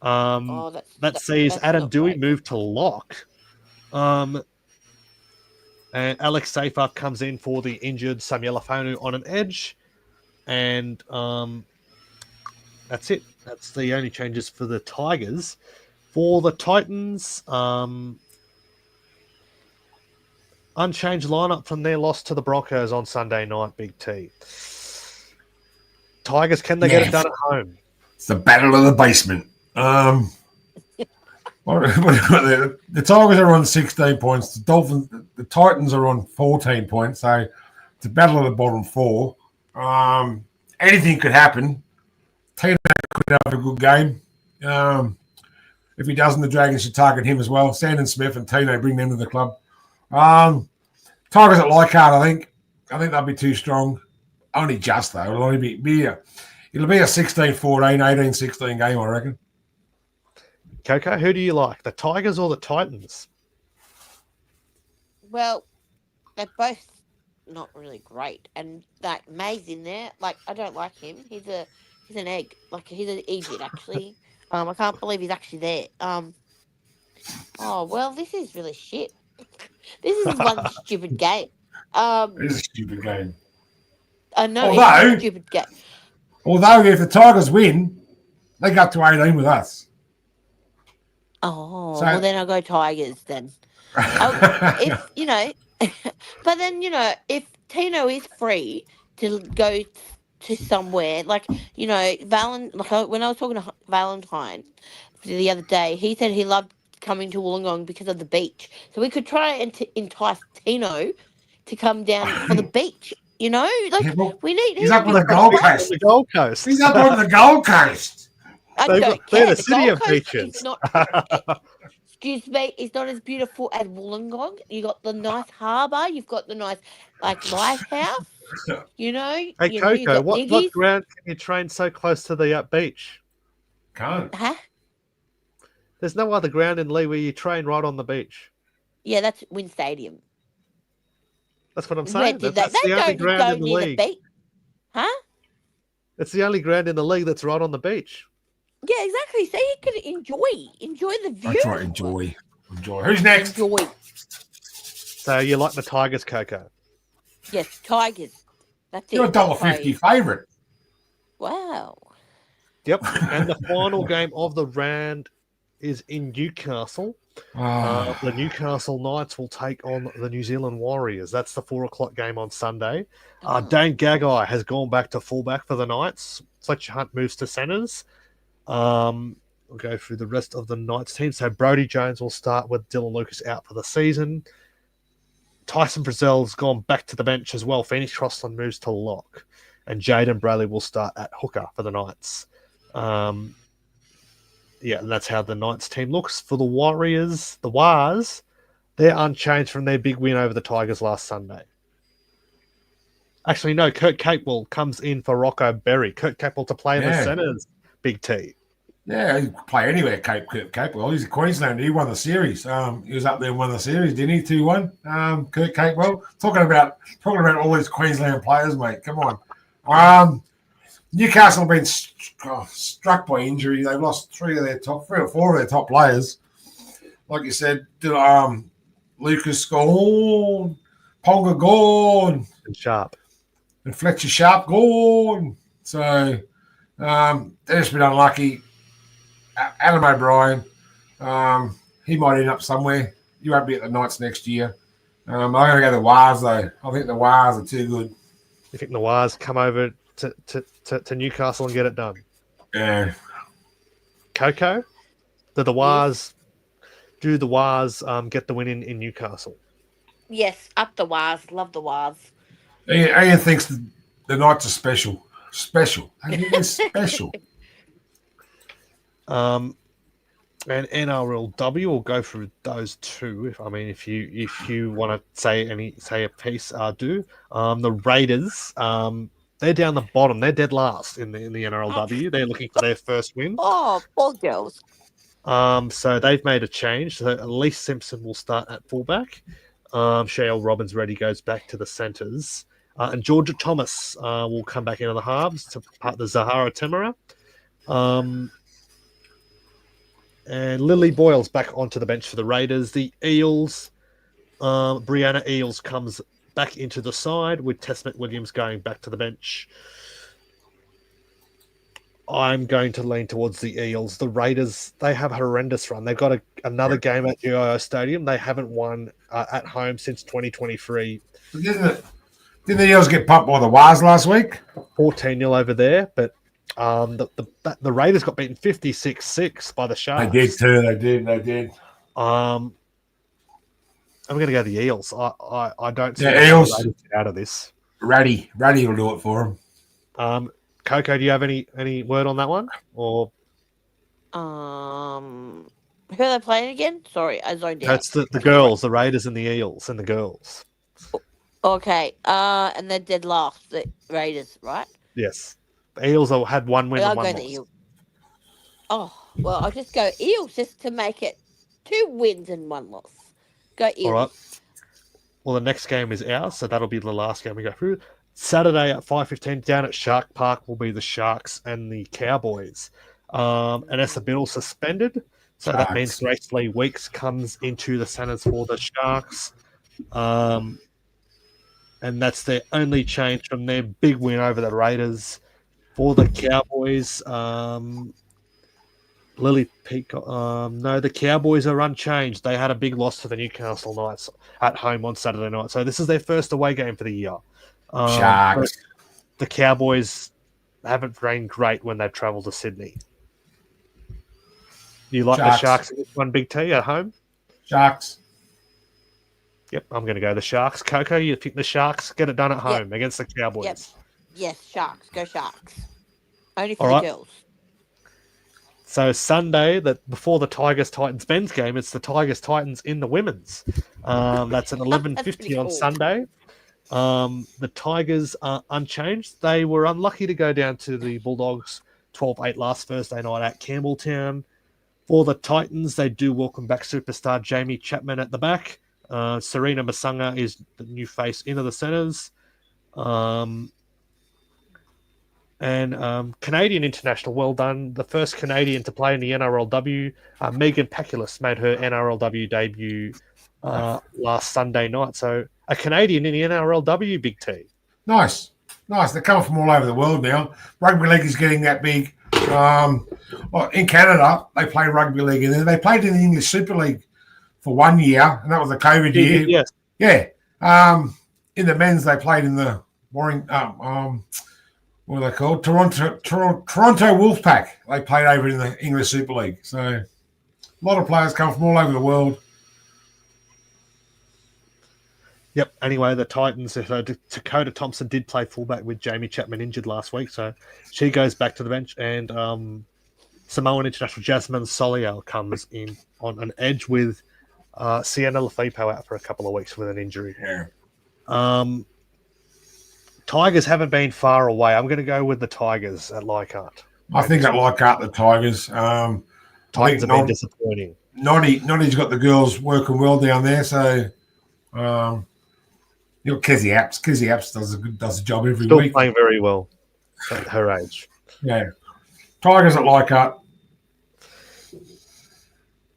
That sees Adam Dewey move to lock. And Alex Seyfarth comes in for the injured Samuel Afonu on an edge. And that's it. That's the only changes for the Tigers. For the Titans, unchanged lineup from their loss to the Broncos on Sunday night, Big T. Tigers, can they get it done at home? It's the battle of the basement. The Tigers are on 16 points. The Titans are on 14 points. So it's a battle of the bottom four. Anything could happen. Tino could have a good game. If he doesn't, the Dragons should target him as well. Sandon Smith and Tino, bring them to the club. Tigers at Leichhardt, I think they'll be too strong. Only just, though. It'll only be a 16-14, 18-16 game, I reckon. Coco, who do you like, the Tigers or the Titans? Well, they're both not really great, and like May's in there. Like, I don't like him. He's an egg. Like, he's an idiot, actually. I can't believe he's actually there. Oh well, this is really shit. This is one stupid game. It is a stupid game. I know it's a stupid game. Although if the Tigers win, they go up to 18 with us. Oh, well then I'll go Tigers then. If but then if Tino is free to go to somewhere like when I was talking to Valentine the other day, he said he loved coming to Wollongong because of the beach. So we could try and entice Tino to come down for the beach. We need. He's up on the Gold Coast. The Gold Coast. He's up on the Gold Coast. I don't they're care. the city Gold of Coast beaches. is not excuse me, it's not as beautiful as Wollongong. You got the nice harbour. You've got the nice lighthouse. You know, Hey, you Coco, got what Niggies. ground can you train so close to the beach? Can't. Huh? There's no other ground in Lee where you train right on the beach. Yeah, that's Wynn Stadium. That's what I'm Where saying. did That's they the only don't ground go in the near the league. beach? Huh? It's the only ground in the league that's right on the beach. Yeah, exactly. So you can enjoy the view. That's right. Enjoy. Who's next? Enjoy. So you like the Tigers, Coco? Yes, Tigers. That's You're it. $1.50 favourite. Wow. Yep. And the final game of the round is in Newcastle. The Newcastle Knights will take on the New Zealand Warriors. That's the 4:00 game on Sunday. Dane Gagai has gone back to fullback for the Knights. Fletcher Hunt moves to centres. We'll go through the rest of the Knights team. So Brodie Jones will start with Dylan Lucas out for the season. Tyson Frizzell's gone back to the bench as well. Phoenix Crossland moves to lock. And Jaden Bradley will start at hooker for the Knights. And that's how the Knights team looks. For the Warriors, the Wars, they're unchanged from their big win over the Tigers last Sunday. Actually, no, Kurt Capewell comes in for Rocco Berry. Kurt Capewell to play in the centres, Big T. Yeah, he could play anywhere, Capewell. He's a Queenslander. He won the series. He was up there and won the series, didn't he? 2-1. Kurt Capewell. Talking about all these Queensland players, mate. Come on. Newcastle have been struck by injury. They've lost three or four of their top players. Like you said, Lucas gone, Ponga gone, and Sharp, and Fletcher Sharp gone. So they've just been unlucky. Adam O'Brien, he might end up somewhere. You won't be at the Knights next year. I'm going to go to the Wars, though. I think the Wars are too good. You think the Wars come over to Newcastle and get it done? Yeah. Coco, do the Wars get the win in Newcastle? Yes, up the Wars. Love the Wars. Ian thinks the Knights are special. Special. I think they're special. And NRLW will go through those two. If you want to say a piece, do. The Raiders, they're down the bottom. They're dead last in the NRLW. They're looking for their first win. Oh, poor girls. So they've made a change. So Elise Simpson will start at fullback. Shale Robbins Reddy goes back to the centres. And Georgia Thomas will come back into the halves to part the Zahara Temera. And Lily Boyle's back onto the bench for the Raiders. The Eels, Brianna Eels comes back into the side with Tess McWilliams going back to the bench. I'm going to lean towards the Eels. The Raiders, they have a horrendous run. They've got another game at Accor Stadium. They haven't won at home since 2023. Didn't the Eels get pumped by the Wars last week? 14-0 over there, but the Raiders got beaten 56-6 by the Sharks. They did too. They did. I'm going to go the Eels. I don't see the Eels get out of this. Ratty will do it for them. Coco, do you have any word on that one? Or who are they playing again? Sorry, I zoned out. That's the girls, the Raiders and the Eels and the girls. Okay, and they're dead last, the Raiders, right? Yes. The Eels had one win and one loss. Eels. Oh, well, I'll just go Eels just to make it 2 wins and 1 loss. Go Eels. All right. Well, the next game is ours, so that'll be the last game we go through. Saturday at 5:15 down at Shark Park will be the Sharks and the Cowboys. Anessa Biddle suspended, so that means Grace Lee Weeks comes into the centres for the Sharks. And that's their only change from their big win over the Raiders. For the Cowboys, Lily Peacock. No, the Cowboys are unchanged. They had a big loss to the Newcastle Knights at home on Saturday night. So this is their first away game for the year. Sharks. The Cowboys haven't reigned great when they've travelled to Sydney. You like the Sharks in this one, Big T, at home? Sharks. Yep, I'm going to go the Sharks. Coco, you think the Sharks get it done at home against the Cowboys? Yep. Yes, Sharks. Go Sharks. Only for the girls. So Sunday, that before the Tigers-Titans men's game, it's the Tigers-Titans in the women's. That's at 11:50 on cool. Sunday. The Tigers are unchanged. They were unlucky to go down to the Bulldogs 12-8 last Thursday night at Campbelltown. For the Titans, they do welcome back superstar Jamie Chapman at the back. Serena Masanga is the new face into the centres. Canadian international, well done. The first Canadian to play in the NRLW, Megan Paculis, made her NRLW debut last Sunday night. So a Canadian in the NRLW, Big T. Nice. They're coming from all over the world now. Rugby league is getting that big. In Canada, they play rugby league, and then they played in the English Super League for 1 year, and that was the COVID year. Yes. Yeah. In the men's, they played in the what are they called? Toronto Wolfpack. They played over in the English Super League. So a lot of players come from all over the world. Yep. Anyway, the Titans, Dakota Thompson did play fullback with Jamie Chapman injured last week, so she goes back to the bench, and Samoan international Jasmine Soliel comes in on an edge with Sienna Lafipo out for a couple of weeks with an injury. Yeah. Tigers haven't been far away. I'm going to go with the Tigers at Leichhardt. I think at Leichhardt, the Tigers. Titans have been disappointing. Noddy's got the girls working well down there, so Kezzy Apps does a job every Still week. Playing very well at her age. Yeah. Tigers at Leichhardt.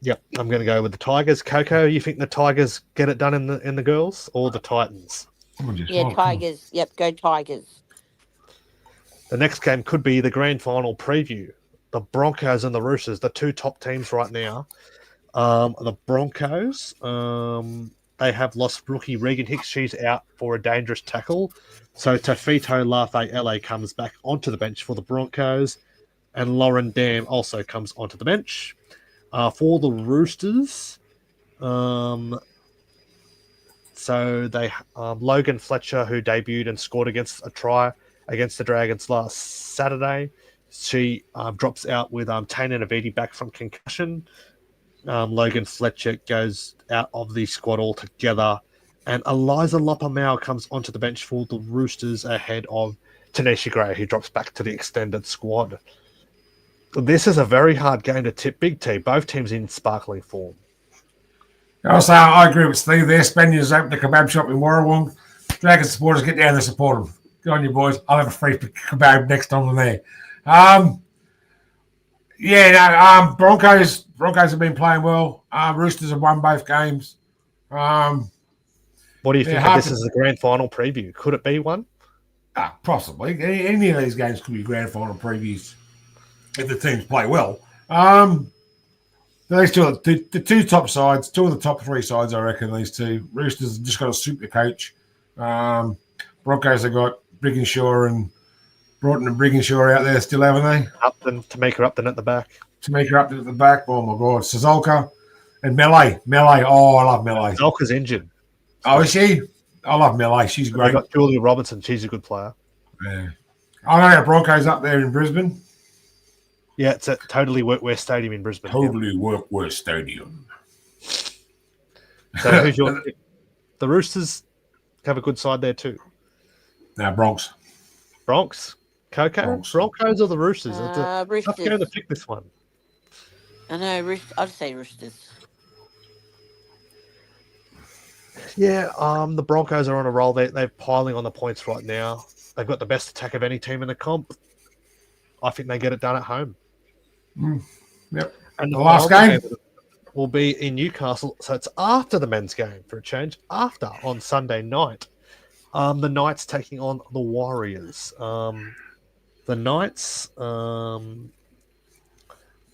Yep, I'm going to go with the Tigers. Coco, you think the Tigers get it done in the girls or the Titans? Yeah, Tigers. Yep, go Tigers. The next game could be the grand final preview. The Broncos and the Roosters, the two top teams right now. The Broncos, they have lost rookie Regan Hicks. She's out for a dangerous tackle. So Tafito Lafe comes back onto the bench for the Broncos. And Lauren Dam also comes onto the bench. For the Roosters, so they Logan Fletcher, who debuted and scored a try against the Dragons last Saturday. She drops out with Tana Navidi back from concussion. Logan Fletcher goes out of the squad altogether. And Eliza Lopamau comes onto the bench for the Roosters ahead of Tanisha Gray, who drops back to the extended squad. This is a very hard game to tip, Big T. Both teams in sparkling form. Also, I agree with Steve there. Spaniards open the kebab shop in Warrawong. Dragon supporters, get down there, support them. Good on you, boys. I'll have a free kebab next time I'm there. Broncos have been playing well. Roosters have won both games. What do you think of this as a grand final preview? Could it be one? Possibly. Any of these games could be grand final previews if the teams play well. These two, the two top sides, two of the top three sides, I reckon, these two. Roosters have just got a super coach. Broncos have got Brigginshaw and Broughton and Brigginshaw out there still, haven't they? Tameka Upton at the back. Tameka Upton at the back. Oh, my God. Sazolka and Melee. Oh, I love Melee. Sazolka's injured. Oh, is she? I love Melee. She's great. They've got Julia Robertson. She's a good player. Yeah. I know the Broncos up there in Brisbane. Yeah, it's at Totally Workwear Stadium in Brisbane. Totally Workwear Stadium. So who's your pick? The Roosters have a good side there too. No, Bronx. Coco? Bronx. Broncos or the Roosters? Roosters. I'm going to pick this one. I know, I'd say Roosters. Yeah, the Broncos are on a roll. They're piling on the points right now. They've got the best attack of any team in the comp. I think they get it done at home. Yep. And the last game will be in Newcastle. So it's after the men's game for a change. On Sunday night. The Knights taking on the Warriors. The Knights, they're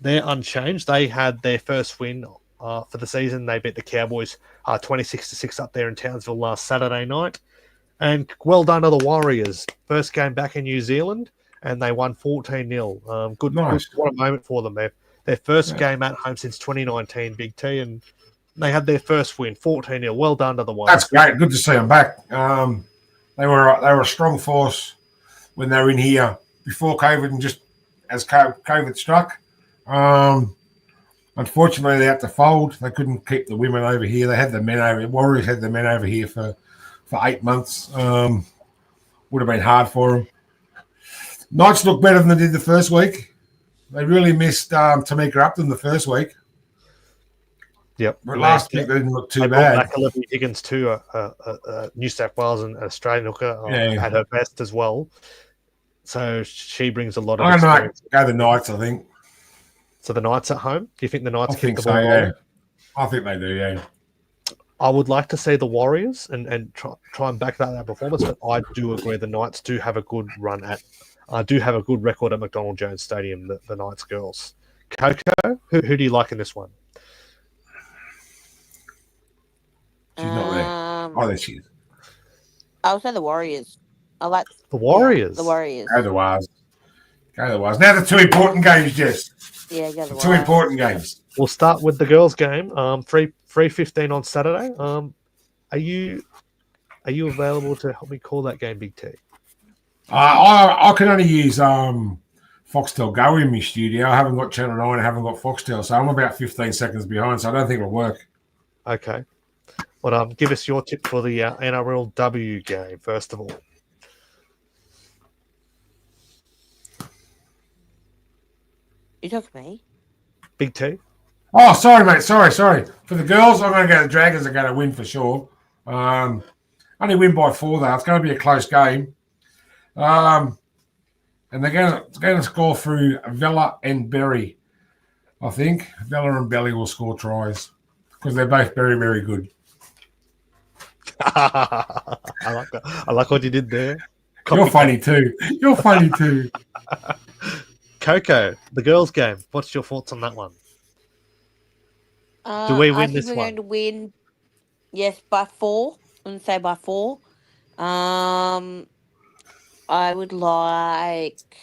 unchanged. They had their first win for the season. They beat the Cowboys 26-6 up there in Townsville last Saturday night. And well done to the Warriors. First game back in New Zealand, and they won 14-0. Good, what a moment for them. Their first game at home since 2019, Big T, and they had their first win, 14-0. Well done to the Warriors. That's great. Good to see them back. They were a strong force when they were in here before COVID and just as COVID struck. Unfortunately, they had to fold. They couldn't keep the women over here. They had the men over. Warriors had the men over here for 8 months. Would have been hard for them. Knights look better than they did the first week. They really missed Tamika Upton the first week. Yep. But last week they didn't look too they bad. Back Olivia Higgins too, New South Wales and Australian hooker at her best as well. So she brings a lot of experience. Go the Knights, I think. So the Knights at home? Do you think the Knights keep the ball rolling? Yeah. I think they do, yeah. I would like to see the Warriors and try and back that performance, but I do agree the Knights do have a good run do have a good record at McDonald Jones Stadium, the Knights girls. Coco, who do you like in this one? She's not there. Oh, there she is. I'll say the Warriors. I like the Warriors. The Warriors. Go the Wars. Go the Wars. Now the two important games, Jess. Yeah, go the Two important games. We'll start with the girls' game. 3:15 on Saturday. Are you available to help me call that game, Big T? I can only use Foxtel Go in my studio. I haven't got Channel 9. I haven't got Foxtel, so I'm about 15 seconds behind. So I don't think it'll work. Okay. Well, give us your tip for the NRLW game first of all. You talking to me? Big T? Oh, sorry, mate. Sorry. For the girls, I'm going to go the Dragons are going to win for sure. Only win by 4, though. It's going to be a close game. And they're going to score through Vella and Berry, I think. Vella and Belly will score tries because they're both very, very good. I like that. I like what you did there. You're funny too. Coco, the girls' game. What's your thoughts on that one? Do we win this one? We're going to win, yes, by 4. I'm going to say by 4. I would like...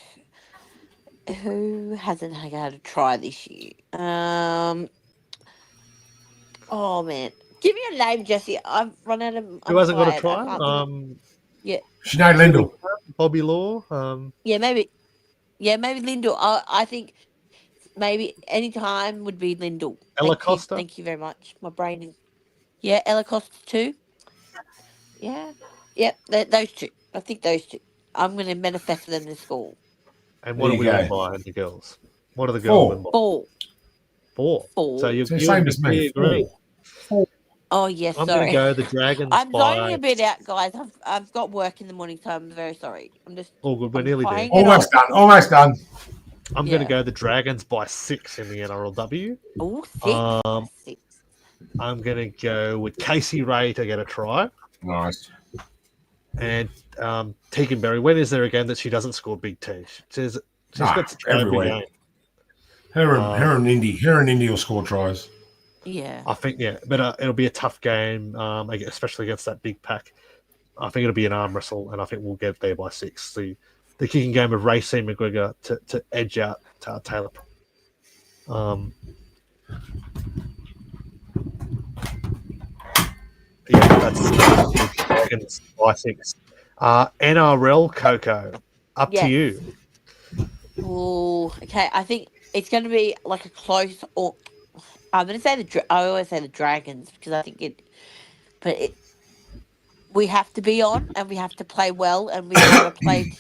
Who hasn't had a try this year? Oh, man. Give me a name, Jesse. I've run out of... Who hasn't got a try? Yeah. Sinead Lindell. Bobby Law. Yeah, maybe Lindell. I think maybe any time would be Lindell. Ella Costa. Thank you very much. My brain is... Yeah, Ella Costa too. Yeah. Yep, those two. I think those two. I'm going to manifest them to score. And what do we win by, the girls? What are the girls win by? 4. So you're same as me. Agree. 4. Oh, yes, I'm sorry. going to go the Dragons I'm by... zoning a bit out, guys. I've got work in the morning, so I'm very sorry. I'm just... All good. We're nearly there. Almost done. I'm going to go the Dragons by 6 in the NRLW. Oh, 6. I'm going to go with Casey Ray to get a try. Nice. And Tegan Berry. When is there a game that she doesn't score Big T? She's got to try every game. Her and Indy will score tries. Yeah. I think, but it'll be a tough game, especially against that big pack. I think it'll be an arm wrestle, and I think we'll get there by 6. The kicking game of Racine McGregor to edge out Taylor. That's Dragons by 6. NRL Coco, up to you. Oh, okay. I think it's going to be like a close. Or I'm going to say I always say the Dragons because I think we have to be on and we have to play well and we've got to play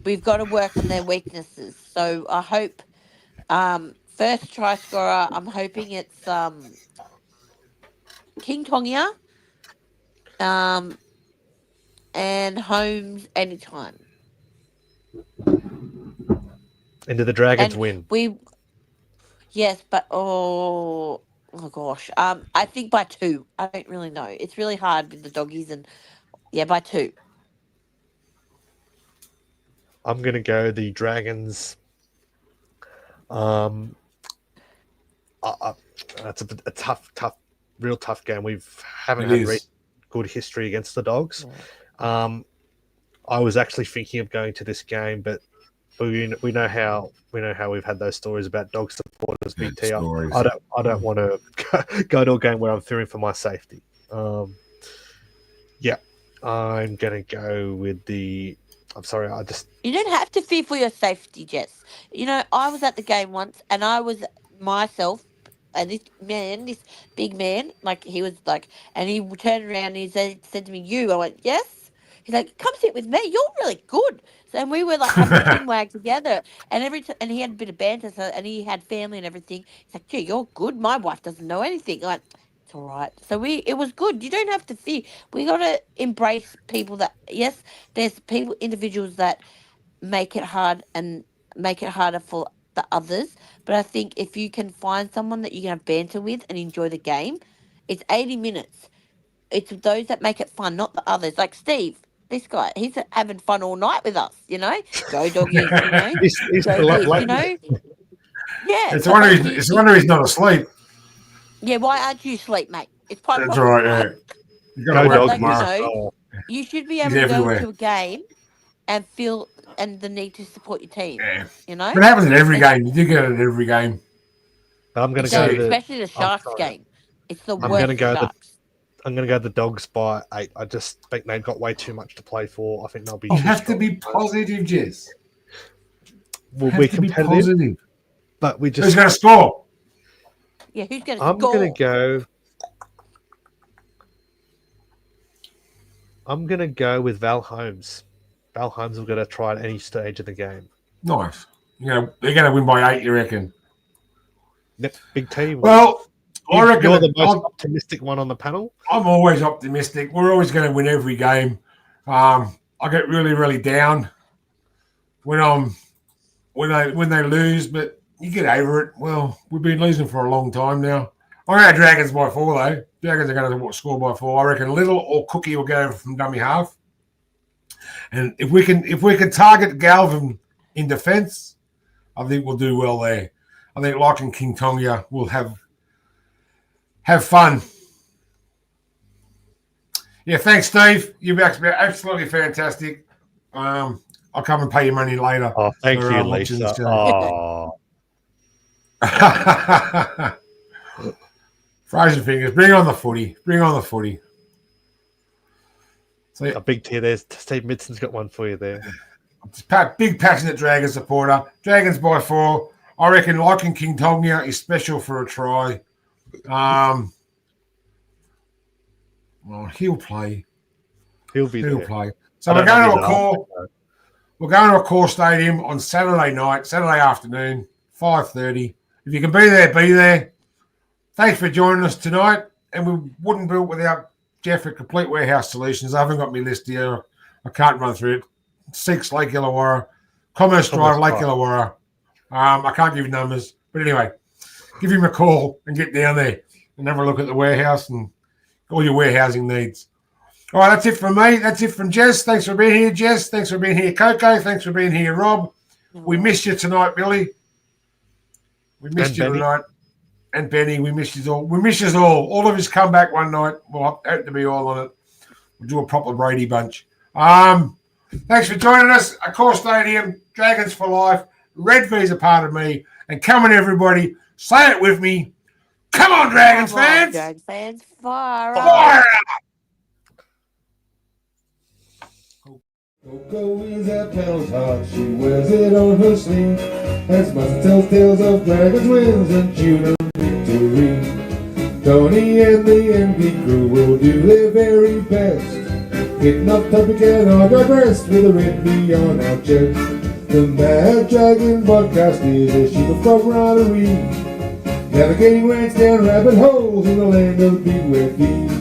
we've got to work on their weaknesses. So I hope first try scorer. I'm hoping it's King Tongia. And Holmes anytime. And do the Dragons win? Yes, but oh gosh. I think by 2. I don't really know. It's really hard with the doggies and by 2. I'm gonna go the Dragons. That's a tough, real tough game. We haven't had good history against the Dogs. Yeah. I was actually thinking of going to this game, but we know how we've had those stories about dog supporters. Big T. I don't want to go to a game where I'm fearing for my safety. I'm gonna go with the I'm sorry. I just You don't have to fear for your safety, Jess. You know, I was at the game once and I was myself, and this man, this big man, like he was like, and he turned around and he said to me, "You." I went, "Yes." He's like, "Come sit with me. You're really good." So, and we were like having a chin wag together, and and he had a bit of banter, so, and he had family and everything. He's like, "Gee, you're good. My wife doesn't know anything." I'm like, it's all right. So it was good. You don't have to fear. We got to embrace people that, yes, there's individuals that make it hard and make it harder for the others. But I think if you can find someone that you can have banter with and enjoy the game, it's 80 minutes. It's those that make it fun, not the others. Like Steve, this guy, he's having fun all night with us, you know? Go doggies, you know? he's Go still up this, late. you know? Yeah. It's a but wonder like he's, it's a wonder he's not asleep. yeah, why aren't you asleep, mate? It's part That's of all the right, yeah. You got to Go work like, you tomorrow. know, you should be He's able to go everywhere. to a game and feel and the need to support your team. Yeah. You know? It happens at every It's- game. You do get it at every game. But I'm going to It does, go to especially the I'm Sharks sorry. game. It's the I'm worst going to go Sharks. I'm going to go the Dogs by 8. I just think they've got way too much to play for. I think they'll be. You too have to strong. be positive, Jess. We'll Have be to be competitive, positive. but we Who's just. going to score? Yeah, who's going to I'm score? going to go. I'm going to go with Val Holmes. Val Holmes will going to try at any stage of the game. Nice. They're going to win by 8, you reckon? Yep, big team. Well, I reckon you're the most optimistic one on the panel. I'm always optimistic. We're always going to win every game. I get really, really down when they lose, but you get over it. Well, we've been losing for a long time now. I reckon Dragons by 4 though. Dragons are going to score by 4. I reckon Little or Cookie will go from dummy half. And if we can target Galvin in defence, I think we'll do well there. I think Locke and King Tonga will have fun. Yeah, thanks, Steve. You've been absolutely fantastic. I'll come and pay you money later. Oh, thank for, you, watching Lisa. this show. Oh. Frozen fingers. Bring on the footy. Bring on the footy. So, A big tear there. Steve Midson's got one for you there. big passionate Dragon supporter. Dragons by 4. I reckon Locke and King Tonga is special for a try. Well, he'll play. He'll be He'll there. play. So we're going to Accor Stadium on Saturday night, Saturday afternoon, 5:30. If you can be there. Thanks for joining us tonight. And we wouldn't build without Jeff at Complete Warehouse Solutions. I haven't got my list here. I can't run through it. 6 Lake Illawarra, Commerce Drive, Lake Illawarra. I can't give numbers, but anyway, give him a call and get down there and have a look at the warehouse and all your warehousing needs. All right, that's it from me. That's it from Jess. Thanks for being here, Jess. Thanks for being here, Coco. Thanks for being here, Rob. We missed you tonight, Billy. We missed you tonight. And Benny, we missed you all. We missed you all. All of us come back one night. Well, I hope to be all on it. We'll do a proper Brady bunch. Thanks for joining us. Accor Stadium, Dragons for life. Red V's a part of me. And come on, everybody. Say it with me. Come on, Dragons fans. Dragons fans, fire Fire Coco is at Pell's heart, she wears it on her sleeve. As Mustard tells tales of dragons, wins and tuna victory. Tony and the MD crew will do their very best. Hitting up topic and I digress with a red V on our chest. The Mad Dragon podcast is a sheet of camaraderie. Navigating rants down rabbit holes in the land of big wet feet.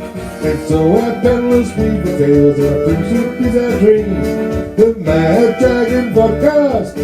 And so our peddlers speak the tales, our friendship is our dream. The Mad Dragon podcast.